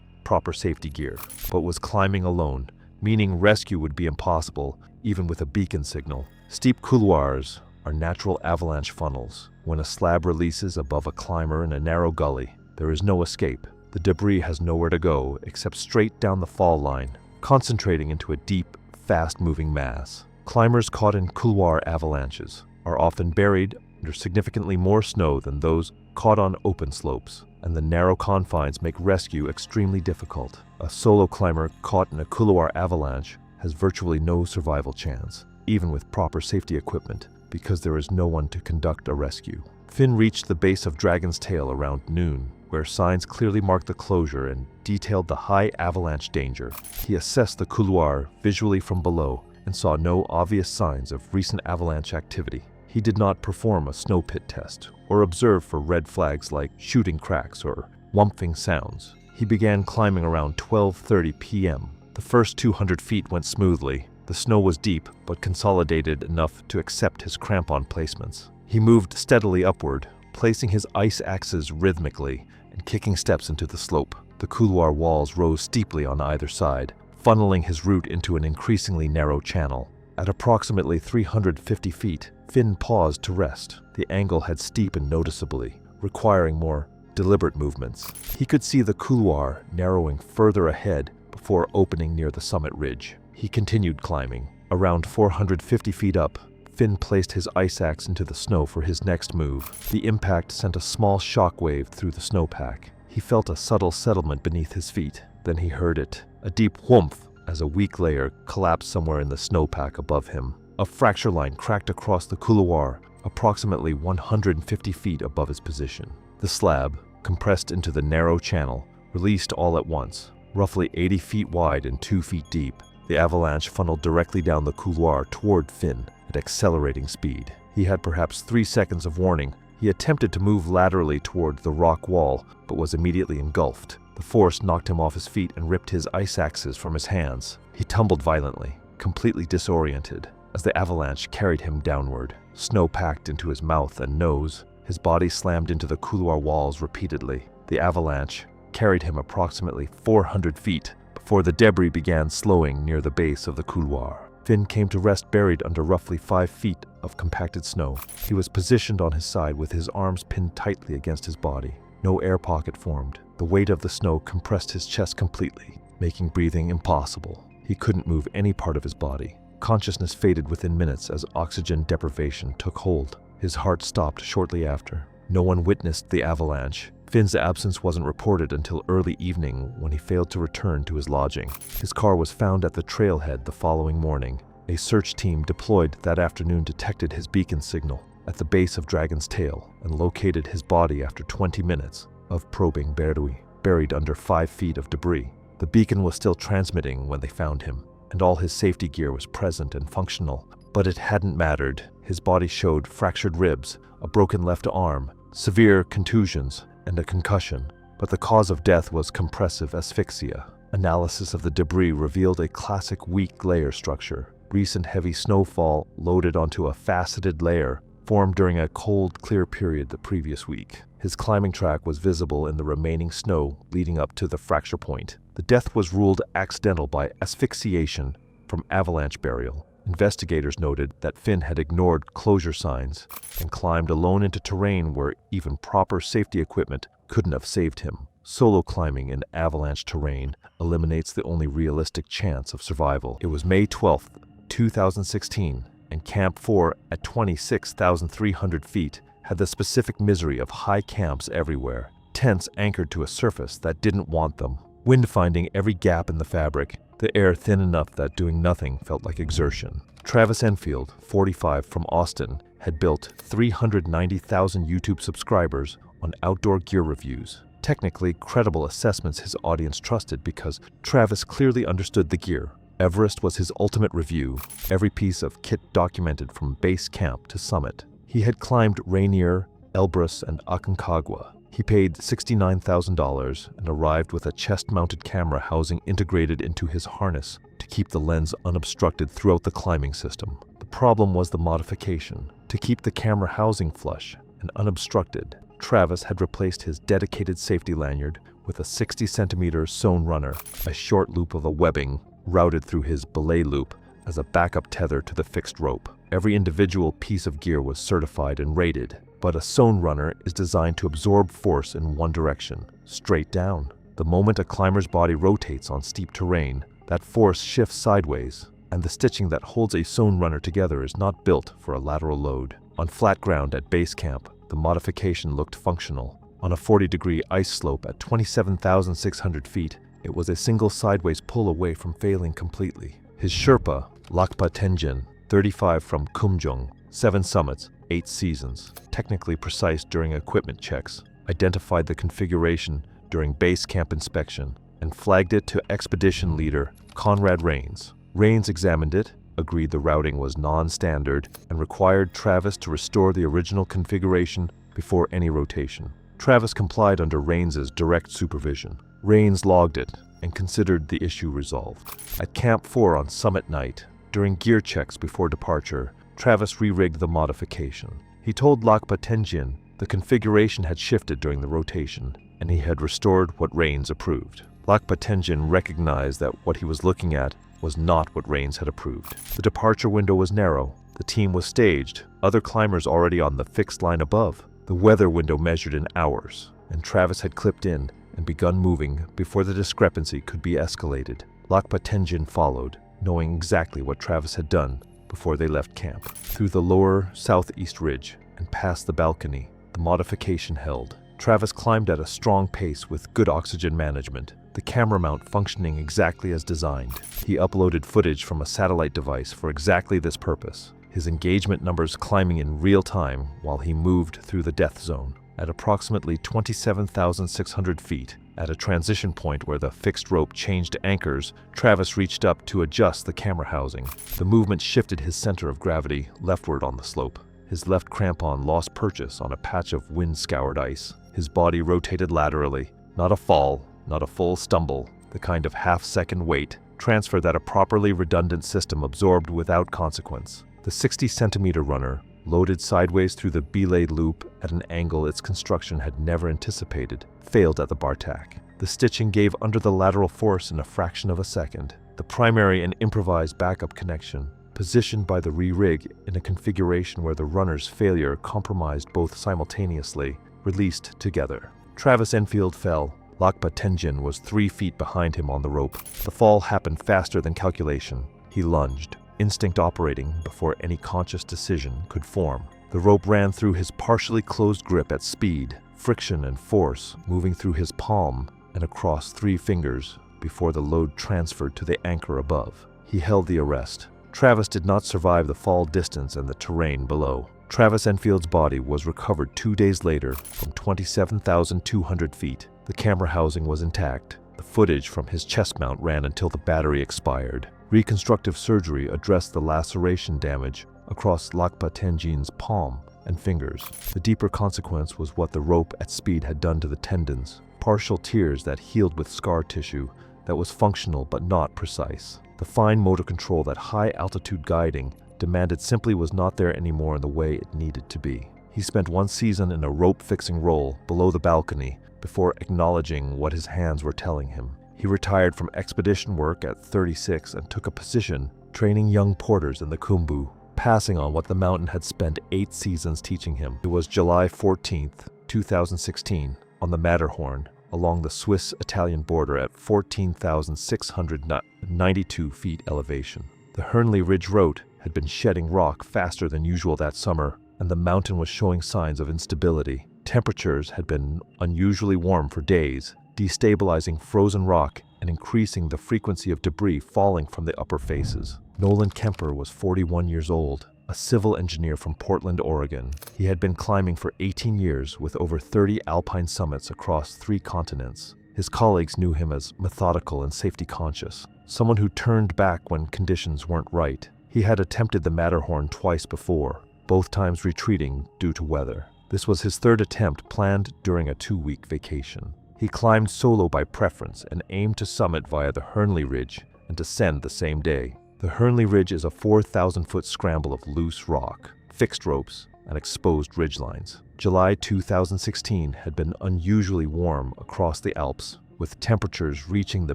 proper safety gear, but was climbing alone, meaning rescue would be impossible even with a beacon signal. Steep couloirs are natural avalanche funnels. When a slab releases above a climber in a narrow gully, there is no escape. The debris has nowhere to go except straight down the fall line, concentrating into a deep, fast-moving mass. Climbers caught in couloir avalanches are often buried under significantly more snow than those caught on open slopes, and the narrow confines make rescue extremely difficult. A solo climber caught in a couloir avalanche has virtually no survival chance, even with proper safety equipment, because there is no one to conduct a rescue. Finn reached the base of Dragon's Tail around noon, where signs clearly marked the closure and detailed the high avalanche danger. He assessed the couloir visually from below and saw no obvious signs of recent avalanche activity. He did not perform a snow pit test or observe for red flags like shooting cracks or whumping sounds. He began climbing around 12:30 p.m. The first 200 feet went smoothly. The snow was deep, but consolidated enough to accept his crampon placements. He moved steadily upward, placing his ice axes rhythmically and kicking steps into the slope. The couloir walls rose steeply on either side, funneling his route into an increasingly narrow channel. At approximately 350 feet, Finn paused to rest. The angle had steepened noticeably, requiring more deliberate movements. He could see the couloir narrowing further ahead before opening near the summit ridge. He continued climbing. Around 450 feet up, Finn placed his ice axe into the snow for his next move. The impact sent a small shock wave through the snowpack. He felt a subtle settlement beneath his feet. Then he heard it, a deep whoomph as a weak layer collapsed somewhere in the snowpack above him. A fracture line cracked across the couloir, approximately 150 feet above his position. The slab, compressed into the narrow channel, released all at once, roughly 80 feet wide and 2 feet deep. The avalanche funneled directly down the couloir toward Finn at accelerating speed. He had perhaps 3 seconds of warning. He attempted to move laterally toward the rock wall, but was immediately engulfed. The force knocked him off his feet and ripped his ice axes from his hands. He tumbled violently, completely disoriented, as the avalanche carried him downward. Snow packed into his mouth and nose. His body slammed into the couloir walls repeatedly. The avalanche carried him approximately 400 feet before the debris began slowing near the base of the couloir. Finn came to rest buried under roughly 5 feet of compacted snow. He was positioned on his side with his arms pinned tightly against his body. No air pocket formed. The weight of the snow compressed his chest completely. making breathing impossible. He couldn't move any part of his body. Consciousness faded within minutes as oxygen deprivation took hold. His heart stopped shortly after. No one witnessed the avalanche. Finn's absence wasn't reported until early evening when he failed to return to his lodging. His car was found at the trailhead the following morning. A search team deployed that afternoon detected his beacon signal at the base of Dragon's Tail and located his body after 20 minutes of probing Berdui, buried under 5 feet of debris. The beacon was still transmitting when they found him, and all his safety gear was present and functional, but it hadn't mattered. His body showed fractured ribs, a broken left arm, severe contusions, and a concussion, but the cause of death was compressive asphyxia. Analysis of the debris revealed a classic weak layer structure. Recent heavy snowfall loaded onto a faceted layer formed during a cold, clear period the previous week. His climbing track was visible in the remaining snow leading up to the fracture point. The death was ruled accidental by asphyxiation from avalanche burial. Investigators noted that Finn had ignored closure signs and climbed alone into terrain where even proper safety equipment couldn't have saved him. Solo climbing in avalanche terrain eliminates the only realistic chance of survival. It was May 12th, 2016, and Camp 4 at 26,300 feet had the specific misery of high camps everywhere, tents anchored to a surface that didn't want them, wind finding every gap in the fabric, the air thin enough that doing nothing felt like exertion. Travis Enfield, 45, from Austin, had built 390,000 YouTube subscribers on outdoor gear reviews. Technically credible assessments his audience trusted because Travis clearly understood the gear. Everest was his ultimate review, every piece of kit documented from base camp to summit. He had climbed Rainier, Elbrus, and Aconcagua. He paid $69,000 and arrived with a chest-mounted camera housing integrated into his harness to keep the lens unobstructed throughout the climbing system. The problem was the modification. To keep the camera housing flush and unobstructed, Travis had replaced his dedicated safety lanyard with a 60-centimeter sewn runner, a short loop of a webbing routed through his belay loop as a backup tether to the fixed rope. Every individual piece of gear was certified and rated, but a sewn runner is designed to absorb force in one direction, straight down. The moment a climber's body rotates on steep terrain, that force shifts sideways, and the stitching that holds a sewn runner together is not built for a lateral load. On flat ground at base camp, the modification looked functional. On a 40-degree ice slope at 27,600 feet, it was a single sideways pull away from failing completely. His Sherpa, Lakpa Tenjin, 35, from Kumjung, 7 summits, 8 seasons, technically precise during equipment checks, identified the configuration during base camp inspection, and flagged it to expedition leader Conrad Rains. Rains examined it, agreed the routing was non-standard, and required Travis to restore the original configuration before any rotation. Travis complied under Rains's direct supervision. Rains logged it and considered the issue resolved. At Camp 4 on summit night, during gear checks before departure, Travis re-rigged the modification. He told Lakpa Tenjin the configuration had shifted during the rotation, and he had restored what Rains approved. Lakpa Tenjin recognized that what he was looking at was not what Rains had approved. The departure window was narrow, the team was staged, other climbers already on the fixed line above. The weather window measured in hours, and Travis had clipped in and begun moving before the discrepancy could be escalated. Lakpa Tenjin followed, knowing exactly what Travis had done before they left camp. Through the lower southeast ridge and past the balcony, the modification held. Travis climbed at a strong pace with good oxygen management, the camera mount functioning exactly as designed. He uploaded footage from a satellite device for exactly this purpose, his engagement numbers climbing in real time while he moved through the death zone. At approximately 27,600 feet, at a transition point where the fixed rope changed anchors, Travis reached up to adjust the camera housing. The movement shifted his center of gravity leftward on the slope. His left crampon lost purchase on a patch of wind-scoured ice. His body rotated laterally. Not a fall, not a full stumble, the kind of half-second weight transfer that a properly redundant system absorbed without consequence. The 60-centimeter runner, loaded sideways through the belay loop at an angle its construction had never anticipated, failed at the Bartak. The stitching gave under the lateral force in a fraction of a second. The primary and improvised backup connection, positioned by the re-rig in a configuration where the runner's failure compromised both simultaneously, released together. Travis Enfield fell, Lakpa Tenjin was 3 feet behind him on the rope. The fall happened faster than calculation. He lunged, instinct operating before any conscious decision could form. The rope ran through his partially closed grip at speed, friction and force moving through his palm and across 3 fingers before the load transferred to the anchor above. He held the arrest. Travis did not survive the fall distance and the terrain below. Travis Enfield's body was recovered 2 days later from 27,200 feet. The camera housing was intact. The footage from his chest mount ran until the battery expired. Reconstructive surgery addressed the laceration damage across Lakpa Tenjin's palm and fingers. The deeper consequence was what the rope at speed had done to the tendons. Partial tears that healed with scar tissue that was functional but not precise. The fine motor control that high-altitude guiding demanded simply was not there anymore in the way it needed to be. He spent 1 season in a rope-fixing role below the balcony before acknowledging what his hands were telling him. He retired from expedition work at 36 and took a position training young porters in the Khumbu, passing on what the mountain had spent 8 seasons teaching him. It was July 14th, 2016, on the Matterhorn, along the Swiss-Italian border at 14,692 feet elevation. The Hernley Ridge Road had been shedding rock faster than usual that summer, and the mountain was showing signs of instability. Temperatures had been unusually warm for days, destabilizing frozen rock and increasing the frequency of debris falling from the upper faces. Nolan Kemper was 41 years old, a civil engineer from Portland, Oregon. He had been climbing for 18 years with over 30 alpine summits across 3 continents. His colleagues knew him as methodical and safety conscious, someone who turned back when conditions weren't right. He had attempted the Matterhorn twice before, both times retreating due to weather. This was his 3rd attempt, planned during a 2-week vacation. He climbed solo by preference and aimed to summit via the Hernley Ridge and descend the same day. The Hernley Ridge is a 4,000-foot scramble of loose rock, fixed ropes, and exposed ridgelines. July 2016 had been unusually warm across the Alps, with temperatures reaching the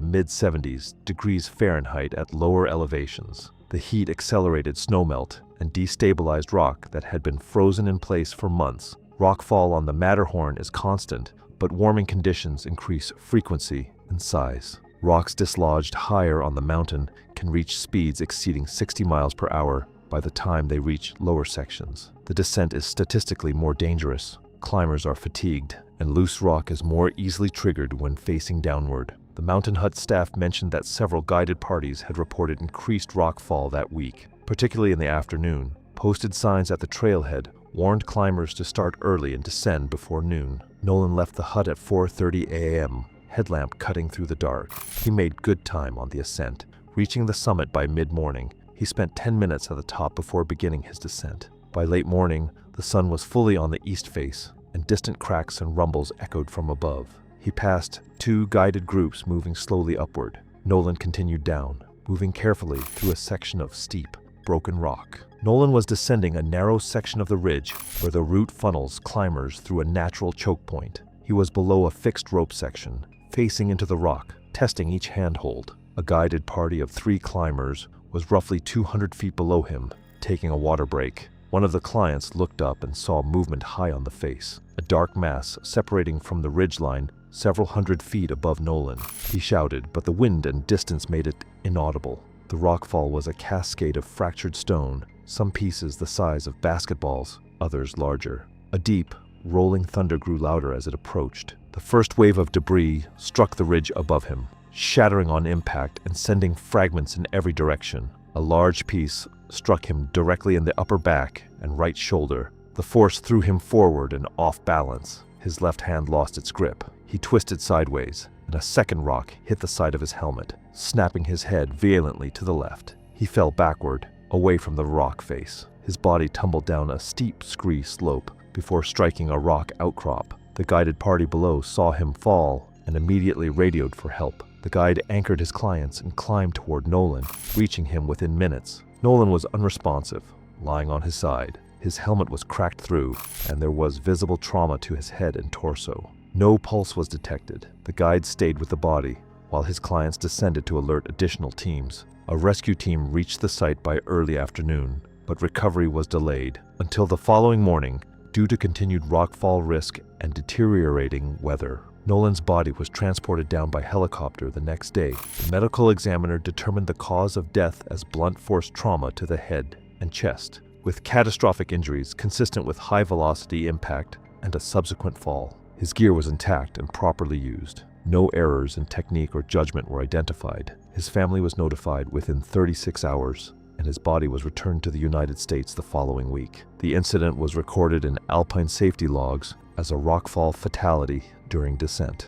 mid-70s degrees Fahrenheit at lower elevations. The heat accelerated snowmelt and destabilized rock that had been frozen in place for months. Rockfall on the Matterhorn is constant, but warming conditions increase frequency and size. Rocks dislodged higher on the mountain can reach speeds exceeding 60 miles per hour by the time they reach lower sections. The descent is statistically more dangerous. Climbers are fatigued, and loose rock is more easily triggered when facing downward. The Mountain Hut staff mentioned that several guided parties had reported increased rockfall that week, particularly in the afternoon. Posted signs at the trailhead warned climbers to start early and descend before noon. Nolan left the hut at 4:30 a.m., headlamp cutting through the dark. He made good time on the ascent. Reaching the summit by mid-morning, he spent 10 minutes at the top before beginning his descent. By late morning, the sun was fully on the east face, and distant cracks and rumbles echoed from above. He passed 2 guided groups moving slowly upward. Nolan continued down, moving carefully through a section of steep, broken rock. Nolan was descending a narrow section of the ridge where the route funnels climbers through a natural choke point. He was below a fixed rope section, facing into the rock, testing each handhold. A guided party of 3 climbers was roughly 200 feet below him, taking a water break. One of the clients looked up and saw movement high on the face, a dark mass separating from the ridgeline several hundred feet above Nolan. He shouted, but the wind and distance made it inaudible. The rockfall was a cascade of fractured stone, some pieces the size of basketballs, others larger. A deep, rolling thunder grew louder as it approached. The first wave of debris struck the ridge above him, shattering on impact and sending fragments in every direction. A large piece struck him directly in the upper back and right shoulder. The force threw him forward and off balance. His left hand lost its grip. He twisted sideways, and a second rock hit the side of his helmet, snapping his head violently to the left. He fell backward, away from the rock face. His body tumbled down a steep scree slope before striking a rock outcrop. The guided party below saw him fall and immediately radioed for help. The guide anchored his clients and climbed toward Nolan, reaching him within minutes. Nolan was unresponsive, lying on his side. His helmet was cracked through, and there was visible trauma to his head and torso. No pulse was detected. The guide stayed with the body, while his clients descended to alert additional teams. A rescue team reached the site by early afternoon, but recovery was delayed until the following morning due to continued rockfall risk and deteriorating weather. Nolan's body was transported down by helicopter the next day. The medical examiner determined the cause of death as blunt force trauma to the head and chest, with catastrophic injuries consistent with high-velocity impact and a subsequent fall. His gear was intact and properly used. No errors in technique or judgment were identified. His family was notified within 36 hours, and his body was returned to the United States the following week. The incident was recorded in Alpine safety logs as a rockfall fatality during descent.